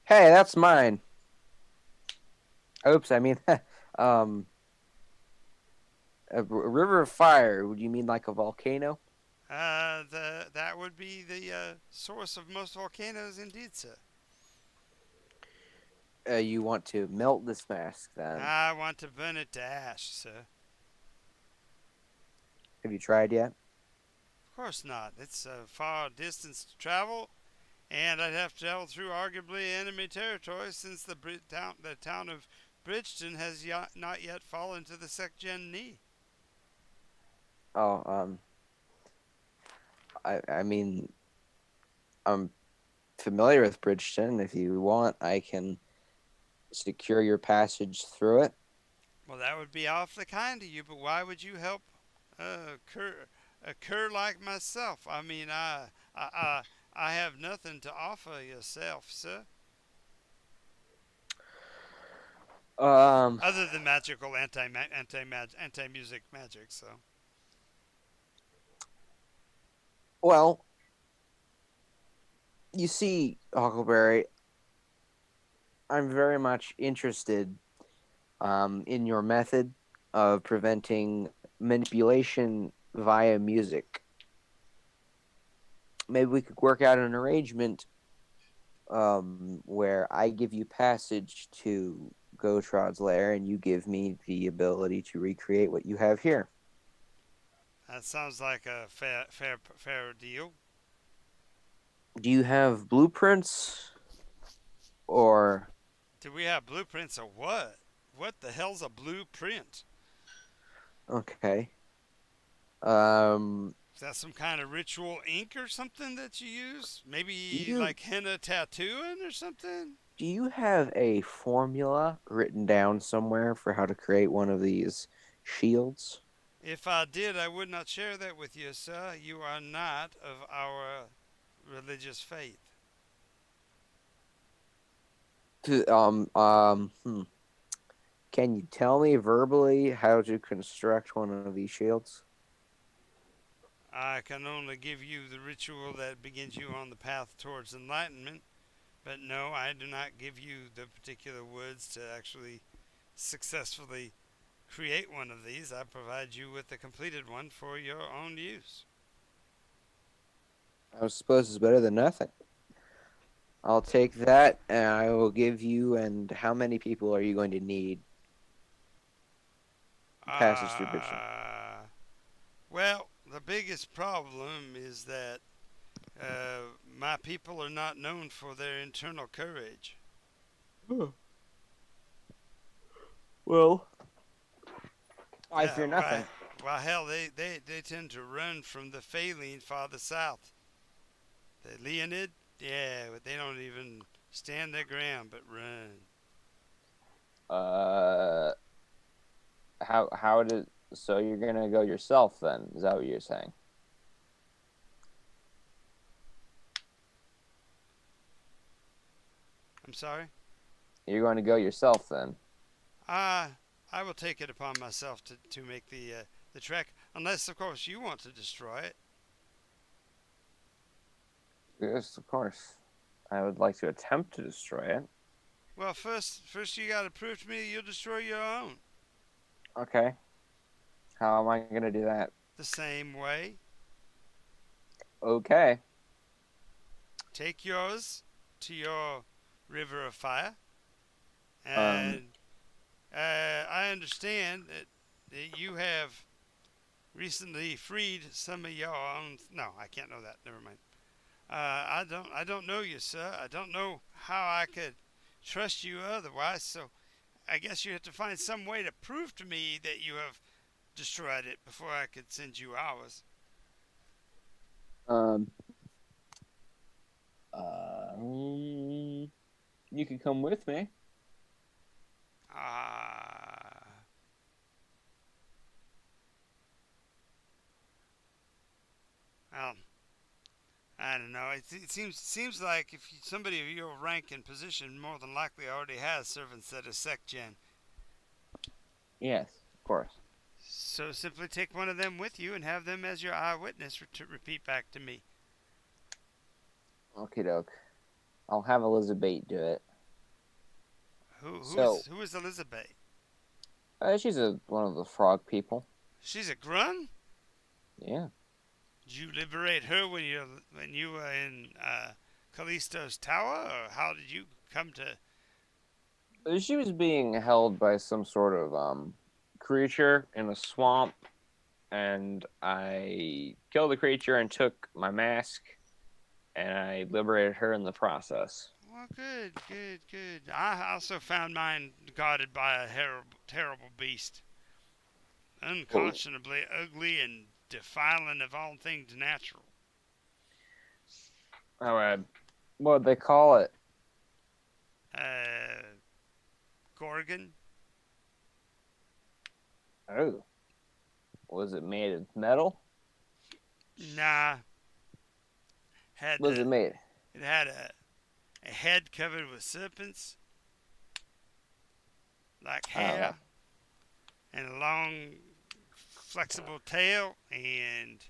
Hey, that's mine. Oops, I mean, um, a river of fire. Would you mean like a volcano? That would be the source of most volcanoes, indeed, sir. You want to melt this mask then? I want to burn it to ash, sir. Have you tried yet? Of course not. It's a far distance to travel, and I'd have to travel through arguably enemy territory, since the town of Bridgeton has not yet fallen to the Secgen knee. Oh, I mean, I'm familiar with Bridgeton. If you want, I can secure your passage through it. Well, that would be awfully kind of you, but why would you help a cur like myself? I mean, I have nothing to offer yourself, sir, Um, other than magical anti music magic. So, well, you see, Huckleberry, I'm very much interested in your method of preventing manipulation via music. Maybe we could work out an arrangement where I give you passage to Gotrod's lair and you give me the ability to recreate what you have here. that sounds like a fair deal. Do you have blueprints or Do we have blueprints of what? What the hell's a blueprint? okay? Um, Is that some kind of ritual ink or something that you use? do Maybe you like henna tattooing or something? do you have a formula written down somewhere for how to create one of these shields? If I did, I would not share that with you, sir. You are not of our religious faith. To, Can you tell me verbally how to construct one of these shields? I can only give you the ritual that begins you on the path towards enlightenment, but no, I do not give you the particular words to actually successfully create one of these. I provide you with a completed one for your own use. I suppose it's better than nothing. I'll take that, and I will give you. And how many people are you going to need? Passage through mission. Well, the biggest problem is that my people are not known for their internal courage. Well, I Yeah, fear nothing. well, hell, they tend to run from the Phaline farther south. The Leonid, yeah, but they don't even stand their ground but run. Uh, how did so you're gonna go yourself then? Is that what you're saying? I'm sorry? You're going to go yourself then? I will take it upon myself to make the trek, unless, of course, you want to destroy it. Yes, of course. I would like to attempt to destroy it. Well, first you gotta prove to me you'll destroy your own. Okay. How am I gonna do that? The same way. Okay. Take yours to your river of fire, Um. and I understand that you have recently freed some of your own. No, I can't know that. Never mind. I don't know you, sir. I don't know how I could trust you otherwise. So I guess you have to find some way to prove to me that you have destroyed it before I could send you ours. Um. Um. You can come with me. Ah. Well, I don't know. It seems like if somebody of your rank and position more than likely already has servants that are sect gen. Yes, of course. So simply take one of them with you and have them as your eyewitness to repeat back to me. Okie doke. I'll have Elizabeth do it. Who is Elizabeth? She's one of the frog people. She's a grun? Yeah. Did you liberate her when you were in Callisto's tower, or how did you come to? She was being held by some sort of creature in a swamp, and I killed the creature and took my mask, and I liberated her in the process. Well, good. I also found mine guarded by a terrible beast, unconscionably ugly and defiling of all things natural. Oh, what'd they call it? Gorgon. Oh. Was it made of metal? Nah. Was it made? It had a head covered with serpents, like hair, and a long, flexible tail, and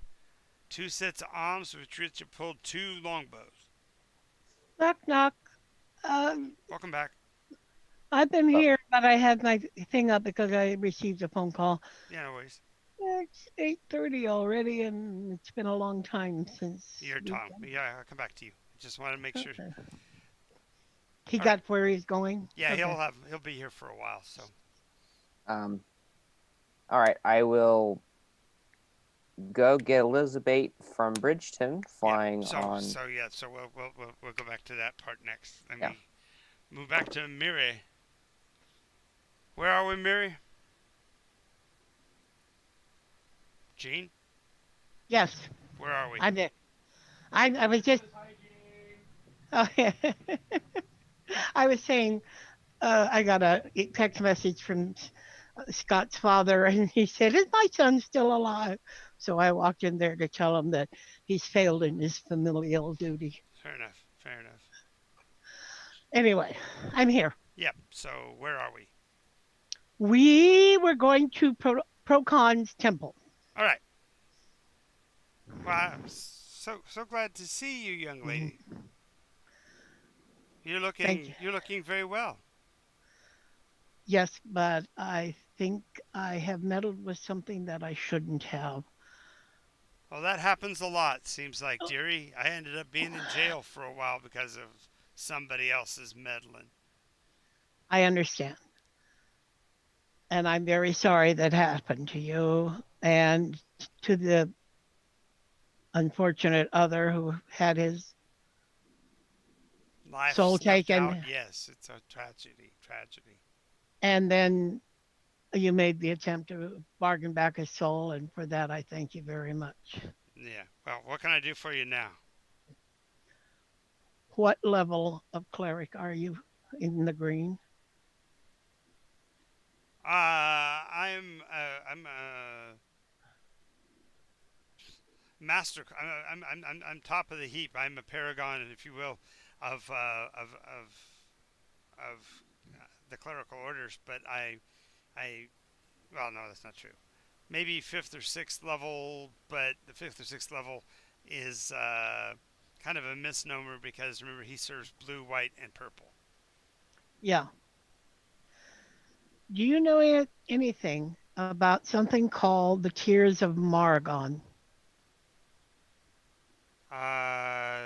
two sets of arms with which it pulled two longbows. Knock, knock. Welcome back. I've been here, but I had my thing up because I received a phone call. Yeah, no worries. It's 8:30 already, and it's been a long time since. Your time. Yeah, I'll come back to you. Just wanted to make sure. Okay. He All got where he's going. Yeah, Okay. he'll be here for a while. So All right, I will go get Elizabeth from Bridgeton, Yeah. flying So on. so yeah. So we'll go back to that part next. Let Yeah. me move back to Miri. Where are we, Miri? Jean, Yes, where are we? I'm there. I was just. Oh, yeah. I was saying I got a text message from Scott's father, and he said, "Is my son still alive?" So I walked in there to tell him that he's failed in his familial duty. Fair enough. Fair enough. Anyway, I'm here. Yep. So where are we? We were going to Procon's temple. All right. Well, I'm so glad to see you, young lady. Thank you. You're looking very well. Yes, but I think I have meddled with something that I shouldn't have. Well, that happens a lot. Seems like, dearie. I ended up being in jail for a while because of somebody else's meddling. I understand. And I'm very sorry that happened to you and to the unfortunate other who had his Life soul snuffed out. taken. Yes, it's a tragedy. Tragedy. And then you made the attempt to bargain back his soul. And for that, I thank you very much. Yeah. Well, what can I do for you now? What level of cleric are you in the green? I'm master. I'm top of the heap. I'm a paragon, if you will, of the clerical orders. But well, no, that's not true. Maybe fifth or sixth level, but the fifth or sixth level is kind of a misnomer because remember he serves blue, white, and purple. Yeah. Do you know anything about something called the Tears of Margon?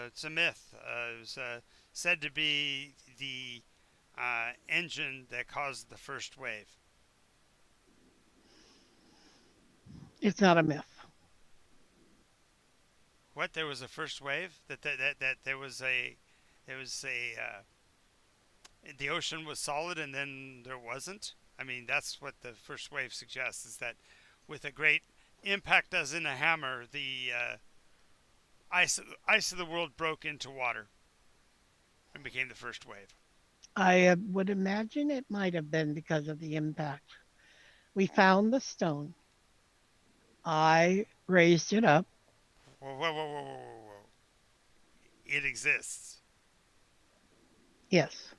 It's a myth. It was said to be the engine that caused the first wave. It's not a myth. What? There was a first wave? That there was the ocean was solid and then there wasn't? I mean, that's what the first wave suggests, is that with a great impact as in a hammer, the ice of the world broke into water and became the first wave. I would imagine it might have been because of the impact. We found the stone. I raised it up. Whoa, whoa, whoa, whoa, whoa, whoa, whoa. It exists. Yes,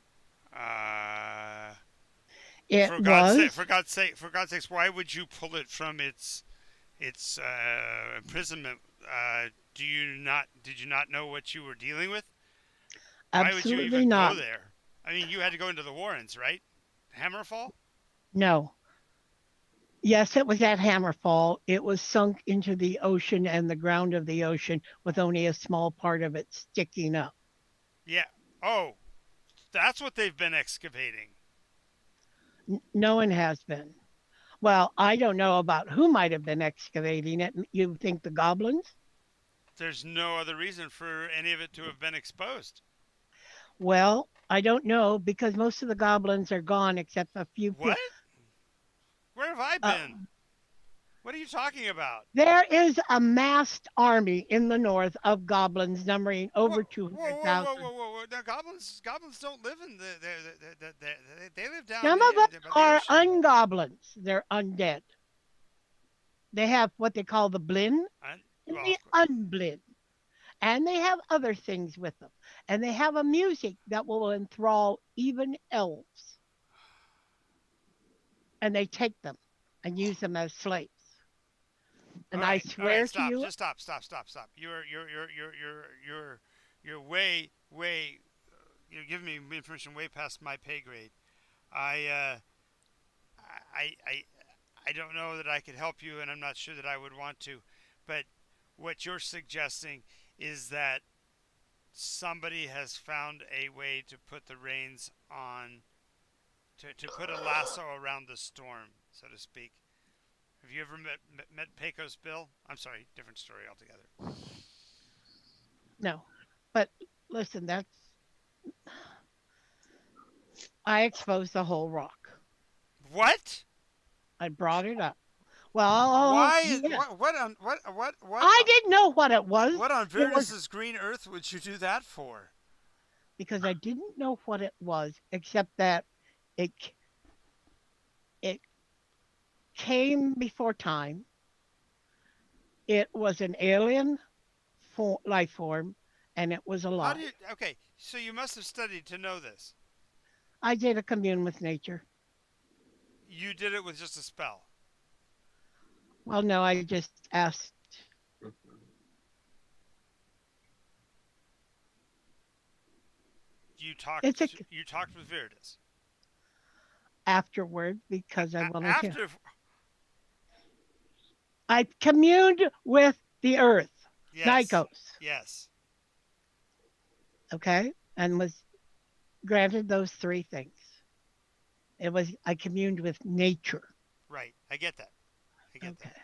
Uh, it was. For God's sakes, why would you pull it from its imprisonment? Did you not know what you were dealing with? Why would you Absolutely even go not. there? I mean, you had to go into the Warrens, right? Hammerfall? No. Yes, it was at Hammerfall. It was sunk into the ocean and the ground of the ocean with only a small part of it sticking up. Yeah. Oh, that's what they've been excavating. No one has been. Well, I don't know about who might have been excavating it. You think the goblins? There's no other reason for any of it to have been exposed. Well, I don't know because most of the goblins are gone except a few. What? Where have I Uh, been? What are you talking about? there is a massed army in the north of goblins numbering over Whoa, whoa, whoa, 200,000. whoa, whoa, whoa! Now, goblins don't live in they live down Some of them by the are ocean. ungoblins. They're undead. They have what they call the blin and Well, the unblin. And they have other things with them. And they have a music that will enthrall even elves. And they take them and use them as slaves. And I all right, swear to stop, you, just stop. You're way. You're giving me information way past my pay grade. I, I, I don't know that I could help you, and I'm not sure that I would want to. But what you're suggesting is that somebody has found a way to put the reins on, to put a lasso around the storm, so to speak. Have you ever met Pecos Bill? I'm sorry, different story altogether. No. But listen, I exposed the whole rock. What? I brought it up. Well, Why? yeah. What on I didn't know what it was. what on It was Veritas's green earth would you do that for? because I didn't know what it was, except that it it came before time. It was an alien life form, and it was How do alive. you? Okay, so you must have studied to know this. I did a commune with nature. You did it with just a spell. Well, no, I just asked. You talked. It's a You talked with Veritas. afterward because I wanted to. After. I communed with the earth, Yes. Nycos, Yes. okay, and was granted those three things. I communed with nature. Right. I get that. I get Okay. that.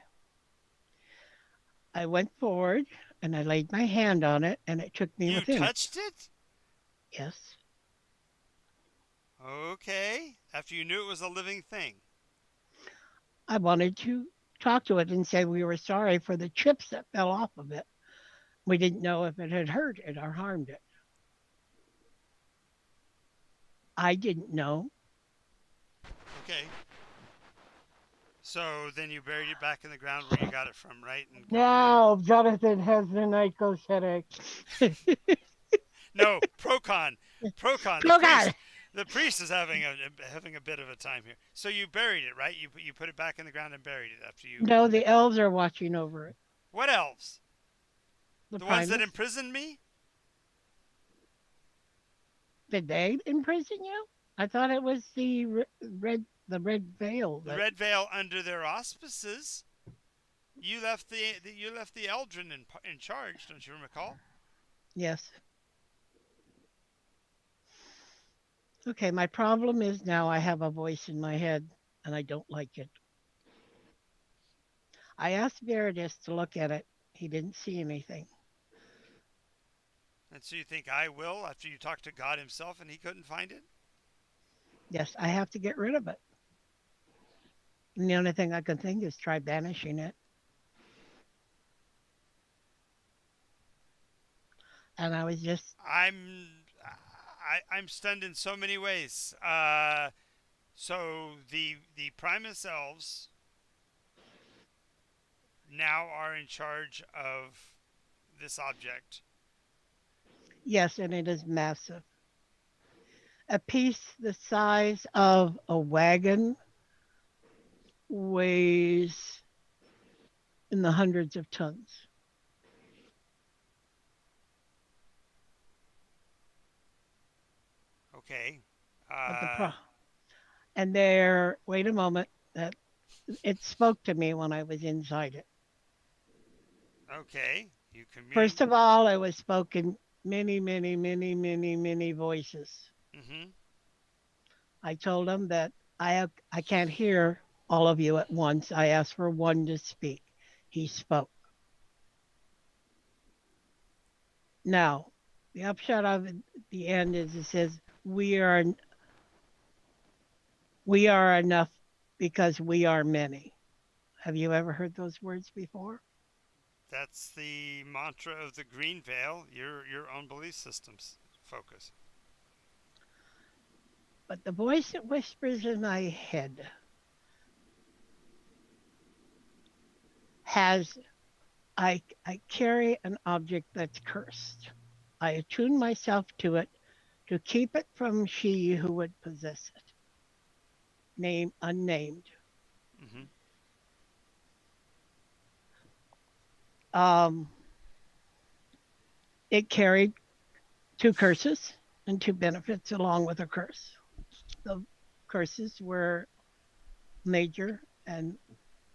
I went forward and I laid my hand on it and it took me You within it. touched it? Yes. Okay. After you knew it was a living thing. I wanted to talk to it and say we were sorry for the chips that fell off of it. We didn't know if it had hurt it or harmed it. I didn't know. Okay. So then you buried it back in the ground where you got it from, right? And Now Jonathan has the Nycos headache. no, Procon. Procon. Oh God. The priest is having a bit of a time here. So you buried it, right? You put it back in the ground and buried it after you. No, the elves are watching over it. What elves? The The ones that primus. imprisoned me? Did they imprison you? I thought it was the red veil. The red veil under their auspices. You left the Eldrin in charge, don't you recall? Yes. Okay, my problem is now I have a voice in my head and I don't like it. I asked Veritas to look at it. He didn't see anything. And so you think I will after you talked to God himself and he couldn't find it? Yes, I have to get rid of it. And the only thing I can think is try banishing it. And I was just I'm stunned in so many ways. So the Primus elves now are in charge of this object. yes, and it is massive. A piece the size of a wagon weighs in the hundreds of tons. Okay. But and there, wait a moment, that it spoke to me when I was inside it. Okay. You commune. First of all, it was spoken many, many, many, many, many voices. Mm-hmm. I told him that I can't hear all of you at once. I asked for one to speak. He spoke. Now, the upshot of it, the end is it says we are enough because we are many. Have you ever heard those words before? That's the mantra of the Green Veil, your own belief systems focus. But the voice that whispers in my head has I carry an object that's cursed. I attune myself to it to keep it from she who would possess it. Name unnamed. Mm-hmm. It carried two curses and two benefits along with a curse. The curses were major and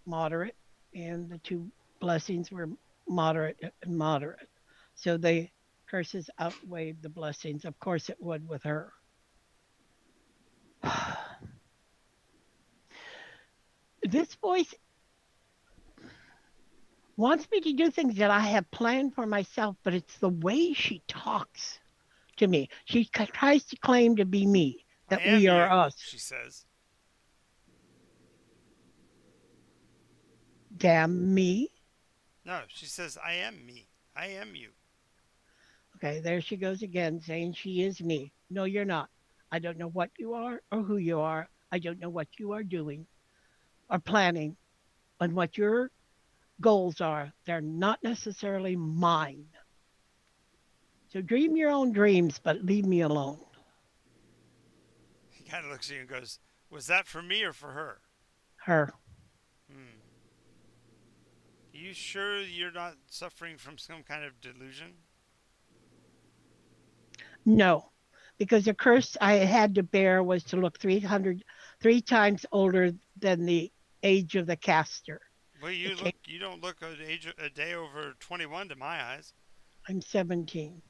moderate, and the two blessings were moderate and moderate. So the curses outweighed the blessings. Of course, it would with her. This voice wants me to do things that I have planned for myself, but it's the way she talks to me. She tries to claim to be me, I that am we are you, us. she says. Damn me. No, she says, I am me. I am you. Okay, there she goes again, saying she is me. No, you're not. I don't know what you are or who you are. I don't know what you are doing or planning and what your goals are. They're not necessarily mine. So dream your own dreams, but leave me alone. He kind of looks at you and goes, was that for me or for her? Her. Hmm. You sure you're not suffering from some kind of delusion? No, because the curse I had to bear was to look 3 times older than the age of the caster. Well, It came, you don't look a day over 21 to my eyes. I'm 17.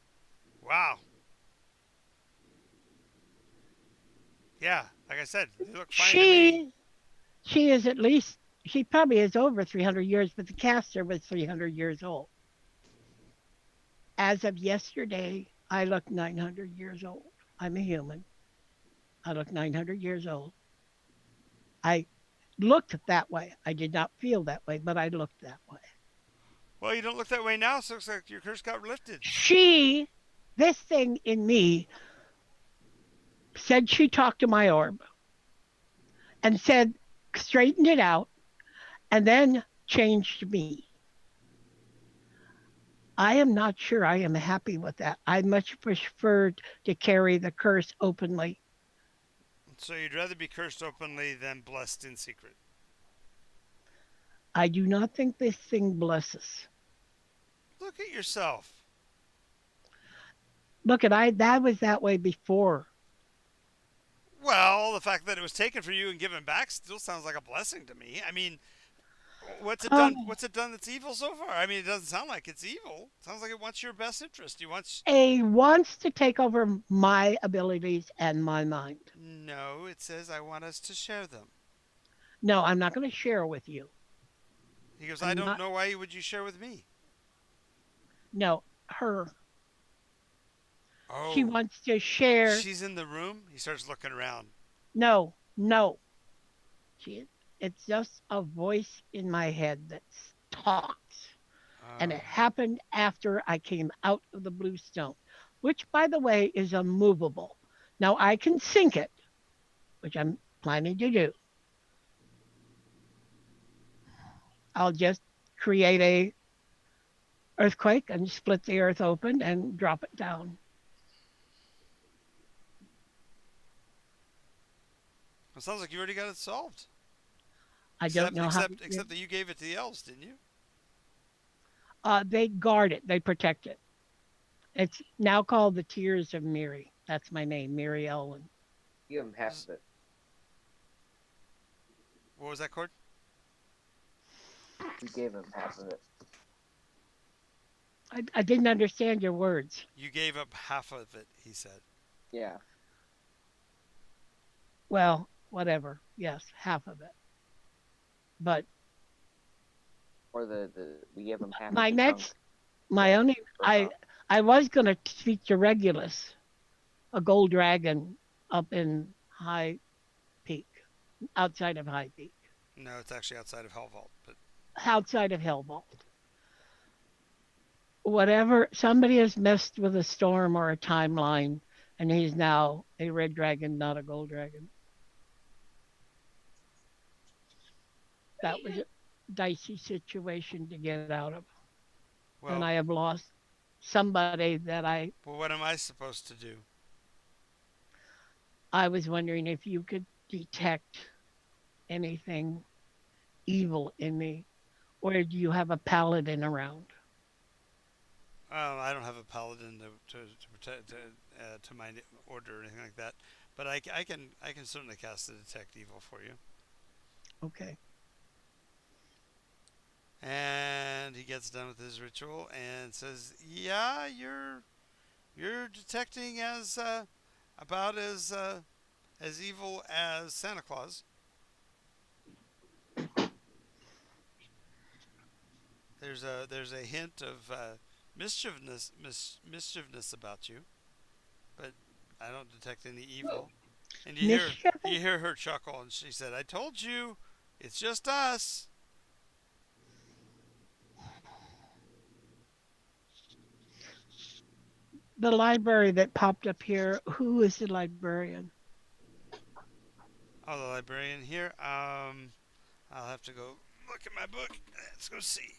Wow. Yeah, like I said, you look fine to me. She she is at least she probably is over 300 years, but the caster was 300 years old. As of yesterday, I look 900 years old. I'm a human. I look 900 years old. I looked that way. I did not feel that way, but I looked that way. Well, you don't look that way now, so it looks like your curse got lifted. She, this thing in me, said she talked to my orb and said, straightened it out, and then changed me. I am not sure I am happy with that. I much preferred to carry the curse openly. So you'd rather be cursed openly than blessed in secret. I do not think this thing blesses. Look at yourself. Look at I that was that way before. Well, the fact that it was taken from you and given back still sounds like a blessing to me. I mean, what's it done? Um, What's it done that's evil so far? I mean, it doesn't sound like it's evil. It sounds like it wants your best interest. It wants. A wants to take over my abilities and my mind. No, it says I want us to share them. No, I'm not going to share with you. He goes, I I'm don't not. know why would you share with me. No, her. She Oh, wants to share. she's in the room. He starts looking around. No, no. She. It's just a voice in my head that talks. And Oh, it happened after I came out of the blue stone, which, by the way, is unmovable. Now I can sink it, which I'm planning to do. I'll just create a earthquake and split the earth open and drop it down. it sounds like you already got it solved. I don't know how. Except that you gave it to the elves, didn't you? They guard it. They protect it. It's now called the Tears of Miri. That's my name, Miri Elwin. Give him half of it. What was that, Cord? You gave him half of it. I didn't understand your words. You gave up half of it, he said. Yeah. Well, whatever. Yes, half of it. But Or the we gave him half my of the next, chunk. my only, Or I was going to speak to Regulus, a gold dragon up in High Peak, outside of High Peak, No, it's actually outside of Hell Vault, but outside of Hell Vault. Whatever, somebody has messed with a storm or a timeline, and he's now a red dragon, not a gold dragon. That was a dicey situation to get out of. well, And I have lost somebody that well, what am I supposed to do? I was wondering if you could detect anything evil in me, or do you have a paladin around? I don't have a paladin to protect to my order or anything like that, but I can certainly cast a detect evil for you. Okay. And he gets done with his ritual and says, "Yeah, you're detecting as about as evil as Santa Claus." there's a hint of mischievousness about you, but I don't detect any evil. And Mischief? you hear her chuckle, and she said, "I told you, it's just us." The library that popped up here, who is the librarian? Oh, the librarian here. I'll have to go look at my book. Let's go see.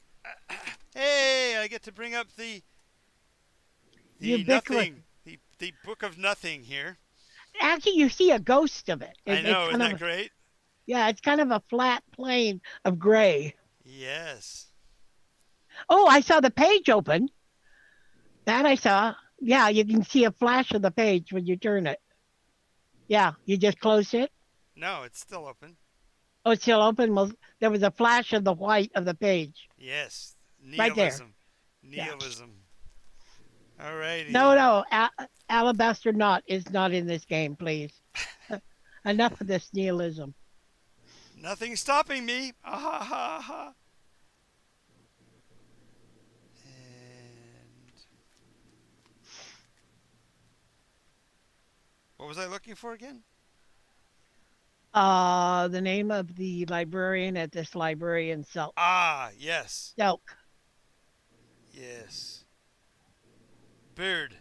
Hey, I get to bring up the Ubiquitous. nothing, the book of nothing here. Actually, you see a ghost of it. I It's know, isn't kind that of, great? yeah, it's kind of a flat plane of gray. Yes. Oh, I saw the page open. That I saw. Yeah, you can see a flash of the page when you turn it. Yeah, you just closed it. No, it's still open. Oh, it's still open. Well, there was a flash of the white of the page Yes. right there. Nihilism. Yeah. Nihilism. No, Alrighty. no, Alabaster Knot is not in this game, please. Enough of this nihilism. Nothing stopping me. Ah ha ha ha. And what was I looking for again? The name of the librarian at this library in Ah, yes. Selk. Yes. Bird.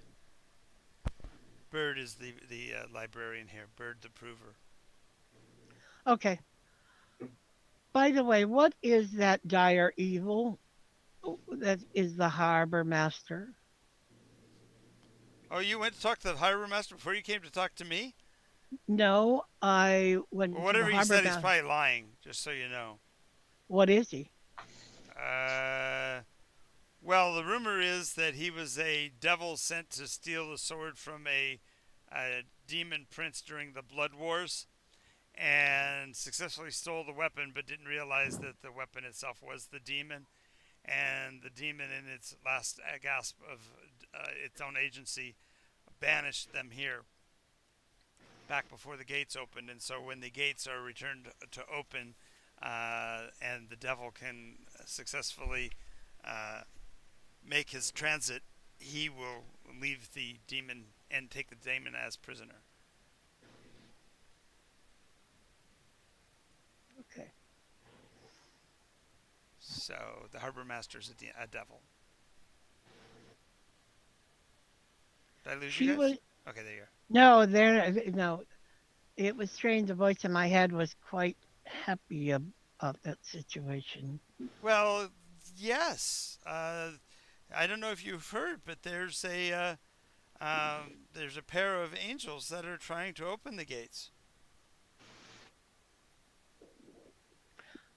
Bird is the librarian here. Bird the Prover. Okay. By the way, what is that dire evil that is the harbor master? Oh, you went to talk to the harbor master before you came to talk to me? No, I Well, went to the whatever he harbor said, he's master. probably lying, just so you know. What is he? Uh, well, the rumor is that he was a devil sent to steal the sword from a demon prince during the Blood Wars and successfully stole the weapon but didn't realize that the weapon itself was the demon. And the demon, in its last gasp of its own agency, banished them here back before the gates opened. And so when the gates are returned to open and the devil can successfully make his transit, he will leave the demon and take the demon as prisoner. Okay. So the harbor master's a devil. Did I lose you She guys? was Okay, there you are. no, there no. It was strange. The voice in my head was quite happy about that situation. Well, yes. I don't know if you've heard, but there's a pair of angels that are trying to open the gates.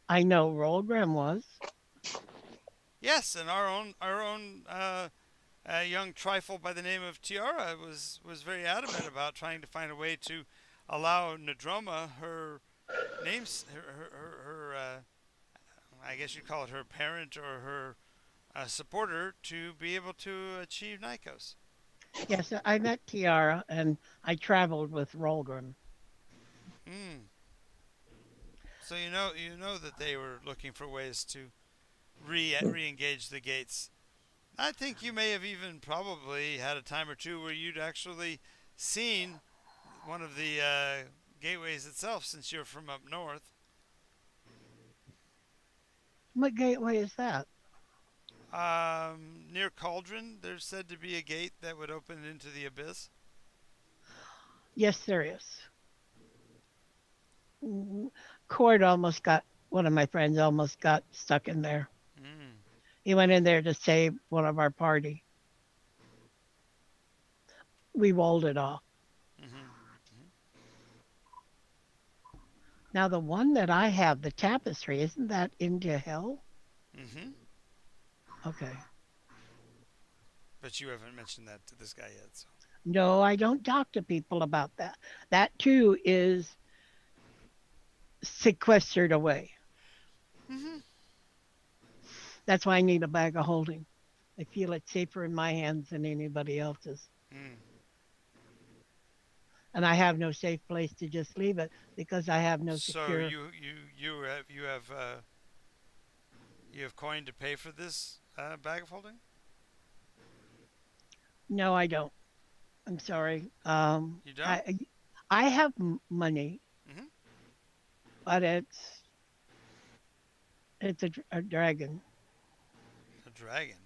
I know Rolgram was. Yes, and our own young trifle by the name of Tiara was very adamant about trying to find a way to allow Nadroma, her names, her I guess you'd call it her parent or her supporter, to be able to achieve Nycos. Yes, I met Tiara and I traveled with Rolgram. Hmm. So you know that they were looking for ways to re-engage the gates. I think you may have even probably had a time or two where you'd actually seen one of the gateways itself, since you're from up north. What gateway is that? Near Cauldron, there's said to be a gate that would open into the abyss. Yes, there is. Mm, Cord almost got one of my friends almost got stuck in there. Mm. He went in there to save one of our party. We walled it off. Mm-hmm. Now the one that I have, the tapestry, isn't that into hell? Mm-hmm. Okay. But you haven't mentioned that to this guy yet. So. No, I don't talk to people about that. That too is sequestered away. Mm-hmm. That's why I need a bag of holding. I feel it's safer in my hands than anybody else's. Mm. And I have no safe place to just leave it because I have no So secure. You have coin to pay for this bag of holding? No, I don't. I'm sorry. You don't? I have money, Hmm. but it's a dragon. A dragon.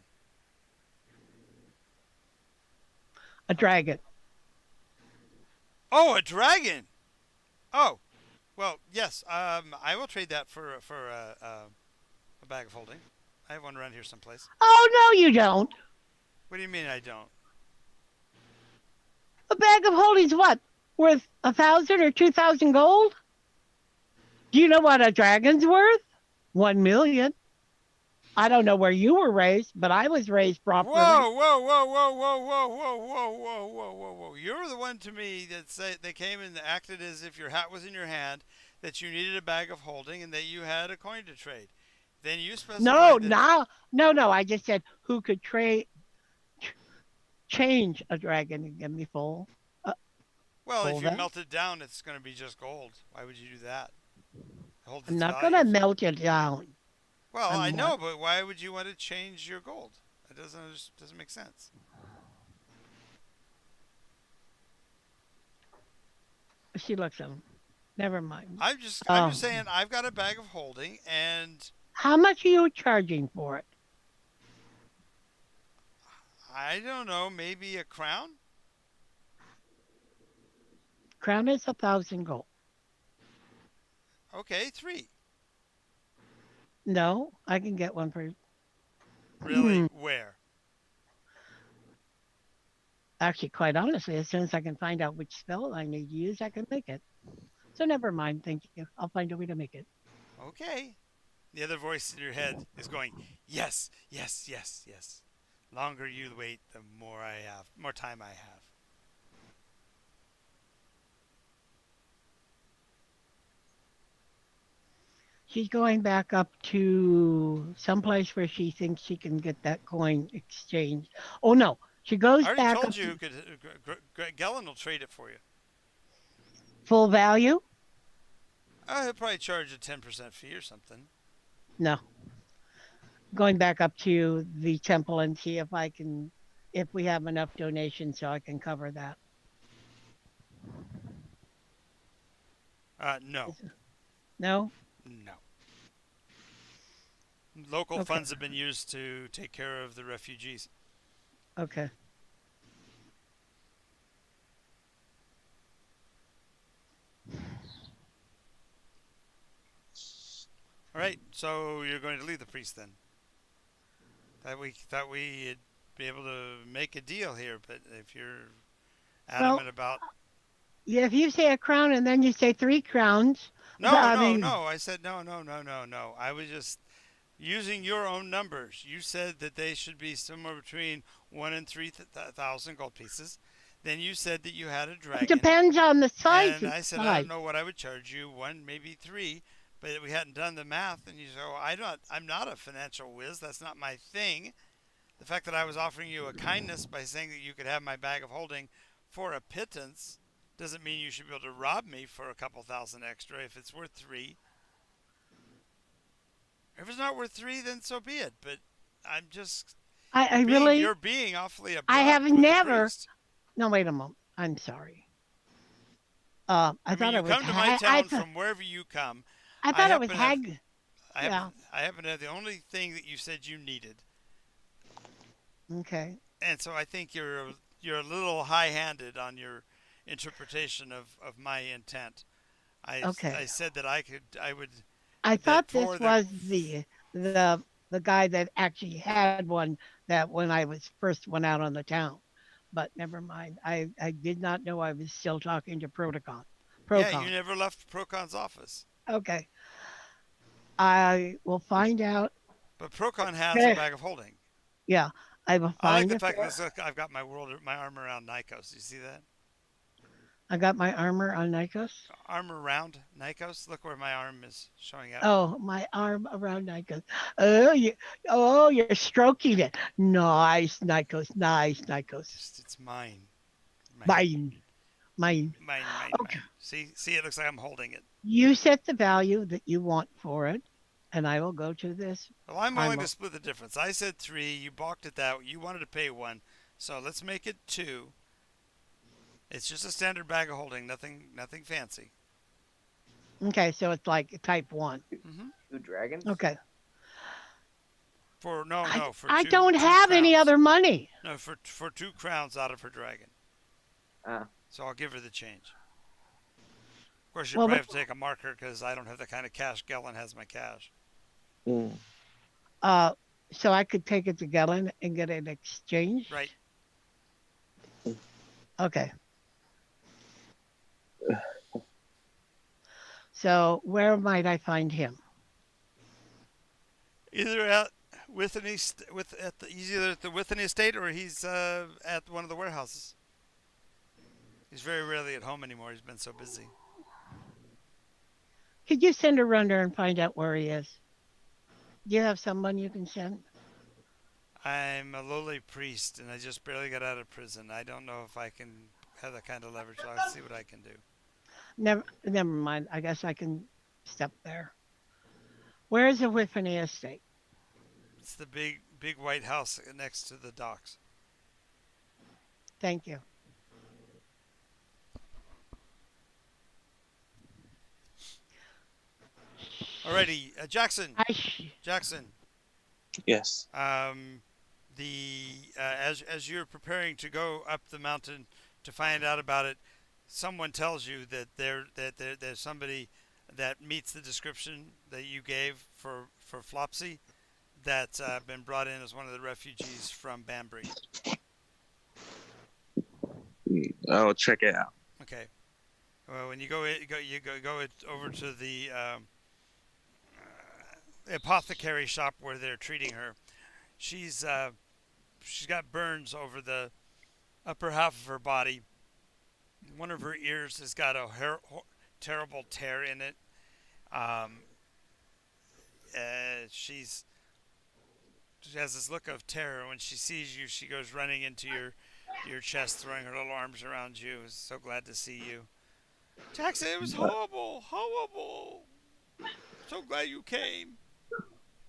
A dragon. Oh, a dragon! Oh, well, yes. I will trade that for a bag of holding. I have one around here someplace. Oh no, you don't. What do you mean I don't? A bag of holding's what? Worth 1,000 or 2,000 gold? Do you know what a dragon's worth? 1,000,000. I don't know where you were raised, but I was raised properly. Whoa, whoa, whoa, whoa, whoa, whoa, whoa, whoa, whoa, whoa, whoa, whoa! You're the one to me that say they came and acted as if your hat was in your hand, that you needed a bag of holding, and that you had a coin to trade. Then you No, specified that. no. I just said who could change a dragon and give me Well, if full you that. melt it down, it's going to be just gold. Why would you do that? It holds I'm its not value. gonna melt it down. Well, I I'm know, not. but why would you want to change your gold? It doesn't make sense. She looks at him. Never mind. I'm just saying I've got a bag of holding, and How much are you charging for it? I don't know, maybe a crown. Crown is 1,000 gold. Okay, 3. No, I can get one for. Really? Where? Actually, quite honestly, as soon as I can find out which spell I need to use, I can make it. So never mind. Thank you. I'll find a way to make it. Okay. The other voice in your head is going, yes, yes, yes, yes. Longer you wait, the more time I have. She's going back up to someplace where she thinks she can get that coin exchanged. Oh no, she I goes already back told up you to who could. Gellin will trade it for you. full value. He'll probably charge a 10% fee or something. No, going back up to the temple and see if we have enough donations so I can cover that. No, No. no. Local Okay. funds have been used to take care of the refugees. Okay. All right, so you're going to leave the priest then. Thought we'd be able to make a deal here, but if you're adamant about Yeah, if you say a crown and then you say 3 crowns, no, I no, mean, no, I said no, no, no, no, no. I was just using your own numbers. You said that they should be somewhere between 1 and 3,000 gold pieces. Then you said that you had a it dragon, depends on the size. and I said I don't know what I would charge you. 1, maybe 3, but we hadn't done the math. And you said, "Oh, I'm not a financial whiz. That's not my thing." The fact that I was offering you a kindness by saying that you could have my bag of holding for a pittance doesn't mean you should be able to rob me for a couple thousand extra if it's worth 3. If it's not worth 3, then so be it. But I'm just you're being awfully I abrupt have with the never. priest. No, wait a moment. I'm sorry. I I mean, thought you it was. come to my town from wherever you come. I I thought it was happen to have, Hag. I Yeah. happen to have the only thing that you said you needed, Okay. and so I think you're a little high-handed on your interpretation of my intent. Okay. I said that I would I that thought for this the was the guy that actually had one that when I was first went out on the town. But never mind. I did not know I was still talking to Protocon. yeah, you Procon. never left Procon's office, Okay. I will find out. but Procon has a Okay. bag of holding. Yeah. I will I like find the it. fact that I've got my arm around Nycos. You see that? I got my armor on Nycos. Arm around Nycos. Look where my arm is showing up. Oh, my arm around Nycos. You're stroking it. Nice, Nycos. Nice, Nycos. It's mine. Mine. Mine. Okay. See, it looks like I'm holding it. You set the value that you want for it. and I will go to this Well, I'm willing primal. to split the difference. I said 3. You balked at that. You wanted to pay 1. So let's make it 2. It's just a standard bag of holding. Nothing fancy. Okay, so it's like type 1. Hmm. 2 dragons. Okay. For no, for I two don't two have any crowns. other money. No, for 2 crowns out of her dragon. Ah. So I'll give her the change. Of course, you Well, probably but have to take a marker because I don't have the kind of cash Gellin has my cash. Mm. uh, so I could take it to Gellin and get it exchanged. Right. Okay. So where might I find him? Either at he's either at the Withany estate or he's at one of the warehouses. He's very rarely at home anymore. He's been so busy. Could you send a runner and find out where he is? Do you have someone you can send? I'm a lowly priest and I just barely got out of prison. I don't know if I can have that kind of leverage. So I'll see what I can do. Never mind. I guess I can step there. Where is the Whiffany estate? It's the big white house next to the docks. Thank you. Alrighty, Jackson. I Jackson. Yes. As you're preparing to go up the mountain to find out about it, someone tells you that there's somebody that meets the description that you gave for Flopsy that's been brought in as one of the refugees from Banbury. I'll check it out. Okay. Well, when you go over to the apothecary shop where they're treating her. She's got burns over the upper half of her body. One of her ears has got a terrible tear in it. She has this look of terror. When she sees you, she goes running into your chest, throwing her little arms around you. So glad to see you. Jackson, it was horrible. So glad you came.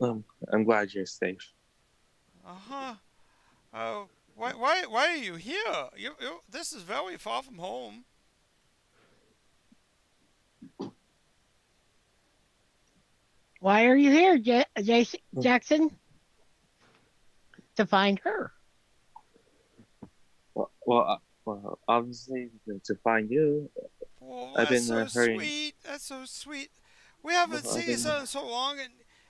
I'm glad you're safe. Uh-huh. Oh, why are you here? This is very far from home. Why are you here, Jackson? To find her. Well, obviously to find you. Oh, I've that's been so hurrying. sweet. That's so sweet. We haven't Well, I've seen each been- other in so long.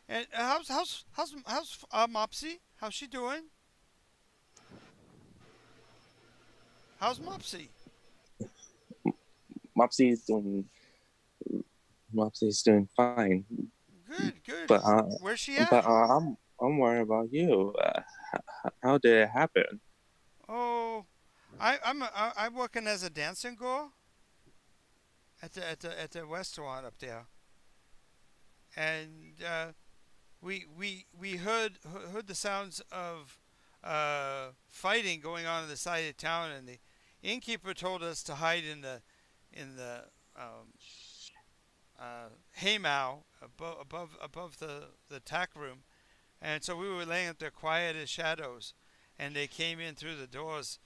And how's Mopsy? How's she doing? How's Mopsy? Mopsy's doing fine. Good. But Where's she at? I'm worried about you. How did it happen? Oh, I'm working as a dancing girl at the restaurant up there, and we heard the sounds of fighting going on the side of town, and the innkeeper told us to hide in the haymow above the tack room, and so we were laying up there quiet as shadows, and they came in through the doors,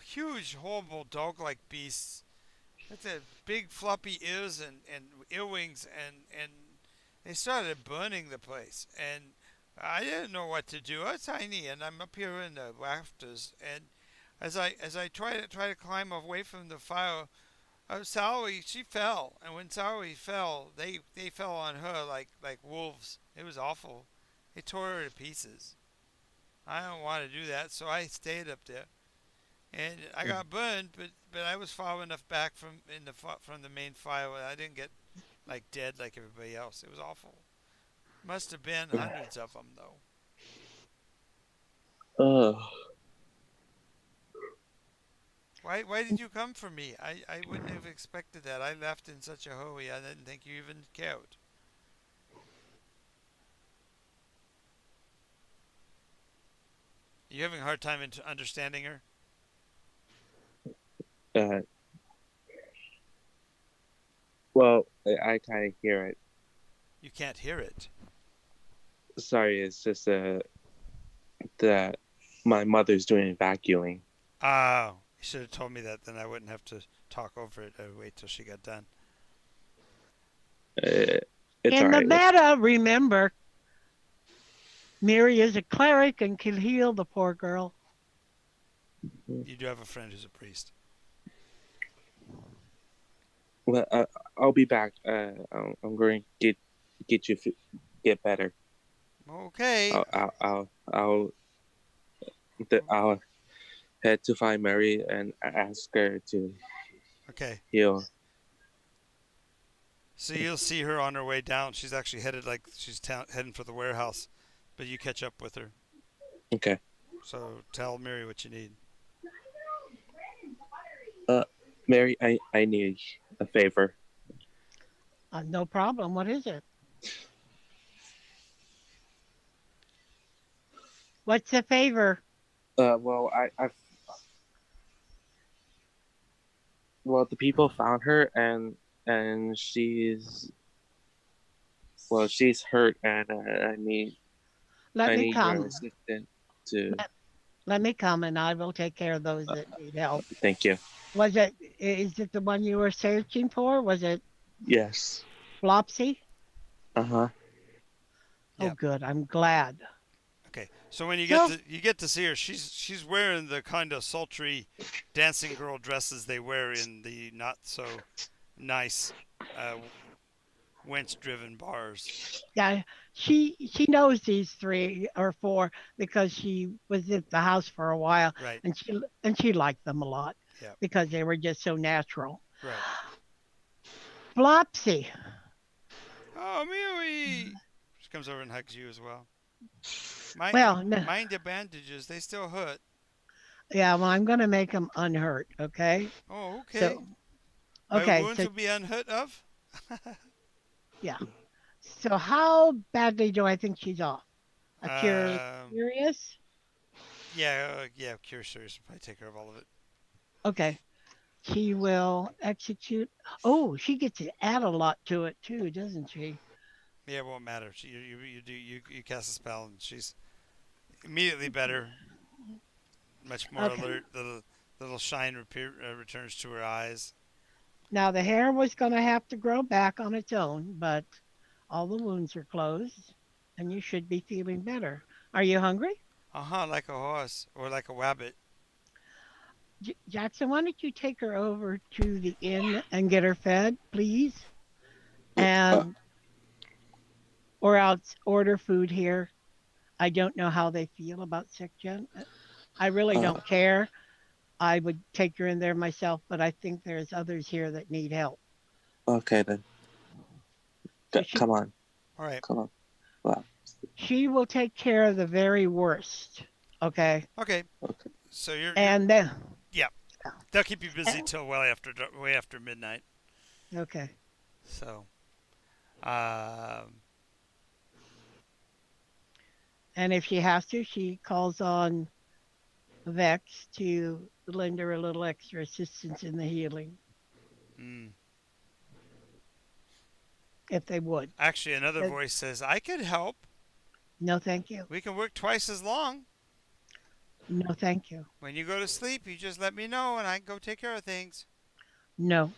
huge, horrible dog-like beasts with the big floppy ears and earwings, and they started burning the place, and I didn't know what to do. I was tiny, and I'm up here in the rafters, and as I try to climb away from the fire, Sally, she fell, and when Sally fell, they fell on her like wolves. It was awful. They tore her to pieces. I don't want to do that, so I stayed up there, and I got burned, but I was far enough back from the main fire where I didn't get like dead like everybody else. It was awful. Must have been hundreds of them though. Oh, Why did you come for me? I wouldn't have expected that. I left in such a hurry. I didn't think you even cared. You having a hard time understanding her? uh, well, I kind of hear it. You can't hear it. Sorry, it's just that my mother's doing vacuuming. Oh, you should have told me that. Then I wouldn't have to talk over it. I would wait till she got done. Uh, it's In the alright. meta, remember, Miri is a cleric and can heal the poor girl. You do have a friend who's a priest. Well, I'll be back. I'm going to get you get better. Okay. I'll head to find Mary and ask her to Okay. heal. So you'll see her on her way down. She's actually headed like she's heading for the warehouse, but you catch up with her. Okay. So tell Mary what you need. Mary, I need a favor. No problem. What is it? What's the favor? Well, the people found her and she's hurt and I need Let me your come. assistance to. Let me come, and I will take care of those that need help. Thank you. Is it the one you were searching for? Was it Yes. Flopsy? Uh-huh. Oh, Yep. good. I'm glad. Okay. So when you So- get to see her, she's wearing the kind of sultry dancing girl dresses they wear in the not so nice wench-driven bars. Yeah, she knows these 3 or 4 because she was at the house for a while, Right. and she liked them a lot Yeah. because they were just so natural. Right. Flopsy. Oh, Mary! She comes over and hugs you as well. Well, no, Mind the bandages. They still hurt. yeah, well, I'm going to make them unhurt, okay? Oh, okay. So, My okay, wounds so will be unhurt of? yeah. So how badly do I think she's off? A cure serious? Yeah, cure serious. Probably take care of all of it. Okay. She will execute. Oh, she gets to add a lot to it too, doesn't she? Yeah, it won't matter. You cast a spell and she's immediately better, much more Okay. alert. The little shine returns to her eyes. Now the hair was going to have to grow back on its own, but all the wounds are closed, and you should be feeling better. Are you hungry? Like a horse or like a wabbit. Jackson, why don't you take her over to the inn and get her fed, please? And or else order food here. I don't know how they feel about sick gen. I really don't care. I would take her in there myself, but I think there's others here that need help. Okay then. Come on. All right. Come on. Wow. She will take care of the very worst. Okay. Okay. Okay. So you're And then they'll keep you busy till way after midnight. okay. So, And if she has to, she calls on Vex to lend her a little extra assistance in the healing, if they would. actually, another Uh, voice says, "I could help. No, thank you. We can work twice as long. No, thank you. When you go to sleep, you just let me know, and I can go take care of things." No.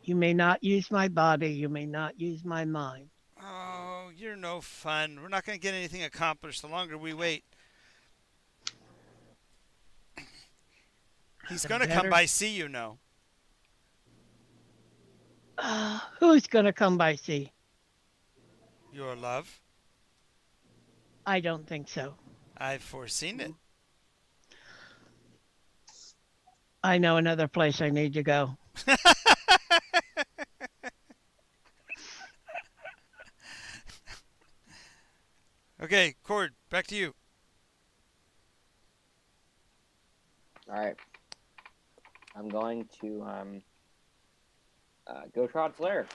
You may not use my body. You may not use my mind. Oh, you're no fun. We're not going to get anything accomplished the longer we wait. He's The going to come better- by see you now. Who's going to come by see? Your love. I don't think so. I've foreseen it. I know another place I need to go. Okay, Cord, back to you. All right. I'm going to go Trot's Lair.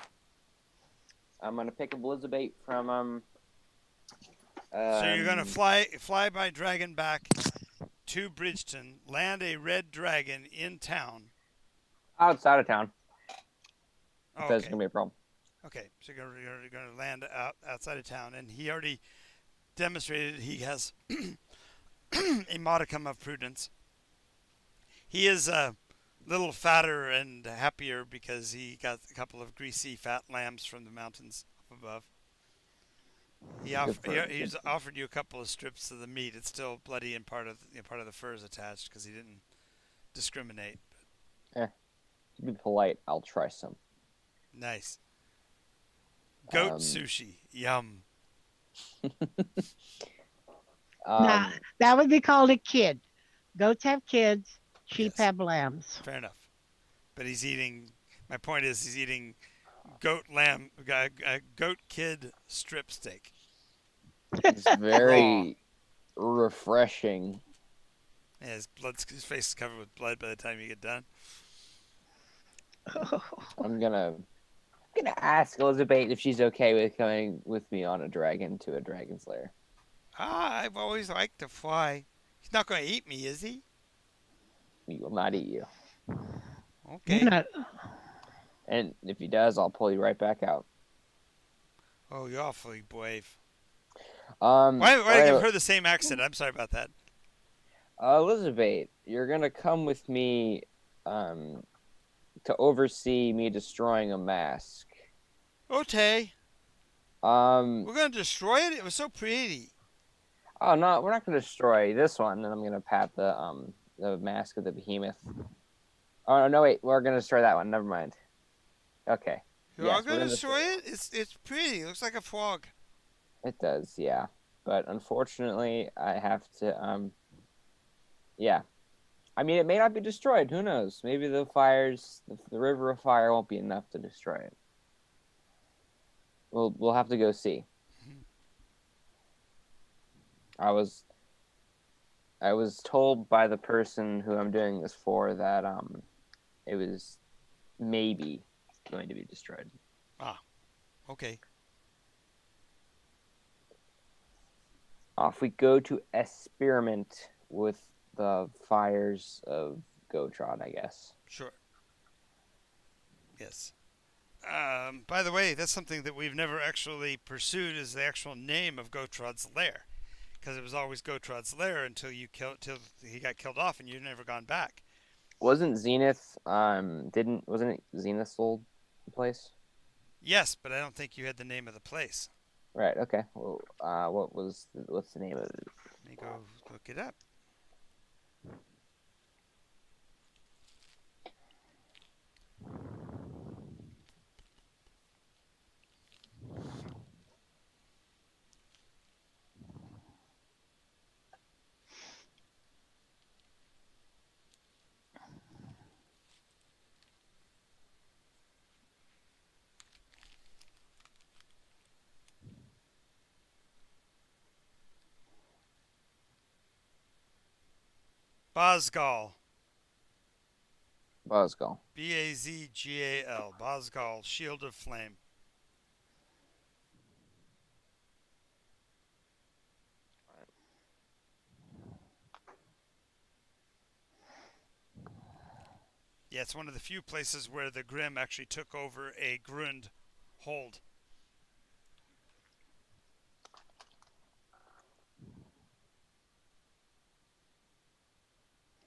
I'm gonna pick up Elizabeth from So you're going to fly by dragon back to Bridgeton, land a red dragon in town. outside of town. Oh, That's okay. gonna be a problem. Okay, so you're going to land outside of town, and he already demonstrated he has a modicum of prudence. He is a little fatter and happier because he got a couple of greasy fat lambs from the mountains up above. He's offered you a couple of strips of the meat. It's still bloody and part of the fur is attached because he didn't discriminate. To be polite, I'll try some. Nice. Goat Um, sushi. Yum. Now, that would be called a kid. Goats have kids, sheep Yes. have lambs. Fair enough. But he's eating. My point is, he's eating goat kid strip steak. it's very refreshing. Yeah, his face is covered with blood by the time you get done. I'm gonna ask Elizabeth if she's okay with coming with me on a dragon's lair. I've always liked to fly. He's not going to eat me, is he? He will not eat you. Okay. You're not, And if he does, I'll pull you right back out. Oh, you're awfully brave. Why Why did I give her the same accent? I'm sorry about that. Elizabeth, you're gonna come with me to oversee me destroying a mask. Okay. Um, We're going to destroy it? It was so pretty. oh no, we're not gonna destroy this one. And I'm gonna pat the mask of the behemoth. Oh no, wait, we're gonna destroy that one. Never mind. Okay. You're Yes, all we're going to gonna destroy it? It's pretty. It looks like a frog. It does, yeah. But unfortunately, I have to yeah. I mean, it may not be destroyed. Who knows? Maybe the river of fire won't be enough to destroy it. We'll have to go see. I was told by the person who I'm doing this for that it was maybe going to be destroyed. Okay. Off we go to experiment with the fires of Gotrod, I guess. Sure. Yes. By the way, that's something that we've never actually pursued is the actual name of Gotrod's lair. Because it was always Gotrod's lair until till he got killed off and you've never gone back. Wasn't wasn't it Zenith sold the place? Yes, but I don't think you had the name of the place. Right, okay. Well, what's the name of it? Let me go look it up. Bozgal. Bozgal. Bazgal. Bozgal. Shield of Flame. Yeah, it's one of the few places where the Grimm actually took over a Grund hold.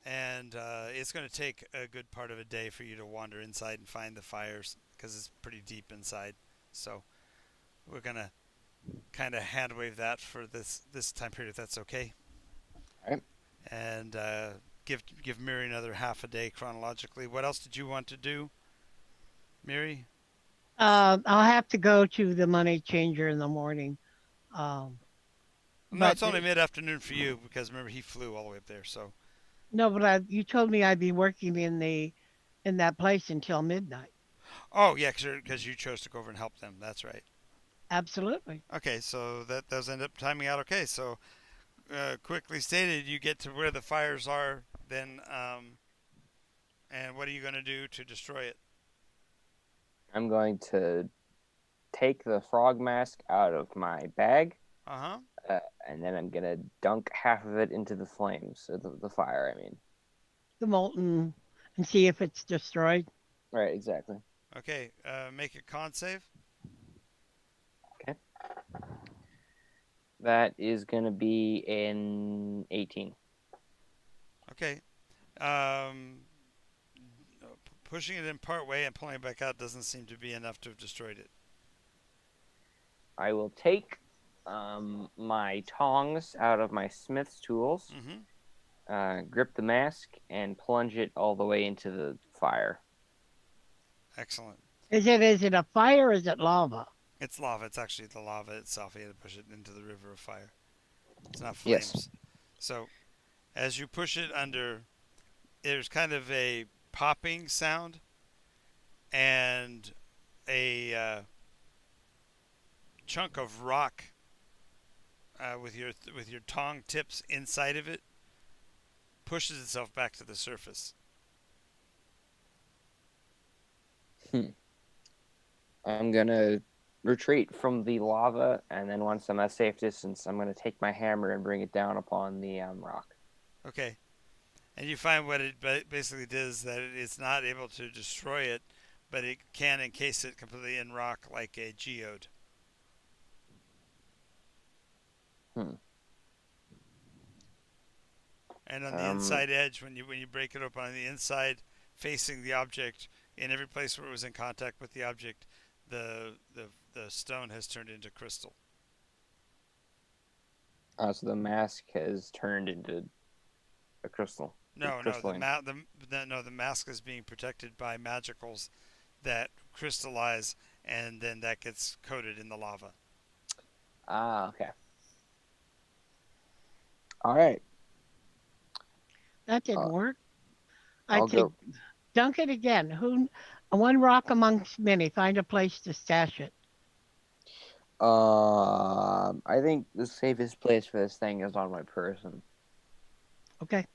And it's going to take a good part of a day for you to wander inside and find the fires because it's pretty deep inside. So we're going to kind of hand wave that for this time period if that's okay. All right. And give Miri another half a day chronologically. What else did you want to do, Miri? I'll have to go to the money changer in the morning. No, But it's only mid-afternoon for you because remember he flew all the way up there. So no, but you told me I'd be working in that place until midnight. oh yeah, because you chose to go over and help them. That's right. Absolutely. Okay, so that does end up timing out okay. So quickly stated, you get to where the fires are, then and what are you going to do to destroy it? I'm going to take the frog mask out of my bag, and then I'm going to dunk half of it into the flames, or the fire, I mean. The molten and see if it's destroyed. Right, exactly. Okay, make a con save. That is going to be in 18. Okay. Pushing it in part way and pulling it back out doesn't seem to be enough to have destroyed it. I will take my tongs out of my smith's tools, grip the mask, and plunge it all the way into the fire. Excellent. Is it a fire or is it lava? It's lava. It's actually the lava itself. You had to push it into the river of fire. It's not Yes. flames. So, as you push it under, there's kind of a popping sound and a chunk of rock with your tong tips inside of it pushes itself back to the surface. I'm going to retreat from the lava, and then once I'm at a safe distance, I'm going to take my hammer and bring it down upon the rock. Okay. And you find what it basically does, that it's not able to destroy it, but it can encase it completely in rock like a geode. And on the inside edge, when you break it open on the inside, facing the object, in every place where it was in contact with the object, the stone has turned into crystal. So the mask has turned into a crystal. No, the mask is being protected by magicals that crystallize, and then that gets coated in the lava. Ah, okay. All right. That didn't work. I'll go. Dunk it again. One rock amongst many. Find a place to stash it. I think the safest place for this thing is on my person. Okay.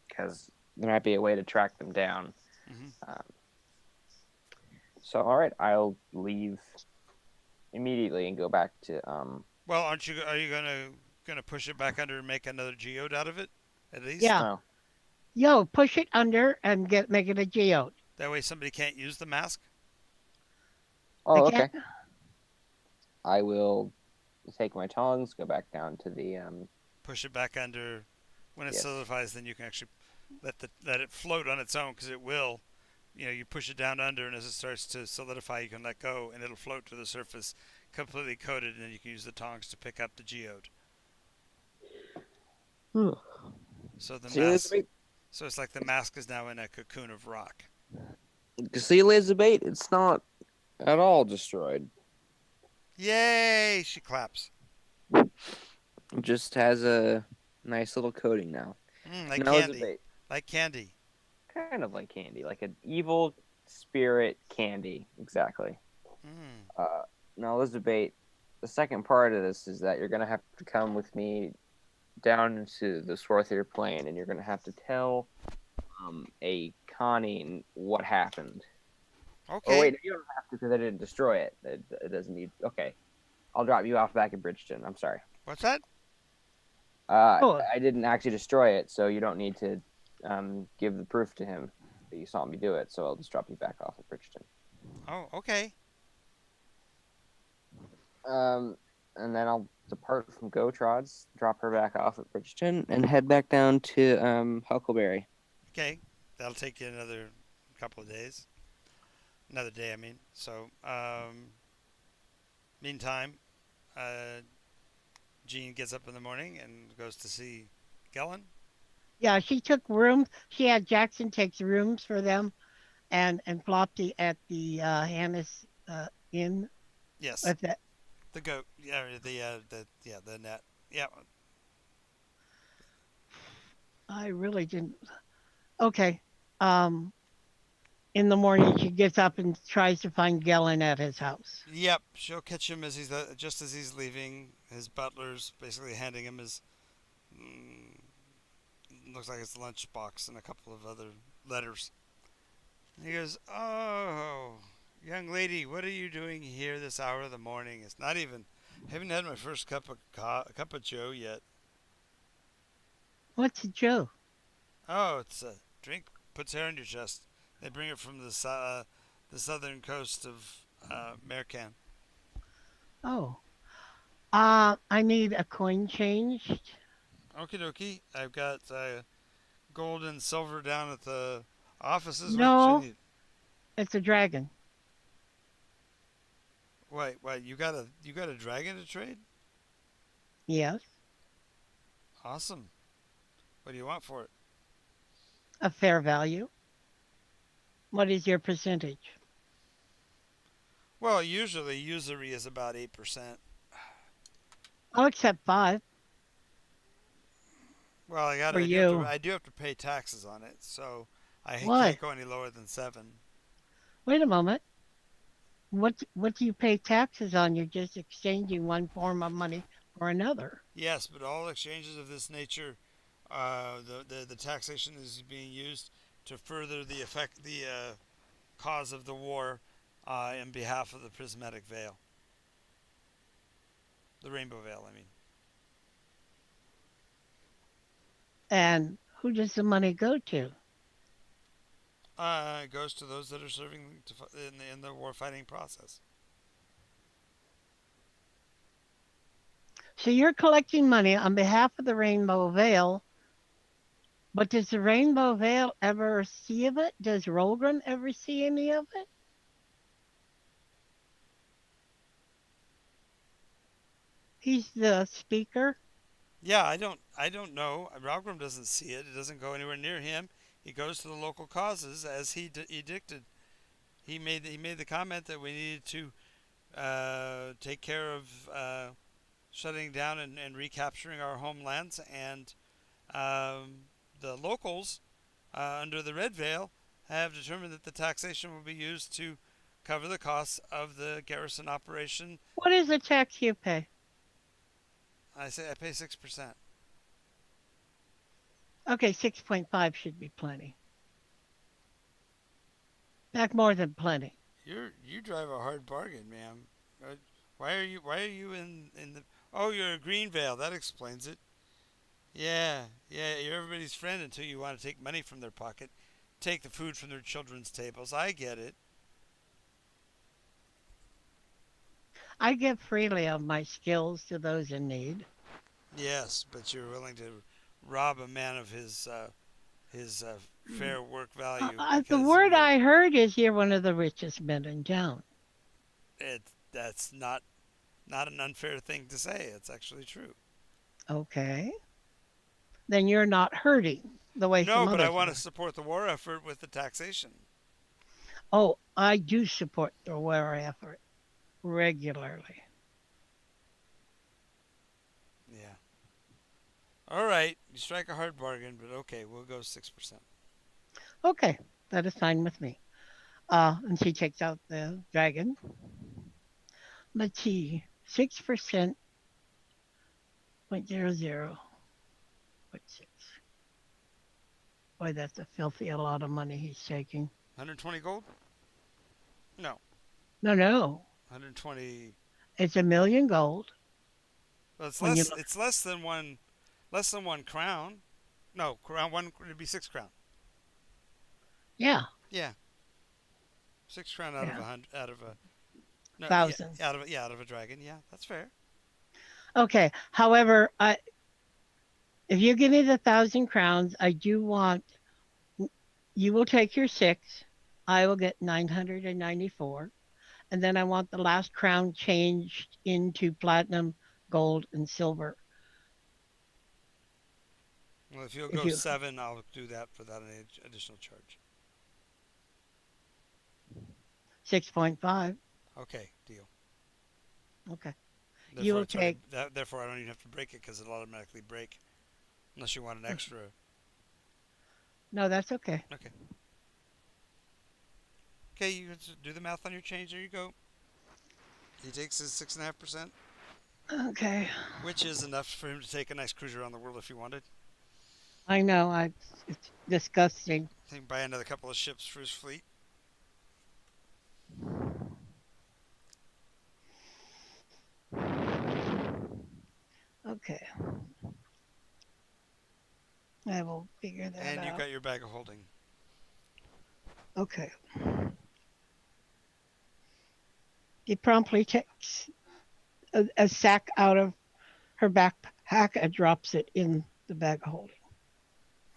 Because there might be a way to track them down. Mm-hmm. So, all right, I'll leave immediately and go back to. Well, are you gonna push it back under and make another geode out of it, at least? Yeah. No. Yo, push it under and make it a geode. That way somebody can't use the mask. Oh, I okay. can't- I will take my tongs, go back down to the. Push it back under. When it Yes. solidifies, then you can actually let it float on its own, because it will. You push it down under, and as it starts to solidify, you can let go, and it'll float to the surface, completely coated, and then you can use the tongs to pick up the geode. So the See, mask. Elizabeth? So it's like the mask is now in a cocoon of rock. See, Elizabeth, it's not at all destroyed. Yay! She claps. It just has a nice little coating now. Like now, candy. Elizabeth, Like candy. kind of like candy, like an evil spirit candy, exactly. Now, Elizabeth, the second part of this is that you're going to have to come with me down into the Swarthier Plain, and you're going to have to tell a Connie what happened. Okay. Oh, wait, you don't have to, because I didn't destroy it. It doesn't need... Okay. I'll drop you off back at Bridgeton. I'm sorry. What's that? I didn't actually destroy it, so you don't need to give the proof to him that you saw me do it, so I'll just drop you back off at Bridgeton. Oh, okay. And then I'll depart from Gotrods, drop her back off at Bridgeton, and head back down to Huckleberry. Okay. That'll take you another couple of days. Another day, I mean. So, meantime, Jean gets up in the morning and goes to see Gellin. Yeah, she took rooms. She had Jackson take rooms for them, and Flopsy at the Hannes Inn. Yes. With that. The goat. Yeah. The net. Yeah. I really didn't. Okay. In the morning, she gets up and tries to find Gellin at his house. Yep. She'll catch him as just as he's leaving. His butler's basically handing him his. Looks like it's lunchbox and a couple of other letters. And he goes, "Oh, young lady, what are you doing here this hour of the morning? It's not even. Haven't had my first cup of Joe yet." What's Joe? Oh, it's a drink. Puts hair on your chest. They bring it from the southern coast of Mercan. Oh. I need a coin changed. Okie dokie. I've got gold and silver down at the offices. What you No, need? it's a dragon. Wait. You got a dragon to trade? Yes, Awesome. What do you want for it? a fair value. What is your percentage? Well, usually usury is about 8%. I'll accept 5 Well, for I you. do have to pay taxes on it, so I What? can't go any lower than 7. Wait a moment. What do you pay taxes on? You're just exchanging one form of money for another. Yes, but all exchanges of this nature, the taxation is being used to further the cause of the war, in behalf of the prismatic veil, the rainbow veil. I mean, And who does the money go to? it goes to those that are serving in the war fighting process. So you're collecting money on behalf of the Rainbow Veil, but does the Rainbow Veil ever see of it? Does Rolgren ever see any of it? He's the speaker. Yeah, I don't know. Ralgrim doesn't see it. It doesn't go anywhere near him. He goes to the local causes as he edicted. He made the comment that we needed to take care of shutting down and recapturing our homelands, and the locals, under the Red Veil, have determined that the taxation will be used to cover the costs of the garrison operation. What is the tax you pay? I say I pay 6%. Okay, 6.5 should be plenty. Back more than plenty. You drive a hard bargain, ma'am. Why are you in the? Oh, you're a Green Veil. That explains it. Yeah. You're everybody's friend until you want to take money from their pocket, take the food from their children's tables. I get it. I give freely of my skills to those in need. Yes, but you're willing to rob a man of his fair work value The because word you're I heard is you're one of the richest men in town. it. That's not an unfair thing to say. It's actually true. Okay. Then you're not hurting the way No, some but I others want to are. support the war effort with the taxation. Oh, I do support the war effort regularly. Yeah. All right, you strike a hard bargain, but okay, we'll go 6%. Okay, that is fine with me. And she takes out the dragon. Let's see, 6%, 0.00. What's 6? Boy, that's a filthy a lot of money he's taking. 120 gold? No, No, no, 120. it's a million gold. Well, it's When you less. look, It's less than one crown. No, crown one would be 6 crown. yeah, Yeah, 6 crown out of yeah, a hundred, out of a no, yeah, thousand. out of a dragon. Yeah, that's fair. Okay. However, if you give me the 1,000 crowns, I do want you will take your 6. I will get 994, and then I want the last crown changed into platinum, gold, and silver. Well, if you'll If go you 7, I'll do that without any additional charge. 6.5, Okay, deal. okay. You Therefore, will it's already take. that. Therefore, I don't even have to break it because it'll automatically break unless you want an extra. No, that's okay. Okay. Okay, you can do the math on your change. There you go. He takes his 6.5%, Okay. which is enough for him to take a nice cruise around the world if he wanted. I know. It's disgusting. I think buy another couple of ships for his fleet. Okay. I will figure that And you've out. got your bag of holding. Okay. He promptly takes a sack out of her backpack and drops it in the bag of holding.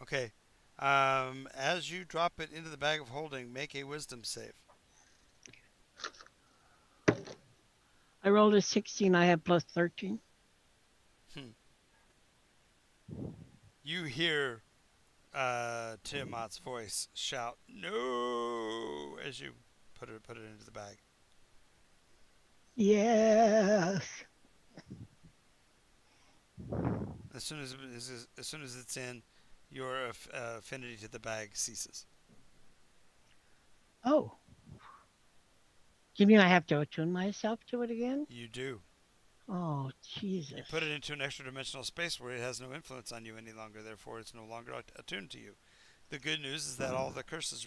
Okay. As you drop it into the bag of holding, make a wisdom save. I rolled a 16. I have plus 13. Hmm. You hear Tiamat's voice shout "No!" as you put it into the bag. Yes. As soon as it's in, your affinity to the bag ceases. Oh. Do you mean I have to attune myself to it again? You do. Oh, Jesus. You put it into an extra dimensional space where it has no influence on you any longer. Therefore, it's no longer attuned to you. The good news is that all the curses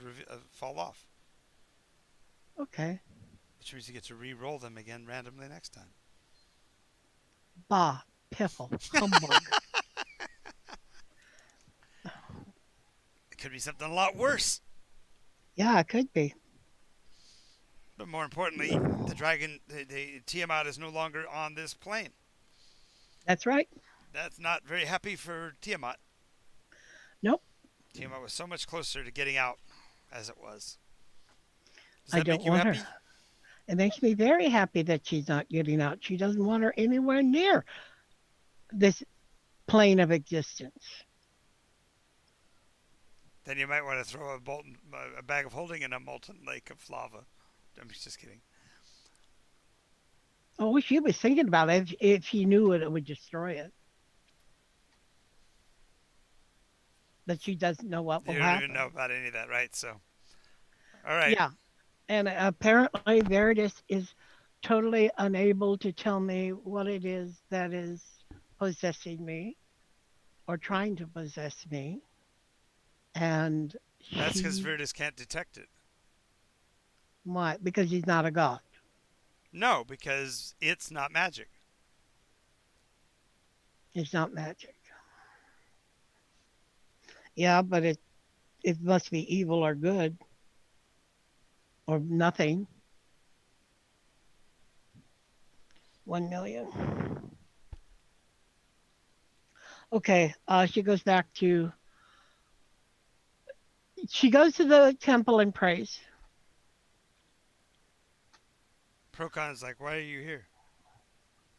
fall off, Okay. which means you get to re-roll them again randomly next time. Bah, piffle, humbug. It could be something a lot worse. Yeah, it could be. But more importantly, the dragon, the Tiamat is no longer on this plane. That's right. That's not very happy for Tiamat. Nope. Tiamat was so much closer to getting out as it was. Does I that don't make you want happy? her. It makes me very happy that she's not getting out. She doesn't want her anywhere near this plane of existence. Then you might want to throw a bag of holding in a molten lake of lava. I'm just kidding. Oh, she was thinking about it if she knew it would destroy it. But she doesn't know what will You don't happen. even know about any of that, right? So, all right. Yeah. And apparently Veritas is totally unable to tell me what it is that is possessing me or trying to possess me. And That's because she Virtus can't detect it. might, because he's not a god. No, because it's not magic. It's not magic. Yeah, but it must be evil or good or nothing. 1 million. Okay, she goes back to. She goes to the temple and prays. Procon's like, why are you here?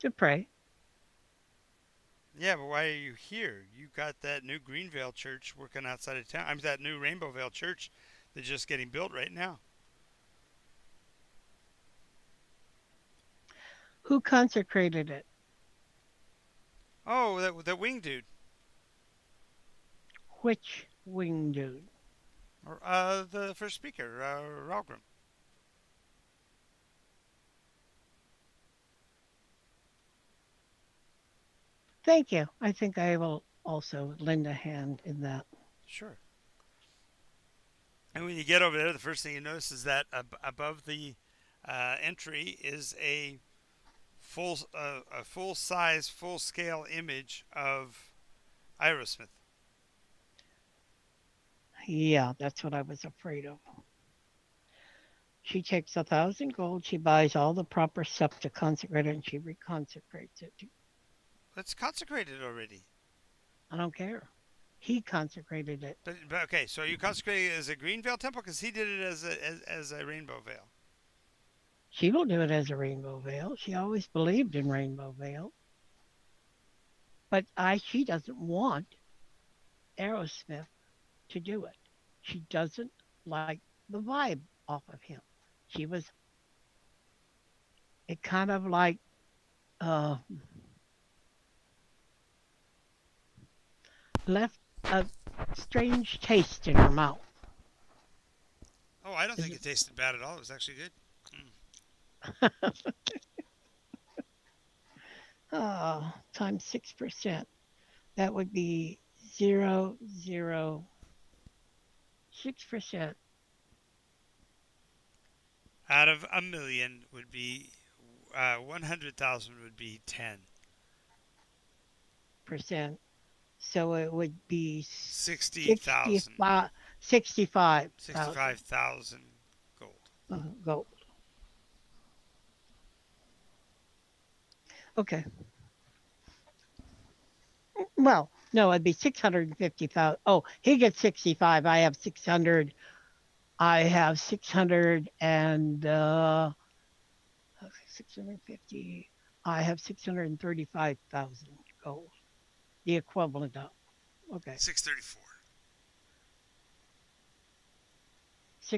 To pray. Yeah, but why are you here? You got that new Greenvale church working outside of town. I mean, that new Rainbow Vale church that's just getting built right now. Who consecrated it? Oh, that wing dude. Which wing dude? Or, the first speaker, Ralgrim. Thank you. I think I will also lend a hand in that. Sure. And when you get over there, the first thing you notice is that above the entry is a full size, full scale image of Aerosmith. Yeah, that's what I was afraid of. She takes 1,000 gold. She buys all the proper stuff to consecrate it, and she reconsecrates it. It's consecrated already. I don't care. He consecrated it. But okay, so you consecrated it as a Greenvale temple because he did it as a Rainbow Vale. She will do it as a Rainbow Veil. She always believed in Rainbow Veil. But she doesn't want Aerosmith to do it. She doesn't like the vibe off of him. It kind of like, uh, left a strange taste in her mouth. Oh, I don't Is think it tasted bad at all. It was actually good. Times 6%. That would be 0.006%. Out of a million would be 100,000 would be 10%. So it would be 60,000. 65,000 65,000 gold. gold. Okay. Well, no, it'd be 650,000. Oh, he gets 65. I have 600. I have 600 and 650. I have 635,000 gold. The equivalent of. Okay. 634.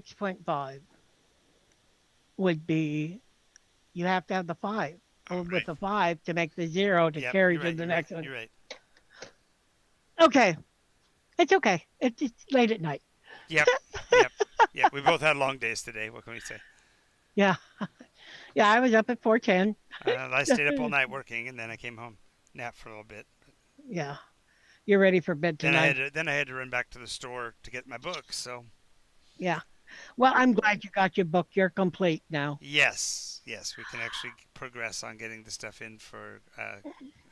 6.5 would be you have to have the 5. All Or with right. the 5 to make the 0 to Yep, carry you're to right. the You're right. next one. You're right. Okay. It's okay. It's late at night. Yep. Yep. Yep. We both had long days today. What can we say? Yeah. Yeah, I was up at 4:10. I stayed up all night working, and then I came home, napped for a little bit. Yeah. You're ready for bed Then tonight. I had to run back to the store to get my books. So Yeah. Well, I'm glad you got your book. You're complete now. yes, yes, we can actually progress on getting the stuff in for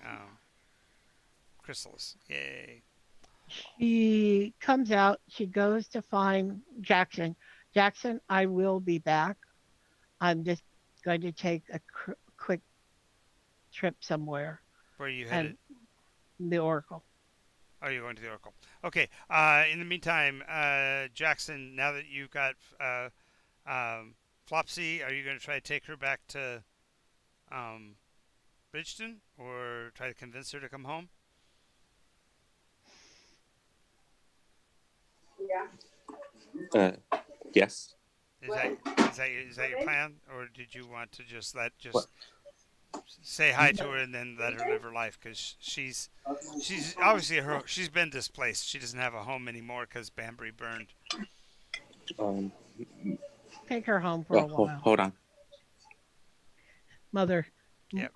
um, Chrysalis. Yay! She comes out. She goes to find Jackson. Jackson, I will be back. I'm just going to take a quick trip somewhere. Where are you headed? And the Oracle. Are you going to the Oracle? Okay. In the meantime, Jackson, now that you've got Flopsy, are you going to try to take her back to um, Bridgeton, or try to convince her to come home? Uh, yes. Is that your plan, or did you want to just What? say hi to her and then let her live her life? Because she's obviously she's been displaced. She doesn't have a home anymore because Banbury burned. Um. Take her home for a while. Hold on. Mother, Yep.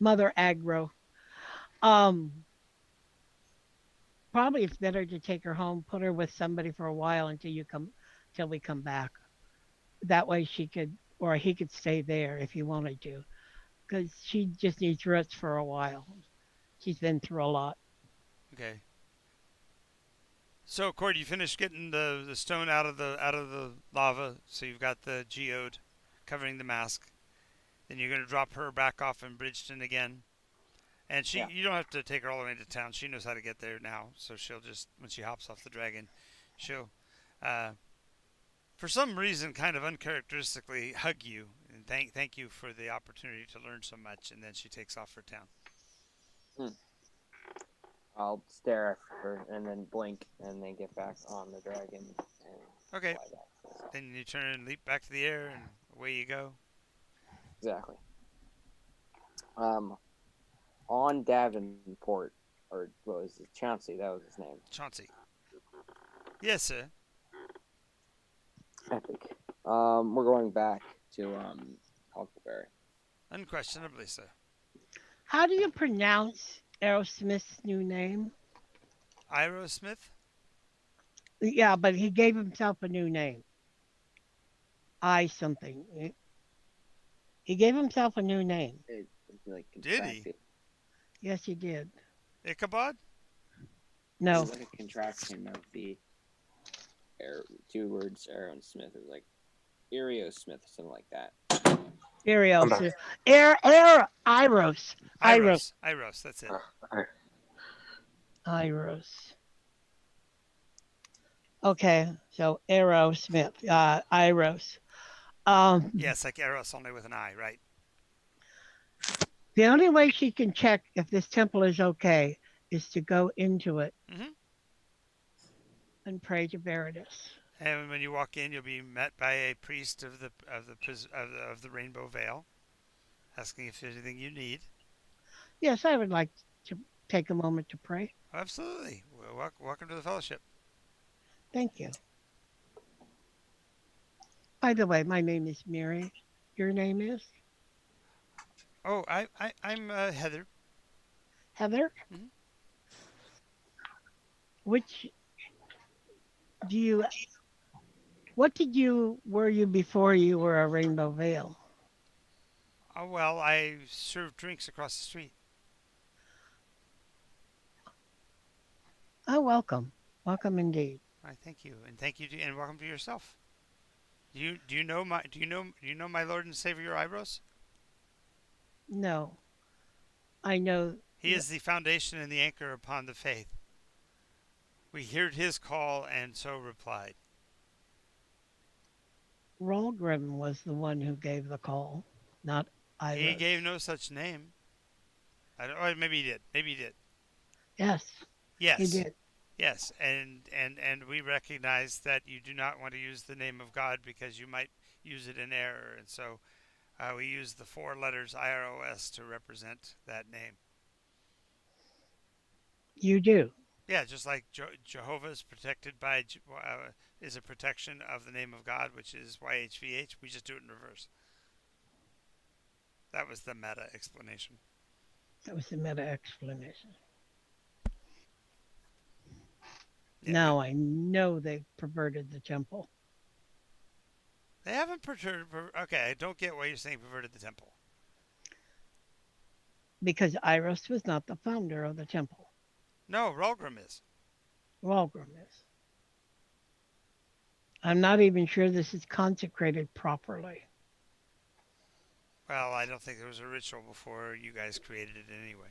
mother aggro. Um, Probably it's better to take her home, put her with somebody for a while till we come back. That way she could, or he could stay there if he wanted to, because she just needs rest for a while. She's been through a lot. Okay. So, Cord, you finished getting the stone out of the lava, so you've got the geode covering the mask. Then you're going to drop her back off in Bridgeton again. And Yeah. you don't have to take her all the way to town. She knows how to get there now. So she'll just, when she hops off the dragon, she'll, uh, for some reason, kind of uncharacteristically hug you and thank you for the opportunity to learn so much. And then she takes off for town. I'll stare after her and then blink and then get back on the dragon and Okay. fly back. Then you turn and leap back to the air, and away you go. Exactly. On Davenport, or what was it? Chauncey, that was his name. Chauncey. Yes, sir. Epic. We're going back to Huckleberry. Unquestionably, sir. How do you pronounce Aerosmith's new name? Aerosmith? Yeah, but he gave himself a new name. I something. He gave himself a new name. It's like Did he? contracted. Yes, he did. Ichabod? No, It's like a contraction of the two words, Arrow and Smith. It was like Erio Smith or something like that. Arios. back. Iros. Iros, that's it. Iros. Okay, so Aerosmith. Iros. Yes, like Eros, only with an I, right? The only way she can check if this temple is okay is to go into it Mhm. and pray to Veritas. And when you walk in, you'll be met by a priest of the Rainbow Veil, asking if there's anything you need. Yes, I would like to take a moment to pray. Absolutely. Well, welcome to the fellowship. Thank you. By the way, my name is Mary. Your name is Oh, I'm Heather. Heather? Mhm. Which do you what were you before you were a Rainbow Veil? Oh, well, I serve drinks across the street. Oh, welcome. Welcome indeed. I thank you, and and welcome to yourself. Do you know my Lord and Savior Iros? No. I know He is the foundation and the anchor upon the faith. We heard his call and so replied. Rolgrim was the one who gave the call, not He Iris. gave no such name. I don't, or maybe he did. Maybe he did. Yes, he Yes. did. Yes, and we recognize that you do not want to use the name of God because you might use it in error, and so we use the four letters IROS to represent that name. You do. Yeah, just like Jehovah is protected by is a protection of the name of God, which is YHVH. We just do it in reverse. That was the meta explanation. That was the meta explanation. Yeah, Now I know they perverted the temple. they haven't perturbed. Okay, I don't get why you're saying perverted the temple. Because Iris was not the founder of the temple. No, Rolgrim is. Walgrim is. I'm not even sure this is consecrated properly. Well, I don't think there was a ritual before you guys created it anyway.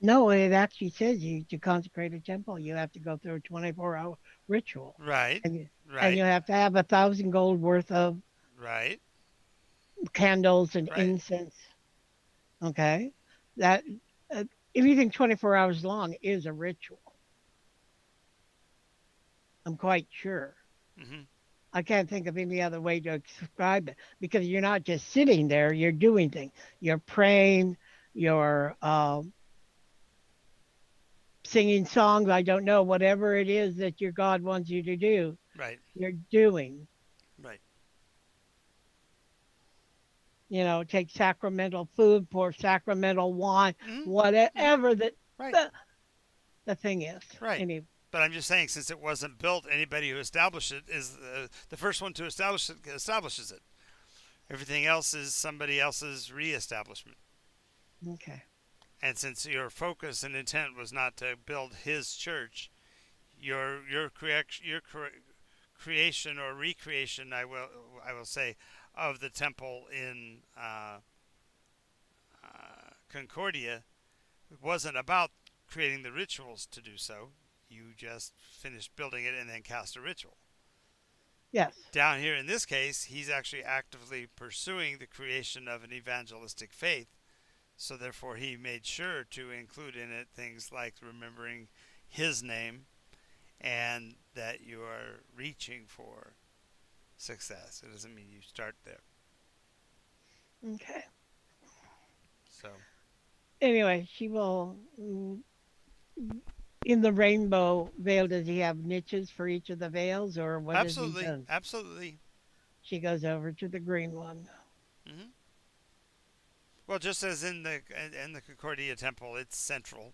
No, it actually says to consecrate a temple, you have to go through a 24-hour ritual. Right, And you right, have to have 1,000 gold worth of right, candles and right. incense. Okay? That anything 24 hours long is a ritual. I'm quite sure. Mm-hmm. I can't think of any other way to describe it because you're not just sitting there, you're doing things. You're praying, you're singing songs, I don't know, whatever it is that your God wants you to do, Right, you're doing. right. Take sacramental food, pour sacramental wine, Mm-hmm. whatever Right, the thing is. right. Anyway, But I'm just saying, since it wasn't built, anybody who established it is the first one to establish it establishes it. Everything else is somebody else's reestablishment. okay. And since your focus and intent was not to build his church, your creation or recreation, I will say, of the temple in Concordia wasn't about creating the rituals to do so. You just finished building it and then cast a ritual. Yes. Down here in this case, he's actually actively pursuing the creation of an evangelistic faith. So therefore, he made sure to include in it things like remembering his name and that you are reaching for success. It doesn't mean you start there. Okay. So Anyway, she will. In the rainbow veil, does he have niches for each of the veils, or what has he absolutely, done? absolutely. She goes over to the green one. Hmm. Well, just as in the Concordia Temple, it's central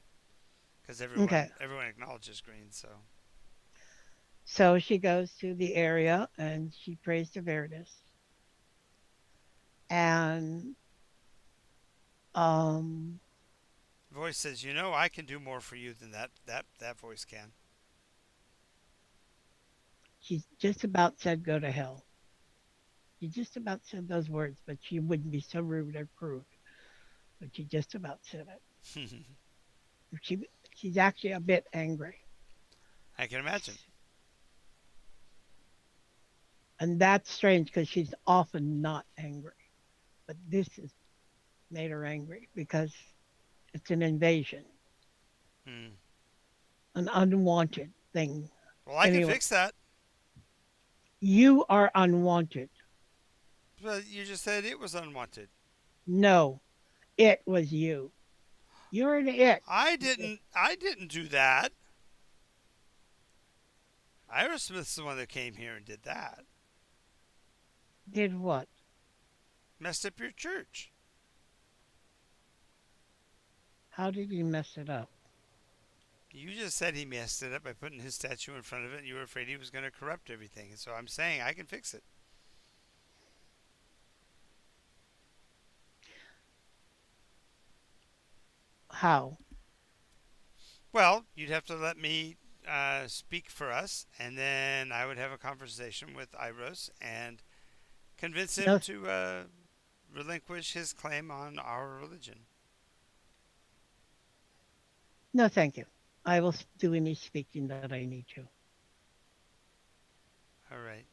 because Okay. everyone acknowledges green. So So she goes to the area and she prays to Veritas. And um, voice says, I can do more for you than that voice can. she just about said go to hell. She just about said those words, but she wouldn't be so rude or crude. But she just about said it. She's actually a bit angry. I can imagine. And that's strange because she's often not angry. But this has made her angry because it's an invasion, Hmm. an unwanted thing. Well, I can Anyway, fix that. you are unwanted. But you just said it was unwanted. No, it was you. You're an it. I didn't do that. Iris Smith's the one that came here and did that. Did what? Messed up your church. How did he mess it up? You just said he messed it up by putting his statue in front of it, and you were afraid he was going to corrupt everything. And so I'm saying I can fix it. How? Well, you'd have to let me speak for us, and then I would have a conversation with Iros and convince him No, to relinquish his claim on our religion. No, thank you. I will do any speaking that I need to. All right.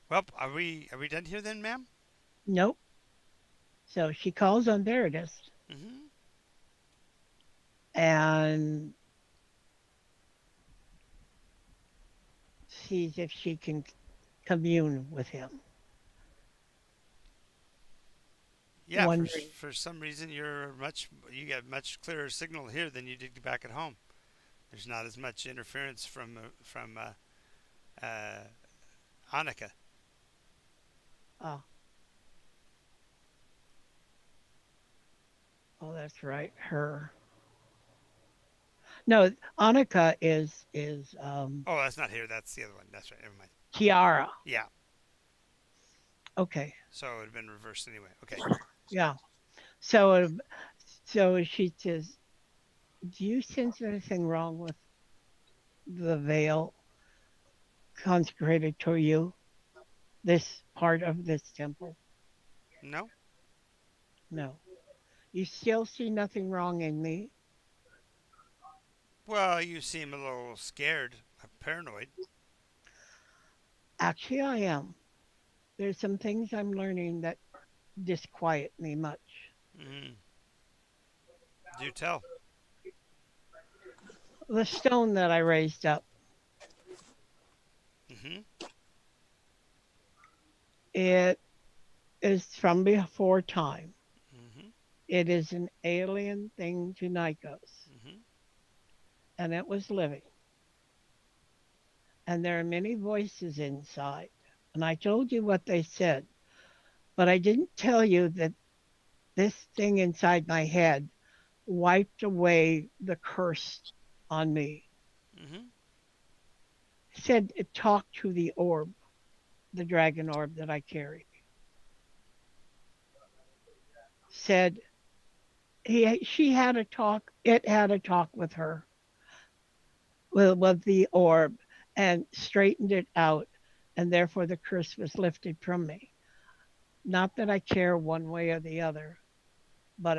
Well, are we done here then, ma'am? Nope. So she calls on Veritas Mm-hmm. and sees if she can commune with him. Yeah, Wondering, for some reason you get much clearer signal here than you did back at home. There's not as much interference from Annika. oh, oh, that's right, her. No, Annika is Oh, that's not here. That's the other one. That's right. Never mind. Kiara. Yeah. Okay, So it would have been reversed anyway. Okay. yeah. So, so she says, "Do you sense anything wrong with the veil consecrated to you? This part of this temple?" No. No. You still see nothing wrong in me? Well, you seem a little scared, paranoid. Actually, I am. There's some things I'm learning that disquiet me much. Mm. Do tell. The stone that I raised up, Mm-hmm. it is from before time. Mm-hmm. It is an alien thing to Nycos, Mm-hmm. and it was living. And there are many voices inside. And I told you what they said, but I didn't tell you that this thing inside my head wiped away the curse on me. Mm-hmm. It said it talked to the orb, the dragon orb that I carry. Said she had a talk, it had a talk with her, with the orb, and straightened it out, and therefore the curse was lifted from me. Not that I care one way or the other, but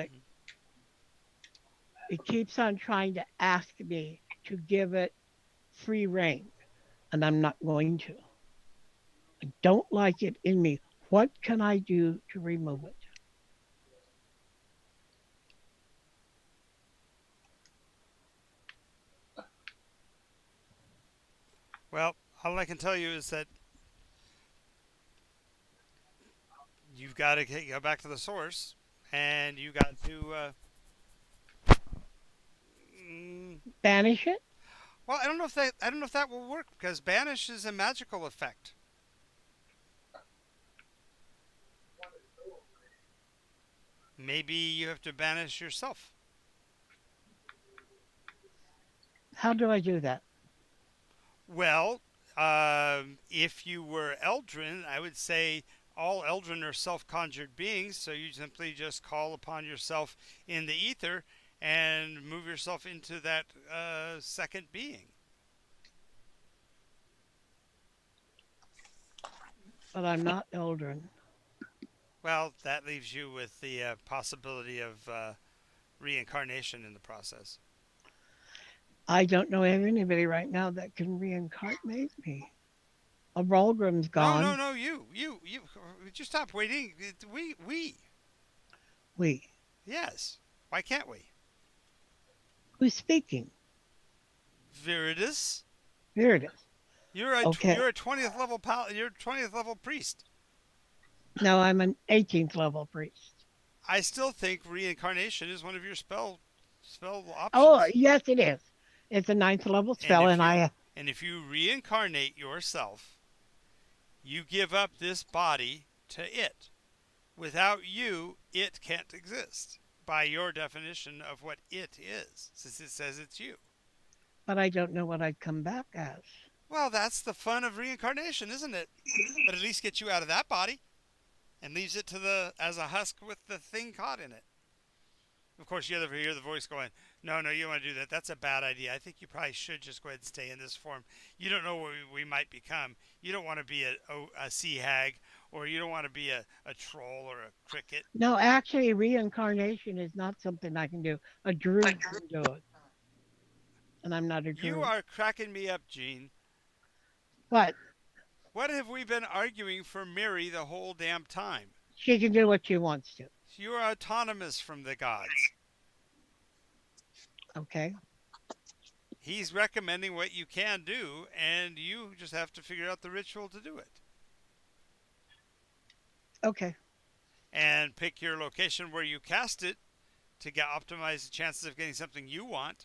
it keeps on trying to ask me to give it free reign, and I'm not going to. I don't like it in me. What can I do to remove it? Well, all I can tell you is that you've got to go back to the source, and you got to. Mm, Banish it? well, I don't know if that will work because banish is a magical effect. Maybe you have to banish yourself. How do I do that? Well, if you were Eldrin, I would say all Eldrin are self-conjured beings, so you simply just call upon yourself in the ether and move yourself into that second being. But I'm not Eldrin. Well, that leaves you with the possibility of reincarnation in the process. I don't know of anybody right now that can reincarnate me. A Rolgrim's No, no, gone. no, you. Would you stop waiting? We. We. Yes. Why can't we? Who's speaking? Viridis, Here it is. Okay. you're a 20th level you're a 20th level priest. Now I'm an 18th level priest. I still think reincarnation is one of your spell Oh, options. yes, it is. It's a ninth level And spell, and if you reincarnate yourself, you give up this body to it. Without you, it can't exist by your definition of what it is, since it says it's you. but I don't know what I'd come back as. Well, that's the fun of reincarnation, isn't it? But at least get you out of that body and leaves it to the as a husk with the thing caught in it. Of course, you ever hear the voice going, No, no, you don't want to do that. That's a bad idea. I think you probably should just go ahead and stay in this form. You don't know what we might become. You don't want to be a sea hag, or you don't want to be a troll or a cricket. No, actually, reincarnation is not something I can do. A druid can do it, and I'm not a You druid. are cracking me up, Gene. But What have we been arguing for Mary the whole damn time? she can do what she wants to. You are autonomous from the gods. Okay. He's recommending what you can do, and you just have to figure out the ritual to do it. Okay. And pick your location where you cast it to optimize the chances of getting something you want.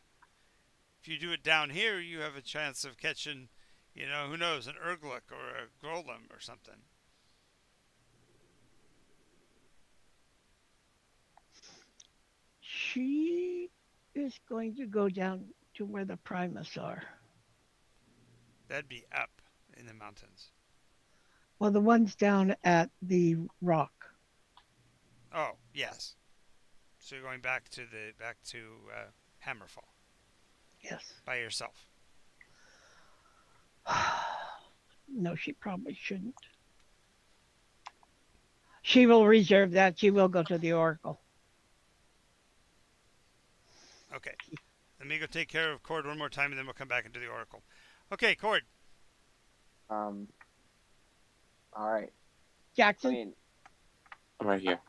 If you do it down here, you have a chance of catching, who knows, an Urglik or a Golem or something. She is going to go down to where the Primus are. That'd be up in the mountains. Well, the one's down at the rock. Oh, yes. So you're going back to Hammerfall Yes. by yourself. No, she probably shouldn't. She will reserve that. She will go to the Oracle. Okay. Let me go take care of Cord one more time, and then we'll come back into the Oracle. Okay, Cord. All right. I Jackson? mean, I'm right here.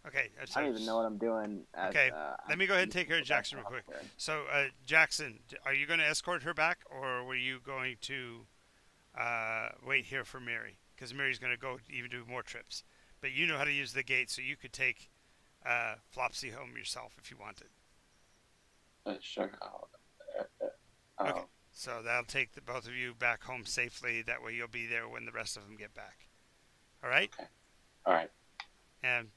Okay. I don't even know what I'm doing. Okay, let me go ahead and take care of Jackson real quick. So, Jackson, are you going to escort her back, or were you going to wait here for Mary? Because Mary's going to go even do more trips. But you know how to use the gate, so you could take Flopsy home yourself if you wanted. Sure. Okay. So that'll take both of you back home safely. That way you'll be there when the rest of them get back. All right? Okay. All right. And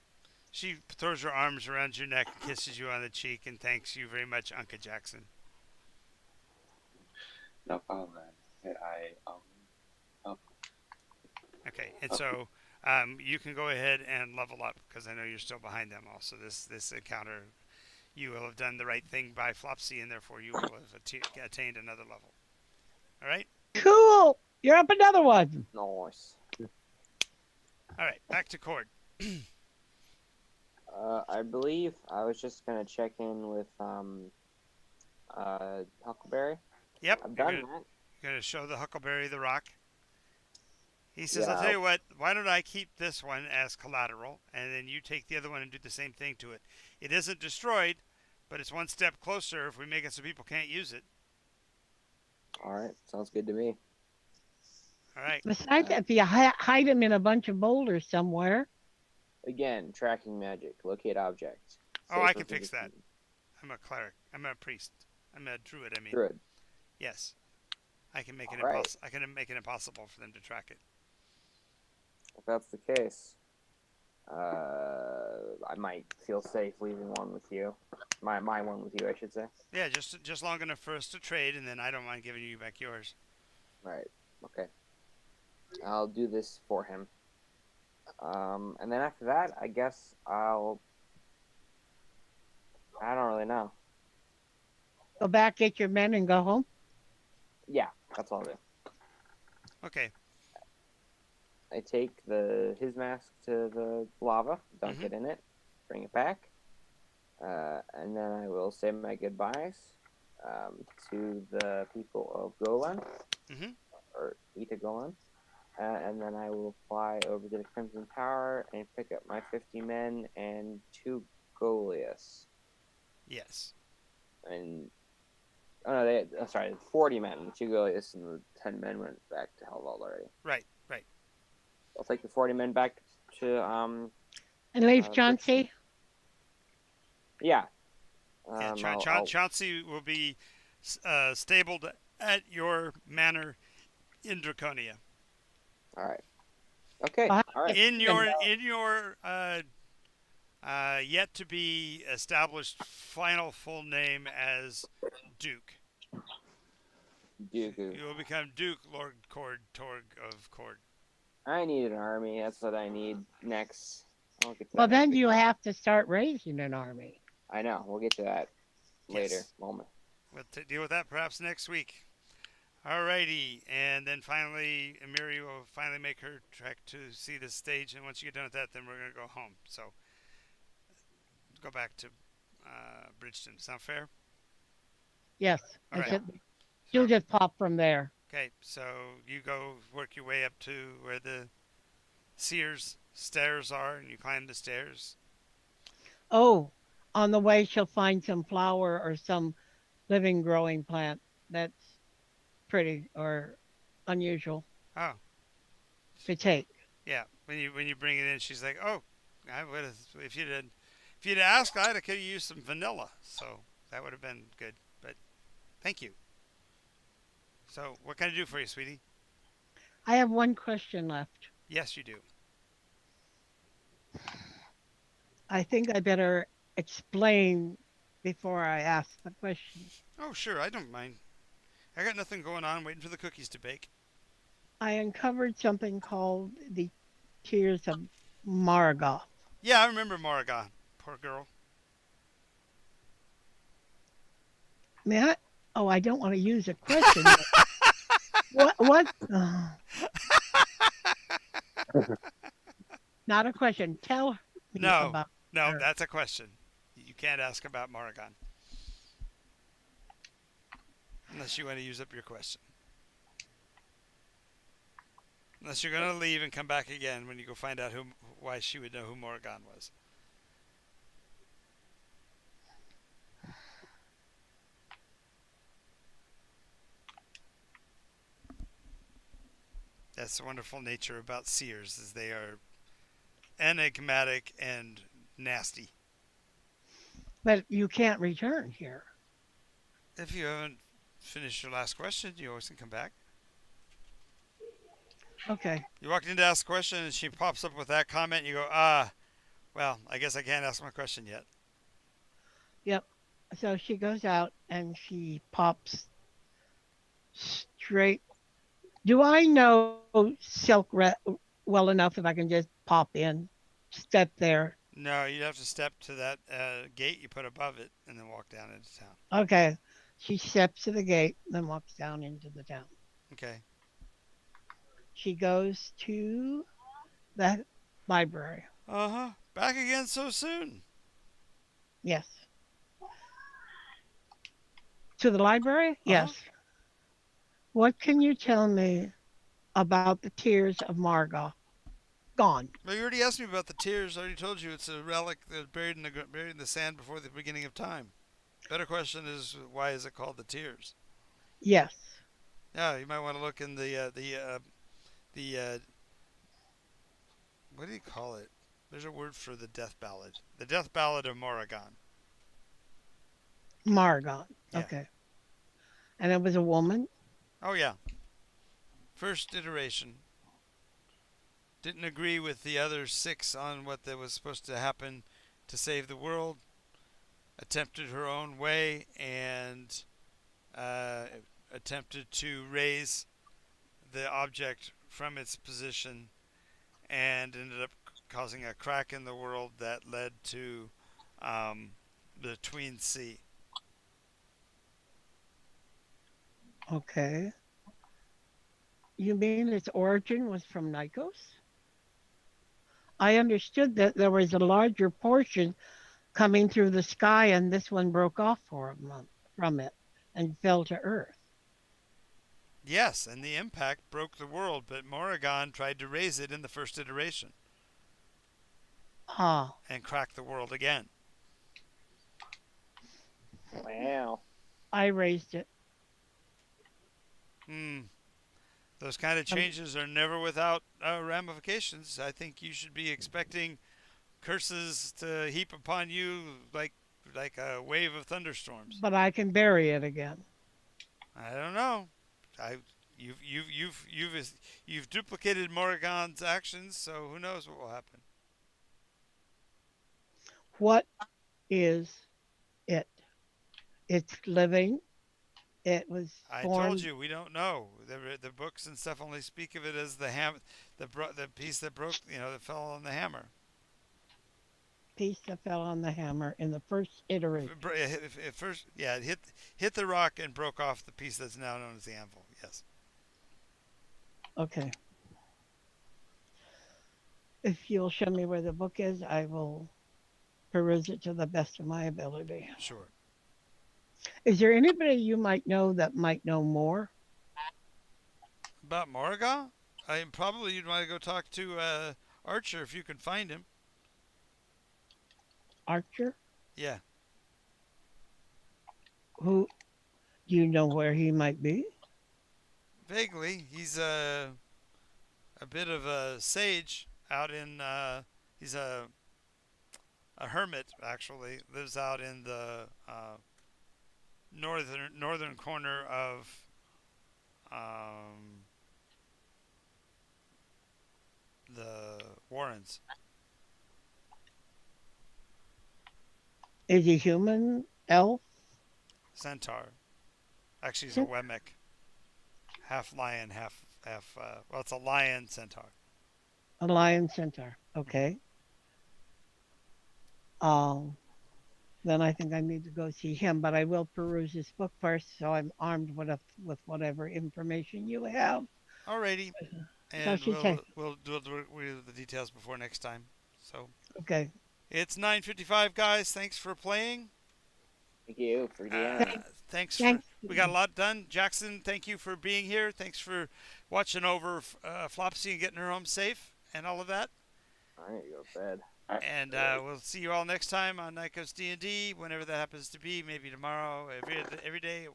she throws her arms around your neck, kisses you on the cheek, and thanks you very much, Uncle Jackson. No problem. Okay, and so you can go ahead and level up because I know you're still behind them. Also, this encounter, you will have done the right thing by Flopsy, and therefore you will have attained another level. All right. Cool. You're up another one. Nice. All right. Back to Cord. I believe I was just gonna check in with Huckleberry. Yep. I've You're done gonna, that. you're gonna show the Huckleberry the rock. He says, Yeah. "I'll tell you what. Why don't I keep this one as collateral, and then you take the other one and do the same thing to it? It isn't destroyed, but it's one step closer if we make it so people can't use it. All right, sounds good to me. All right. Besides, if you hide him in a bunch of boulders somewhere, Again, tracking magic, locate objects. Oh, I Safer can fix that. position. I'm a cleric. I'm a priest. I'm a druid. I mean, Druid. yes. I can make it All right. I can make it impossible for them to track it. If that's the case, I might feel safe leaving one with you. My one with you, I should say. Yeah, just long enough for us to trade, and then I don't mind giving you back yours. Right. Okay. I'll do this for him. And then after that, I guess I don't really know. go back, get your men, and go home. Yeah, that's all I'll do. Okay. I take his mask to the lava, dunk it in it, bring it back, and then I will say my goodbyes to the people of Golan, or Ita Golan, and then I will fly over to the Crimson Tower and pick up my 50 men and 2 Goliaths. Yes. And oh no, sorry, 40 men, 2 Goliaths, and the 10 men went back to Hellvault already. Right. I'll take the 40 men back to And leave Chauncey. yeah. Chauncey will be stabled at your manor in Draconia. All right. Okay. Bye. All right. In your yet to be established final full name as Duke. Duke. You will become Duke Lord Cord Torg of Cord. I need an army. That's what I need next. I'll get to Well, that next then week. you have to start raising an army. I know. We'll get to that. later Yes. moment. We'll deal with that perhaps next week. Alrighty, and then finally, Amiri will finally make her trek to see the stage, and once you get done with that, then we're gonna go home. So, go back to Bridgeton. Sound fair? Yes, All and right. she'll just pop from there. Okay, so you go work your way up to where the Sears stairs are, and you climb the stairs. Oh, on the way she'll find some flower or some living growing plant that's pretty or unusual Oh, to take. yeah. When you bring it in, she's like, "Oh, I would have if you'd asked, I could have used some vanilla, so that would have been good." But thank you. So, what can I do for you, sweetie? I have one question left. Yes, you do. I think I better explain before I ask the question. Oh, sure, I don't mind. I got nothing going on. Waiting for the cookies to bake. I uncovered something called the Tears of Margoth. Yeah, I remember Morrigan. Poor girl. May I? Oh, I don't want to use a question. What? What? Not a question. Tell me No, about no, her. that's a question. You can't ask about Morrigan unless you want to use up your question. Unless you're gonna leave and come back again when you go find out why she would know who Morrigan was. That's the wonderful nature about seers, is they are enigmatic and nasty. But you can't return here. If you haven't finished your last question, you always can come back. Okay. You walked in to ask a question and she pops up with that comment and you go, well, I guess I can't ask my question yet. Yep. So she goes out and she pops straight. Do I know well enough if I can just pop in, step there? No, you'd have to step to that gate you put above it and then walk down into town. Okay. She steps to the gate, then walks down into the town. Okay. She goes to the library. Uh-huh. Back again so soon. Yes. To the library? Yes. What can you tell me about the Tears of Margoth? Gone. Well, you already asked me about the tears. I already told you it's a relic that's buried in the sand before the beginning of time. Better question is, why is it called the tears? Yes. Yeah, you might want to look in the what do you call it? There's a word for the death ballad. The death ballad of Morrigan. Margoth. Yeah. Okay. And it was a woman? Oh yeah. First iteration. Didn't agree with the other 6 on what that was supposed to happen to save the world. Attempted her own way and attempted to raise the object from its position and ended up causing a crack in the world that led to the Tween Sea. Okay. You mean its origin was from Nycos? I understood that there was a larger portion coming through the sky and this one broke off from it and fell to Earth. Yes, and the impact broke the world, but Morrigan tried to raise it in the first iteration Ah. and cracked the world again. Wow. I raised it. Those kind of changes are never without ramifications. I think you should be expecting curses to heap upon you like a wave of thunderstorms. But I can bury it again. I don't know. You've duplicated Morrigan's actions, so who knows what will happen. What is it? It's living. It was I formed. told you we don't know. The books and stuff only speak of it as the piece that broke, that fell on the hammer. piece that fell on the hammer in the first iteration. First, yeah, it hit the rock and broke off the piece that's now known as the anvil. Yes. Okay. If you'll show me where the book is, I will peruse it to the best of my ability. Sure. Is there anybody you might know that might know more? About Morrigan? Probably you'd want to go talk to Archer if you can find him. Archer? Yeah. Who do you know where he might be? Vaguely. He's a bit of a sage out in. He's a hermit actually. Lives out in the northern corner of the Warrens. Is he human? Elf? Centaur. Actually, he's a Wemmick. Half lion, half. Well, it's a lion centaur. A lion centaur. Okay. Then I think I need to go see him, but I will peruse his book first, so I'm armed with whatever information you have. Alrighty, and we'll do the details before next time. So okay. It's 9:55, guys. Thanks for playing. Thank you for the Thanks. We got a lot done. Jackson, thank you for being here. Thanks for watching over Flopsy and getting her home safe and all of that. All right, go to bed. And we'll see you all next time on Nycos D&D, whenever that happens to be. Maybe tomorrow, every day.